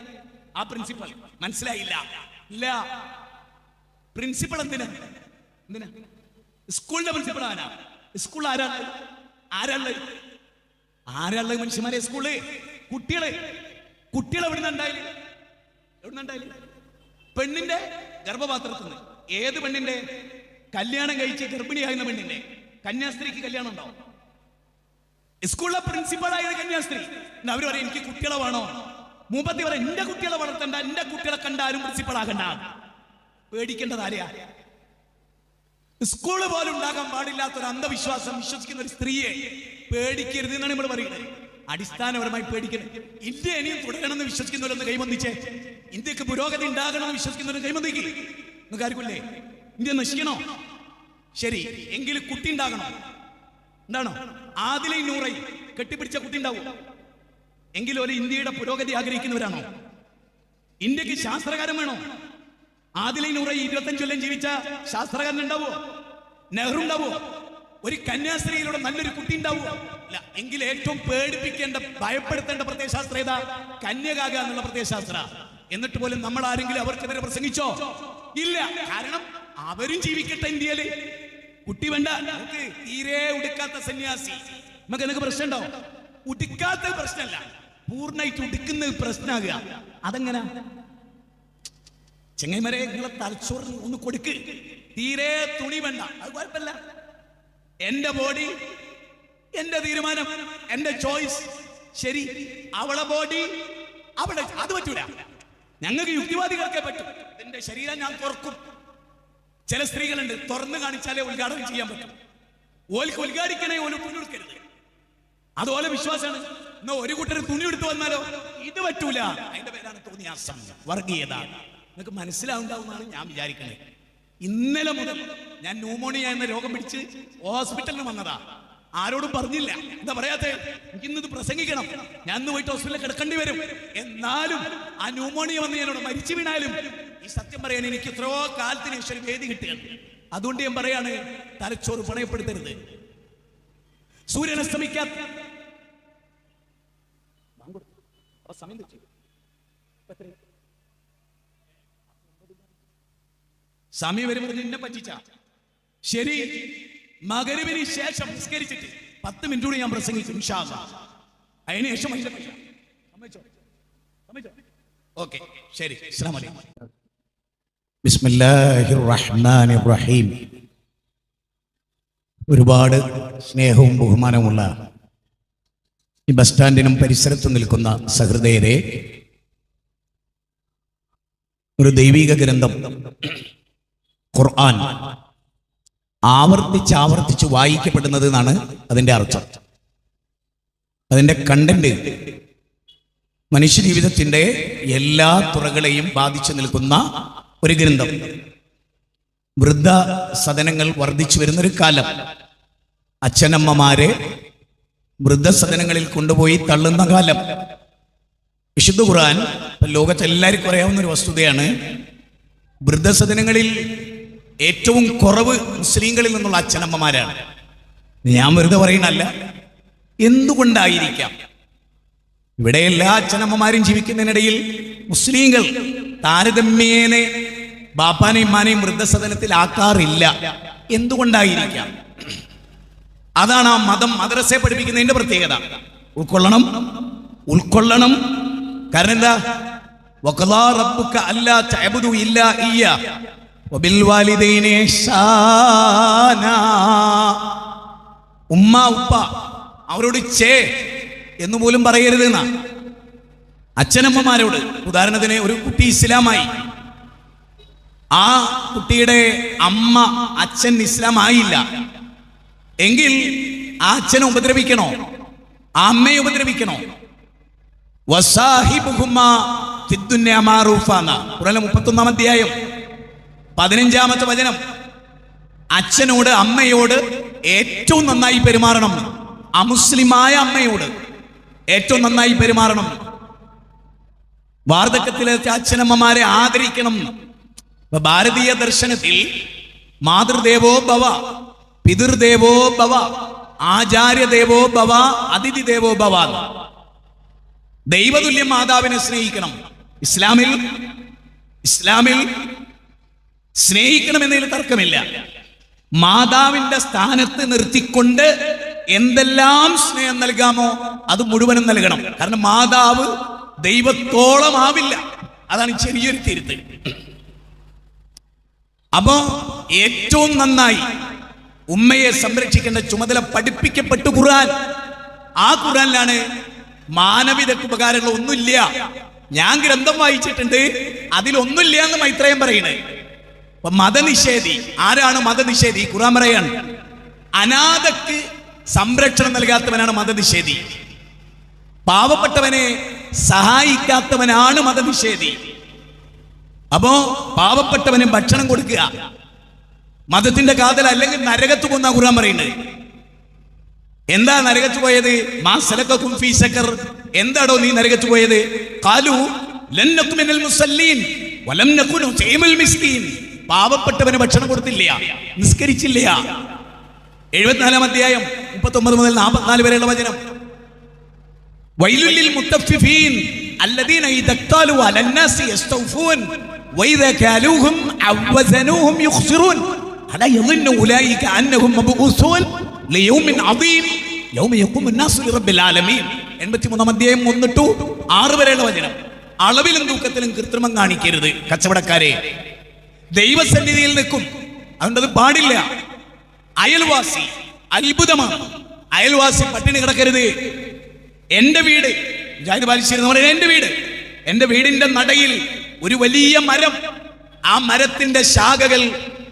ആ പ്രിൻസിപ്പൽ. മനസ്സിലായില്ല? ഇല്ല. പ്രിൻസിപ്പൾ എന്തിനാ? സ്കൂളിന്റെ പ്രിൻസിപ്പൾ ആരാ? സ്കൂൾ ആരാള് മനുഷ്യന്മാരെ? സ്കൂള് കുട്ടികള് എവിടുന്നുണ്ടായാലും പെണ്ണിന്റെ ഗർഭപാത്രത്തിൽ നിന്ന്. ഏത് പെണ്ണിന്റെ? കല്യാണം കഴിച്ച് ഗർഭിണിയായിരുന്ന പെണ്ണിന്റെ. കന്യാസ്ത്രീക്ക് കല്യാണം ഉണ്ടോ? സ്കൂളിലെ പ്രിൻസിപ്പളായത് കന്യാസ്ത്രീ. അവര് പറയും എനിക്ക് കുട്ടികളെ വേണോ? മൂപ്പത്തി പറയും എന്റെ കുട്ടികളെ വളർത്തണ്ട, എന്റെ കുട്ടികളെ കണ്ടാലും പ്രിൻസിപ്പൾ ആകണ്ട. പേടിക്കേണ്ടത് ആരെയാ? സ്കൂള് പോലും ഉണ്ടാകാൻ പാടില്ലാത്തൊരു അന്ധവിശ്വാസം വിശ്വസിക്കുന്ന ഒരു സ്ത്രീയെ പേടിക്കരുത് എന്നാണ് നമ്മൾ പറയുന്നത്. അടിസ്ഥാനപരമായി പേടിക്കരുത്. ഇന്ത്യ ഇനിയും തുടരണമെന്ന് വിശ്വസിക്കുന്നവരൊന്ന് കൈബന്ധിച്ചേ. ഇന്ത്യക്ക് പുരോഗതി ഉണ്ടാകണമെന്ന് വിശ്വസിക്കുന്നവർ കൈബന്ധിക്ക്. നിങ്ങൾക്ക് ആർക്കില്ലേ? ഇന്ത്യ നശിക്കണോ? ശരി, എങ്കിൽ കുട്ടി ഉണ്ടാകണോ? എന്താണോ? ആദിലെ നൂറൈ കെട്ടിപ്പിടിച്ച കുട്ടി ഉണ്ടാവും. എങ്കിലും ഒരു ഇന്ത്യയുടെ പുരോഗതി ആഗ്രഹിക്കുന്നവരാണോ? ഇന്ത്യക്ക് ശാസ്ത്രകാരൻ വേണോ? ആദിലെ നൂറൈ 25 കൊല്ലം ജീവിച്ച ശാസ്ത്രകാരൻ ഉണ്ടാവോ? നെഹ്റു ഉണ്ടാവോ? ഒരു കന്യാസ്ത്രീയിലൂടെ നല്ലൊരു കുട്ടി ഉണ്ടാവോ? ഇല്ല. എങ്കിൽ ഏറ്റവും പേടിപ്പിക്കേണ്ട, ഭയപ്പെടുത്തേണ്ട പ്രത്യയശാസ്ത്രം ഏതാ? കന്യകാക എന്നുള്ള പ്രത്യയശാസ്ത്ര. എന്നിട്ട് പോലും നമ്മൾ ആരെങ്കിലും അവർക്കെതിരെ പ്രസംഗിച്ചോ? ഇല്ല. കാരണം അവരും ജീവിക്കട്ടെ ഇന്ത്യയില്. കുട്ടി വേണ്ട. നമുക്ക് തീരെ ഉടുക്കാത്ത സന്യാസി, നമുക്ക് എനിക്ക് പ്രശ്നമുണ്ടോ? ഉടുക്കാത്ത പ്രശ്നമല്ല, പൂർണ്ണമായിട്ട് ഉടുക്കുന്നത് പ്രശ്നമാകുക. അതെങ്ങനെ? ചെങ്ങൈമരെ, നിങ്ങളെ തലച്ചോറ് ഒന്ന് കൊടുക്ക്. തീരെ തുണി വേണ്ട, അത് കുഴപ്പമില്ല. എന്റെ ബോഡി, എന്റെ തീരുമാനം, എന്റെ ചോയ്സ്. ശരി, അവളെ ബോഡി അവളെ, അത് പറ്റൂല. ഞങ്ങൾക്ക് യുക്തിവാദികൾക്കേ പറ്റും. എന്റെ ശരീരം ഞാൻ തുറക്കും. ചില സ്ത്രീകളുണ്ട്, തുറന്നു കാണിച്ചാലേ ഉദ്ഘാടനം ചെയ്യാൻ പറ്റും. ഓൽക്ക് ഉദ്ഘാടിക്കണേ ഓല് തുണി എടുക്കരുത്. അതുപോലെ വിശ്വാസമാണ്. എന്നാ ഒരു കൂട്ടർ തുണി എടുത്തു വന്നാലോ? ഇത് പറ്റൂല. അതിന്റെ പേരാണ് തോന്നിയാസം, വർഗീയത. നിങ്ങൾക്ക് മനസ്സിലാവുണ്ടാവുന്നതാണ് ഞാൻ വിചാരിക്കുന്നത്. ഇന്നലെ മുതൽ ഞാൻ ന്യൂമോണിയ എന്ന രോഗം പിടിച്ച് ഹോസ്പിറ്റലിൽ വന്നതാ. ആരോടും പറഞ്ഞില്ല. എന്താ പറയാത്തെ? എനിക്കിന്നത് പ്രസംഗിക്കണം, ഞാൻ ഇന്ന് പോയിട്ട് ഹോസ്പിറ്റലിൽ കിടക്കേണ്ടി വരും. എന്നാലും ആ ന്യൂമോണിയ വന്ന് ഞാനോട് മരിച്ചു വീണാലും ഈ സത്യം പറയാൻ എനിക്ക് എത്രയോ കാലത്തിന് ശേഷം വേദി കിട്ടുകയാണ്. അതുകൊണ്ട് ഞാൻ പറയാണ്, തലച്ചോറ് പണയപ്പെടുത്തരുത്. സൂര്യൻ അസ്തമിക്കാത്ത സമയം വരുമ്പോൾ നിന്നെ പറ്റിച്ച. ശരി, മഗ്‌രിബിന് ശേഷം നിസ്കരിച്ചിട്ട് 10 മിനിറ്റ് കൂടി ഞാൻ പ്രസംഗിക്കും ഇൻഷാ അല്ലാഹ്. അതിനുശേഷം ഓക്കെ, ശരി. അസ്സലാമു അലൈക്കും. ബിസ്മില്ലാഹിർ റഹ്മാനിർ റഹീം. ഒരുപാട് സ്നേഹവും ബഹുമാനമുള്ള ഈ ബസ് സ്റ്റാൻഡിനും പരിസരത്തും നിൽക്കുന്ന സഹൃദയരെ, ഒരു ദൈവിക ഗ്രന്ഥം ഖുർആൻ ആവർത്തിച്ച് വായിക്കപ്പെടുന്നത് എന്നാണ് അതിൻ്റെ അർത്ഥം. അതിൻ്റെ കണ്ടന്റ് മനുഷ്യജീവിതത്തിൻ്റെ എല്ലാ തുറകളെയും ബാധിച്ചു നിൽക്കുന്ന ഒരു ഗ്രന്ഥം. വൃദ്ധ സദനങ്ങൾ വർദ്ധിച്ചു വരുന്നൊരു കാലം. അച്ഛനമ്മമാരെ വൃദ്ധസദനങ്ങളിൽ കൊണ്ടുപോയി തള്ളുന്ന കാലം. വിശുദ്ധ ഖുർആൻ ലോകത്തെല്ലാവർക്കും അറിയാവുന്ന ഒരു വസ്തുതയാണ്. വൃദ്ധസദനങ്ങളിൽ ഏറ്റവും കുറവ് മുസ്ലിങ്ങളിൽ നിന്നുള്ള അച്ഛനമ്മമാരാണ്. ഞാൻ വെറുതെ പറയുന്നല്ല. എന്തുകൊണ്ടായിരിക്കാം? ഇവിടെ എല്ലാ അച്ഛനമ്മമാരും ജീവിക്കുന്നതിനിടയിൽ മുസ്ലിങ്ങൾ താരതമ്യേന ബാപ്പാനെയും ഉമ്മാനെയും വൃദ്ധസദനത്തിലാക്കാറില്ല. എന്തുകൊണ്ടായിരിക്കാം? അതാണ് ആ മദ്രസയെ പഠിപ്പിക്കുന്നതിന്റെ പ്രത്യേകത. ഉൾക്കൊള്ളണം. കാരണം എന്താ? വഖദാ റബ്ബുക അല്ലാ തഅബുദു ഇല്ലാ ഇയ്യാ വബിൽ വാലിദൈനി ഇഹ്സാനാ. ഉമ്മ ഉപ്പ അവരോട് ചേ എന്ന് പോലും പറയരുത് എന്നാ. അച്ഛനമ്മമാരോട്, ഉദാഹരണത്തിന് ഒരു കുട്ടി ഇസ്ലാമായി, ആ കുട്ടിയുടെ അമ്മ അച്ഛൻ ഇസ്ലാം ആയില്ല എങ്കിൽ ആ അച്ഛനെ ഉപദ്രവിക്കണോ? ആ അമ്മയെ ഉപദ്രവിക്കണോ? വസാഹിബുഹുമാ ഫിദ്ദുന്യാ മാറൂഫാ എന്ന ഖുർആനിലെ 31-ാം അധ്യായം 15-ാമത്തെ വചനം. അച്ഛനോട് അമ്മയോട് ഏറ്റവും നന്നായി പെരുമാറണം. അമുസ്ലിമായ അമ്മയോട് ഏറ്റവും നന്നായി പെരുമാറണം. വാർദ്ധക്യത്തിലെത്തിയ അച്ഛനമ്മമാരെ ആദരിക്കണം. ഭാരതീയ ദർശനത്തിൽ മാതൃദേവോ ഭവ, പിതൃദേവോ ഭവ, ആചാര്യദേവോ ഭവ, അതിഥി ദേവോ ഭവ. ദൈവതുല്യം മാതാവിനെ സ്നേഹിക്കണം. ഇസ്ലാമിൽ സ്നേഹിക്കണമെന്നതിൽ തർക്കമില്ല. മാതാവിന്റെ സ്ഥാനത്ത് നിർത്തിക്കൊണ്ട് എന്തെല്ലാം സ്നേഹം നൽകാമോ അത് മുഴുവനും നൽകണം. കാരണം മാതാവ് ദൈവത്തോളം ആവില്ല. അതാണ് ചെറിയൊരു തിരുത്ത്. അപ്പോ ഏറ്റവും നന്നായി ഉമ്മയെ സംരക്ഷിക്കേണ്ട ചുമതല പഠിപ്പിക്കപ്പെട്ടു ഖുർആൻ. ആ ഖുർആനിലാണ് മാനവികതയ്ക്ക് ഉപകാരമുള്ള ഒന്നുമില്ല. ഞാൻ ഗ്രന്ഥം വായിച്ചിട്ടുണ്ട്, അതിലൊന്നുമില്ല എന്ന് മൈത്രേയൻ പറയുന്നത്. അപ്പൊ മതനിഷേധി ആരാണ്? മതനിഷേധി. ഖുർആൻ പറയാണ് അനാഥക്ക് സംരക്ഷണം നൽകാത്തവനാണ് മതനിഷേധി. പാവപ്പെട്ടവനെ സഹായിക്കാത്തവനാണ് മതനിഷേധി. അപ്പോ പാവപ്പെട്ടവന് ഭക്ഷണം കൊടുക്കുക മതത്തിന്റെ കാതൽ, അല്ലെങ്കിൽ നരകത്ത് പോകുന്ന ഖുർആൻ പറയുന്നത്. എന്താ നരകത്ത് പോയത്? മാ സലകകും ഫീ സഖർ. എന്താടോ നീ നരകത്ത് പോയത്? ഖാലു ലൻ നകു മിനൽ മുസല്ലീൻ വലം നകു നുതീമുൽ മിസ്കീൻ. പാവപ്പെട്ടവന് ഭക്ഷണം കൊടുത്തില്ല, നിസ്കരിച്ചില്ല. 74-ാം അധ്യായം 39 മുതൽ 44 വരെയുള്ള വചനം. വൈലുൽ ലിൽ മുത്തഫിഫീൻ അല്ലദീന ഇദഖാലു അലന്നാസി യസ്തൗഫൂൻ വഇദാ കാലൂഹും അവസനൂഹും യുഖ്സിറൂൻ അലാ യظن ഉലൈക അന്നഹും മബ്ഊസൂൻ ലിയൗമിൻ അദീം യൗമ യഖൂമുൻ നാസു ലിറബ്ബിൽ ആലമീൻ. 83-ാം അധ്യായം 1-6 വരെയുള്ള വചനം. അളവിലും തൂക്കത്തിലും കൃത്രിമം കാണിക്കരുത് കച്ചവടക്കാരെ. ദൈവസന്നിധിയിൽ നിൽക്കും, അതുകൊണ്ടത് പാടില്ല. അയൽവാസി അത്ഭുതമാണ്. അയൽവാസി പട്ടിണി കിടക്കരുത്. എന്റെ വീട് ജാഹിദ് ബാലിശ്ശേരി എന്ന് പറയുന്നത് എന്റെ വീടിന്റെ നടയിൽ ഒരു വലിയ മരം. ആ മരത്തിന്റെ ശാഖകൾ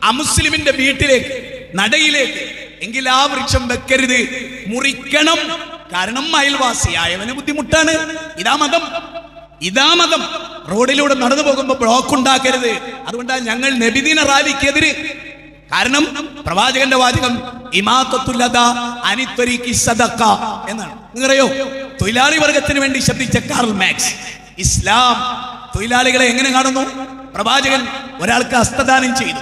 അമുസ്ലിമിന്റെ വീട്ടിലേക്ക്, നടയിലേക്ക്. എങ്കിൽ ആ വൃക്ഷം വെക്കരുത്, മുറിക്കണം. കാരണം അയൽവാസിയായവന് ബുദ്ധിമുട്ടാണ്. ഇതാ മതം. റോഡിലൂടെ നടന്നു പോകുമ്പോൾ ബ്ലോക്ക് ഉണ്ടാക്കരുത്. അതുകൊണ്ടാണ് ഞങ്ങൾ നബിദിന റാലിക്കെതിര്. കാരണം പ്രവാചകന്റെ വാചകം ഇമാത്തത്തുൽ അദാ അനി ത്വരീഖി സദഖ എന്നാണ്. നിങ്ങറിയോ? തൊഴിലാളി വർഗത്തിന് വേണ്ടി ശബ്ദിച്ച കാർൽ മാക്സ് ഇസ്ലാം തൊഴിലാളികളെ എങ്ങനെ കാണുന്നു? പ്രവാചകൻ ഒരാൾക്ക് ഹസ്തദാനം ചെയ്തു,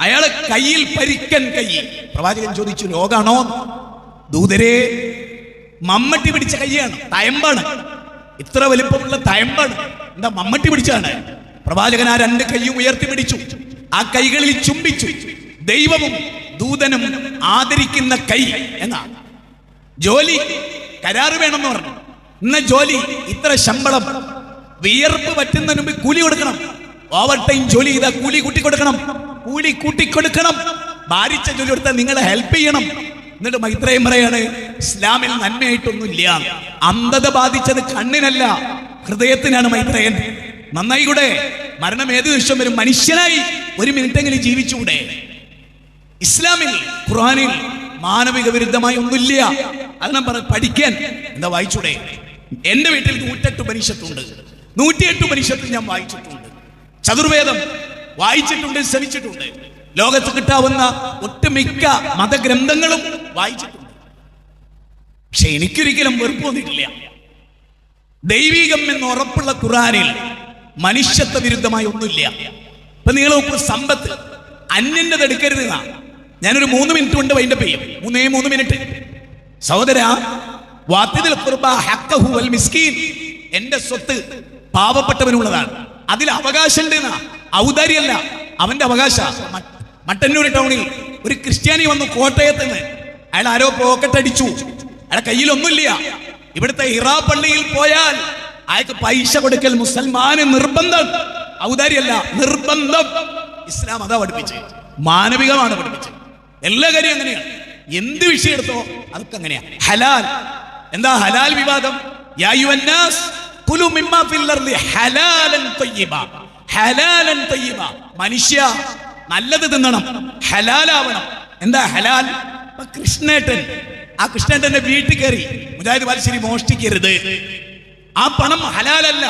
അയാളെ കയ്യിൽ പരിക്കൻ കൈ. പ്രവാചകൻ ചോദിച്ചു, രോഗാണോ? ദൂതരെ, മമ്മട്ടി പിടിച്ച കൈയാണ്, തയമ്പാണ്, ഇത്ര വലിപ്പമുള്ള തയമ്പാണ്. എന്താ മമ്മട്ടി പിടിച്ചാണ്? പ്രവാചകൻ ആ 2 കൈയും ഉയർത്തി പിടിച്ചു, ആ കൈകളിൽ ചുംബിച്ചു. ദൈവവും ദൂതനും ആദരിക്കുന്ന കൈ എന്നാ. ജോലി കരാറ് വേണമെന്ന് പറഞ്ഞു. ഇന്ന ജോലി ഇത്ര ശമ്പളം, വിയർപ്പ് പറ്റുന്നതിന് മുമ്പ് കൂലി കൊടുക്കണം. ഓവർ ടൈം ജോലി ചെയ്താൽ കൂലി കൂട്ടിക്കൊടുക്കണം. ഭാരിച്ച ജോലി കൊടുത്താൽ നിങ്ങളെ ഹെൽപ്പ് ചെയ്യണം. എന്നിട്ട് മൈത്രേയൻ പറയാണ്, ഇസ്ലാമിൽ നന്മയായിട്ടൊന്നുമില്ല. അന്ധത ബാധിച്ചത് കണ്ണിനല്ല, ഹൃദയത്തിനാണ്. മൈത്രേയൻ നന്നായി കൂടെ, മരണം ഏത് നിമിഷം വരും. മനുഷ്യനായി 1 മിനിറ്റെങ്കിലും ജീവിച്ചുകൂടെ? ഇസ്ലാമിൽ ഖുർആനിൽ മാനവിക വിരുദ്ധമായി ഒന്നുമില്ല. അത് ഞാൻ പഠിക്കാൻ എന്താ വായിച്ചൂടെ? എന്റെ വീട്ടിൽ 108 ഉപനിഷത്തുണ്ട്. 108 ഉപനിഷത്ത് ഞാൻ വായിച്ചിട്ടുണ്ട്. ചതുർവേദം വായിച്ചിട്ടുണ്ട്, ശ്രമിച്ചിട്ടുണ്ട്. ലോകത്ത് കിട്ടാവുന്ന ഒട്ടുമിക്ക മതഗ്രന്ഥങ്ങളും വായിച്ചിട്ടുണ്ട്. പക്ഷെ എനിക്കൊരിക്കലും വെറുപ്പൊന്നിട്ടില്ല. ദൈവികം എന്ന് ഉറപ്പുള്ള ഖുർആനിൽ മനുഷ്യത്വ വിരുദ്ധമായി ഒന്നുമില്ല. ഇപ്പൊ നിങ്ങൾ നോക്കൂ, സമ്പത്ത് അന്യൻ്റെത് എടുക്കരുത്. ഞാനൊരു 3 മിനിറ്റ് കൊണ്ട് വൈൻഡപ്പ് ചെയ്യും. 3 മിനിറ്റ്. സഹോദര, വാത്തിദിൽ ഖുർബ ഹഖഹു വൽ മിസ്കീൻ, എന്റെ സ്വത്ത് പാവപ്പെട്ടവനുള്ളതാണ്, അതിൽ അവകാശമുണ്ട്. ഔദാര്യമല്ല, അവന്റെ അവകാശ. മട്ടന്നൂർ ടൗണിൽ ഒരു ക്രിസ്ത്യാനി വന്നു കോട്ടയത്ത് നിന്ന്. അയാൾ ആരോ പോക്കറ്റ് അടിച്ചു, അയാളെ കയ്യിലൊന്നുമില്ല. ഇവിടുത്തെ ഹിറാ പള്ളിയിൽ പോയാൽ അയാൾക്ക് പൈസ കൊടുക്കൽ മുസൽമാന് നിർബന്ധം, ഔദാര്യമല്ല, നിർബന്ധം. ഇസ്ലാം അതാ പഠിപ്പിച്ച്, മാനവികമാണ് പഠിപ്പിച്ചത്. എല്ലാ കാര്യവും അങ്ങനെയാണ്. എന്ത് വിഷയം എടുത്തോ അതൊക്കെ അങ്ങനെയാ. ഹലാൽ, എന്താ ഹലാൽ വിവാദം? യാ അയ്യുഹന്നാസ് കുലു മിമ്മാ ഫിൽ അർളി ഹലാലൻ തയ്യിബ, ഹലാലൻ തയ്യിബ. മനുഷ്യ നല്ലത് തിന്നണം, ഹലാലാവണം. എന്താ ഹലാൽ? കൃഷ്ണേട്ടൻ, ആ കൃഷ്ണേട്ടന്റെ വീട്ടിൽ കയറി മുജാഹിദ് ബാലുശ്ശേരി മോഷ്ടിക്കരുത്, ആ പണം ഹലാലല്ല.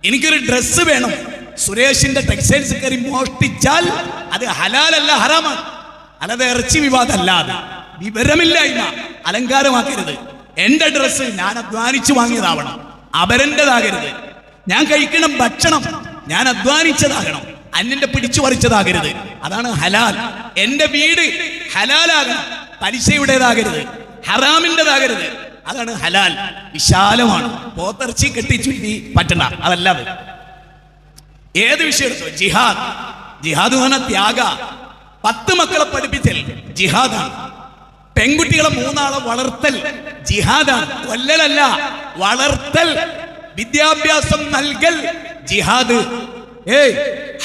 എനിക്കൊരു ഡ്രസ്സ് വേണം, സുരേഷിന്റെ ടെക്സ്റ്റൈൽസ് കയറി മോഷ്ടിച്ചാൽ അത് ഹലാലല്ല, ഹറാമാണ്. അല്ലാതെ ഇറച്ചി വിവാദമല്ല, അത് വിവരമില്ലായ്മ, അലങ്കാരമാക്കരുത്. എന്റെ ഡ്രസ്സ് ഞാൻ അധ്വാനിച്ചു വാങ്ങിയതാവണം, അവരെന്റേതാകരുത്. ഞാൻ കഴിക്കണം ഭക്ഷണം ഞാൻ അധ്വാനിച്ചതാകണം, അന്യന്റെ പിടിച്ചു പറിച്ചതാകരുത്. അതാണ് ഹലാൽ. എന്റെ വീട് ഹലാലാകണം, പലിശയുടേതാകരുത്, ഹറാമിൻ്റെതാകരുത്. അതാണ് ഹലാൽ. വിശാലമാണ്. പോത്തിറച്ചി കെട്ടിച്ചുറ്റി പറ്റണ്ട, അതല്ലാതെ. ഏത് വിഷയം എടുത്തോ, ജിഹാദ്. ജിഹാദ് എന്ന് പറഞ്ഞാൽ ത്യാഗ. 10 മക്കളെ പഠിപ്പിച്ചൽ ജിഹാദാണ്. പെൺകുട്ടികളെ 3 ആളെ വളർത്തൽ ജിഹാദാണ്. കൊല്ലലല്ല, വളർത്തൽ. വിദ്യാഭ്യാസം നൽകൽ ജിഹാദ്.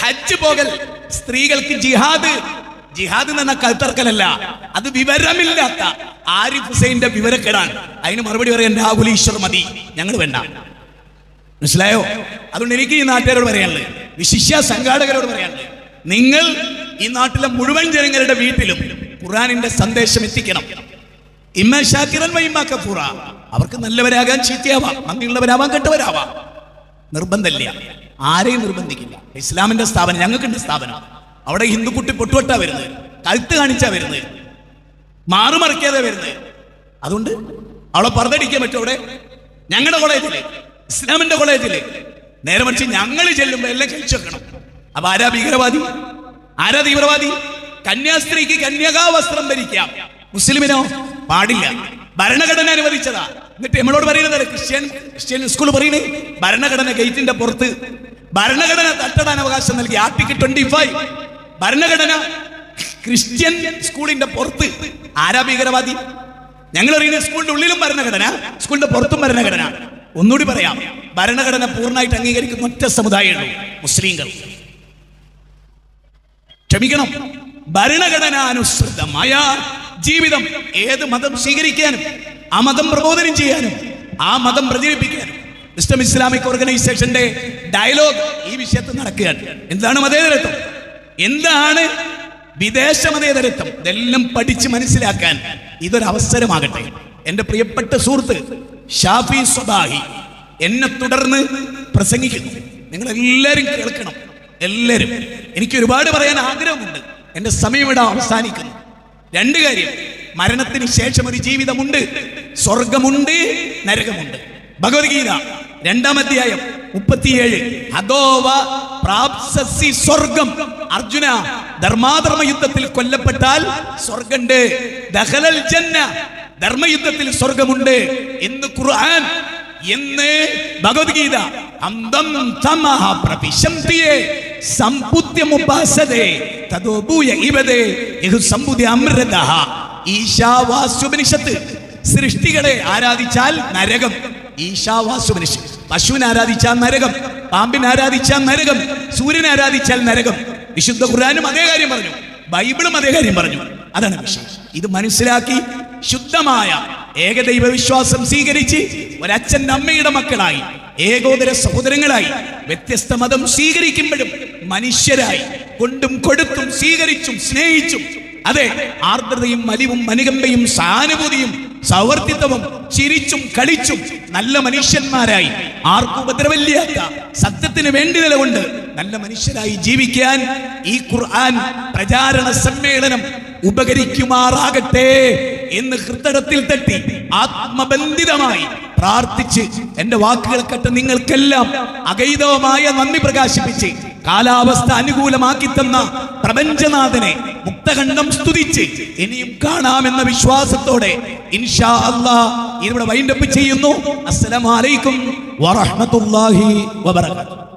ഹജ്ജ് പോകൽ സ്ത്രീകൾക്ക് ജിഹാദ്. ജിഹാദ് എന്ന കഴുത്തറക്കലല്ല, അത് വിവരമില്ലാത്ത ആരിഫ് ഹുസൈന്റെ വിവരക്കേടാണ്. അതിന് മറുപടി പറയാൻ രാഹുൽ ഈശ്വർ മതി, ഞങ്ങൾ വേണ്ട. മനസ്സിലായോ? അതുകൊണ്ട് എനിക്ക് ഈ നാട്ടുകാരോട് പറയാനുള്ളത്, വിശിഷ്യ സംഘാടകരോട് പറയാനുള്ളത്, നിങ്ങൾ ഈ നാട്ടിലെ മുഴുവൻ ജനങ്ങളുടെ വീട്ടിലും ഖുർആനിന്റെ സന്ദേശം എത്തിക്കണം. ഇമ്മ ഷാക്കിറൻ വ ഇമ്മ കഫൂറ. അവർക്ക് നല്ലവരാകാൻ, ചീത്തയാവാം, നന്ദിയുള്ളവരാവാൻ, കെട്ടവരാവാം. നിർബന്ധമില്ല, ആരെയും നിർബന്ധിക്കില്ല. ഇസ്ലാമിന്റെ സ്ഥാപനം, ഞങ്ങൾക്കുണ്ട് സ്ഥാപനം. അവിടെ ഹിന്ദുക്കുട്ടി പൊട്ടുവട്ടാ വരുന്നത്, കഴുത്ത് കാണിച്ചാ വരുന്നത്, മാറുമറിക്കാതെ വരുന്നത്. അതുകൊണ്ട് അവളെ പറഞ്ഞടിക്കാൻ പറ്റും. അവിടെ ഞങ്ങളുടെ കോളേജില്, ഇസ്ലാമിന്റെ കോളേജില് നേരെ മറിച്ച് ഞങ്ങൾ ചെല്ലുമ്പോ എല്ലാം കഴിച്ചു വെക്കണം. അപ്പൊ ആരാ ഭീകരവാദി, ആരാ തീവ്രവാദി? കന്യാസ്ത്രീക്ക് കന്യകാവസ്ത്രം ധരിക്കാം, മുസ്ലിമിനോ പാടില്ല. ഭരണഘടന അനുവദിച്ചതാ. എന്നിട്ട് നമ്മളോട് പറയുന്നത് ക്രിസ്ത്യൻ സ്കൂൾ പറയുന്നത് ഭരണഘടന ഗേറ്റിന്റെ പുറത്ത് ഭരണഘടന തട്ടടാൻ അവകാശം നൽകി. ആർട്ടിക്കിൾ 25 ഭരണഘടന ക്രിസ്ത്യൻ സ്കൂളിന്റെ പുറത്ത്. ആരാ ഭീകരവാദി? ഞങ്ങൾ അറിയുന്ന സ്കൂളിന്റെ ഉള്ളിലും ഭരണഘടന, സ്കൂളിന്റെ പുറത്തും ഭരണഘടന. ഒന്നുകൂടി പറയാം, ഭരണഘടന പൂർണ്ണമായിട്ട് അംഗീകരിക്കുന്ന ഒറ്റ സമുദായമുള്ളൂ, മുസ്ലിങ്ങൾ. ക്ഷമിക്കണം, ഭരണഘടനാനുസൃതമായ ജീവിതം ഏത് മതം സ്വീകരിക്കാനും ആ മതം പ്രബോധനം ചെയ്യാനും ആ മതം പ്രചരിപ്പിക്കാനും ഇസ്ലാം ഇസ്ലാമിക് ഓർഗനൈസേഷന്റെ ഡയലോഗ് ഈ വിഷയത്തിൽ നടക്കുകയാണ്. എന്താണ് മതേതരത്വം, എന്താണ് വിദേശ മതേതരത്വം, ഇതെല്ലാം പഠിച്ച് മനസ്സിലാക്കാൻ ഇതൊരു അവസരമാകട്ടെ. എൻ്റെ പ്രിയപ്പെട്ട സുഹൃത്ത് ഷാഫി സ്വബാഹി എന്നെ തുടർന്ന് പ്രസംഗിക്കുന്നു. നിങ്ങൾ എല്ലാവരും കേൾക്കണം, എല്ലാവരും. എനിക്ക് ഒരുപാട് പറയാൻ ആഗ്രഹമുണ്ട്, എൻ്റെ സമയം ഇവിടെ അവസാനിക്കുന്നു. 2 കാര്യം, മരണത്തിന് ശേഷം ഒരു ജീവിതമുണ്ട്, സ്വർഗമുണ്ട്, നരകമുണ്ട്. ഭഗവത്ഗീത 2-ാം അധ്യായം 37 അദോവ പ്രാപ്സസി സ്വർഗം. അർജുന, ധർമാധർമ്മ യുദ്ധത്തിൽ കൊല്ലപ്പെട്ടാൽ സ്വർഗമുണ്ട്. ദഖലൽ ജന്ന, ധർമ്മയുദ്ധത്തിൽ സ്വർഗമുണ്ട് എന്ന് ഖുർആൻ, എന്ന് ഭഗവത്ഗീത. അന്തം തമഹ പ്രവിശംതിയേ സമ്പുത്യമുപാസതേ തദോബൂയ ഇവദേ യഹു സമ്പുതി അമൃതഹ. ഈശാവാസ്യോപനിഷത്ത്. സൃഷ്ടികളെ ആരാധിച്ചാൽ നരകം. ഈശാവാസ്യോപനിഷത്ത്. പശുവിനെ ആരാധിച്ചാൽ നരകം, പാമ്പിനെ ആരാധിച്ചാൽ നരകം, സൂര്യനെ ആരാധിച്ചാൽ നരകം. വിശുദ്ധ ഖുർആനും അതേ കാര്യം പറഞ്ഞു, ബൈബിളും അതേ കാര്യം പറഞ്ഞു. അതാണ് വിഷയം. ഇത് മനസ്സിലാക്കി ശുദ്ധമായ ഏകദൈവ വിശ്വാസം സ്വീകരിച്ച് ഒരച്ഛൻ്റെ അമ്മയുടെ മക്കളായി, ഏകോദര സഹോദരങ്ങളായി, വ്യത്യസ്ത മതം സ്വീകരിക്കുമ്പോഴും മനുഷ്യരായി, കൊണ്ടും കൊടുത്തും സ്വീകരിച്ചും സ്നേഹിച്ചും, അതെ, ആർദ്രതയും മലിവും അനുകമ്പയും സഹാനുഭൂതിയും സൗവർത്തിത്വവും ചിരിച്ചും കളിച്ചും നല്ല മനുഷ്യന്മാരായി, ആർക്കും ഉപദ്രവമില്ലാത്ത സത്യത്തിന് വേണ്ടി നിലകൊണ്ട് നല്ല മനുഷ്യരായി ജീവിക്കാൻ ഈ ഖുർആൻ പ്രചാരണ സമ്മേളനം ഉപകരിക്കുമാറാകട്ടെ എന്ന് ഹൃദയത്തിൽ തട്ടി ആത്മബന്ധിതമായി പ്രാർത്ഥിച്ച് എൻ്റെ വാക്കുകൾ കേട്ട നിങ്ങൾക്കെല്ലാം അഗൈതവമായ നന്ദി പ്രകാശിപ്പിച്ച് കാലാവസ്ഥ അനുകൂലമാക്കി തന്ന പ്രപഞ്ചനാഥനെ മുക്തകണ്ഠം സ്തുതിച്ച് ഇനിയും കാണാമെന്ന വിശ്വാസത്തോടെ ഇൻഷാ അല്ലാഹ് ഇവിടെ വൈൻഡപ്പ് ചെയ്യുന്നു. അസ്സലാമു അലൈക്കും വറഹ്മത്തുള്ളാഹി വബറകാതുഹു.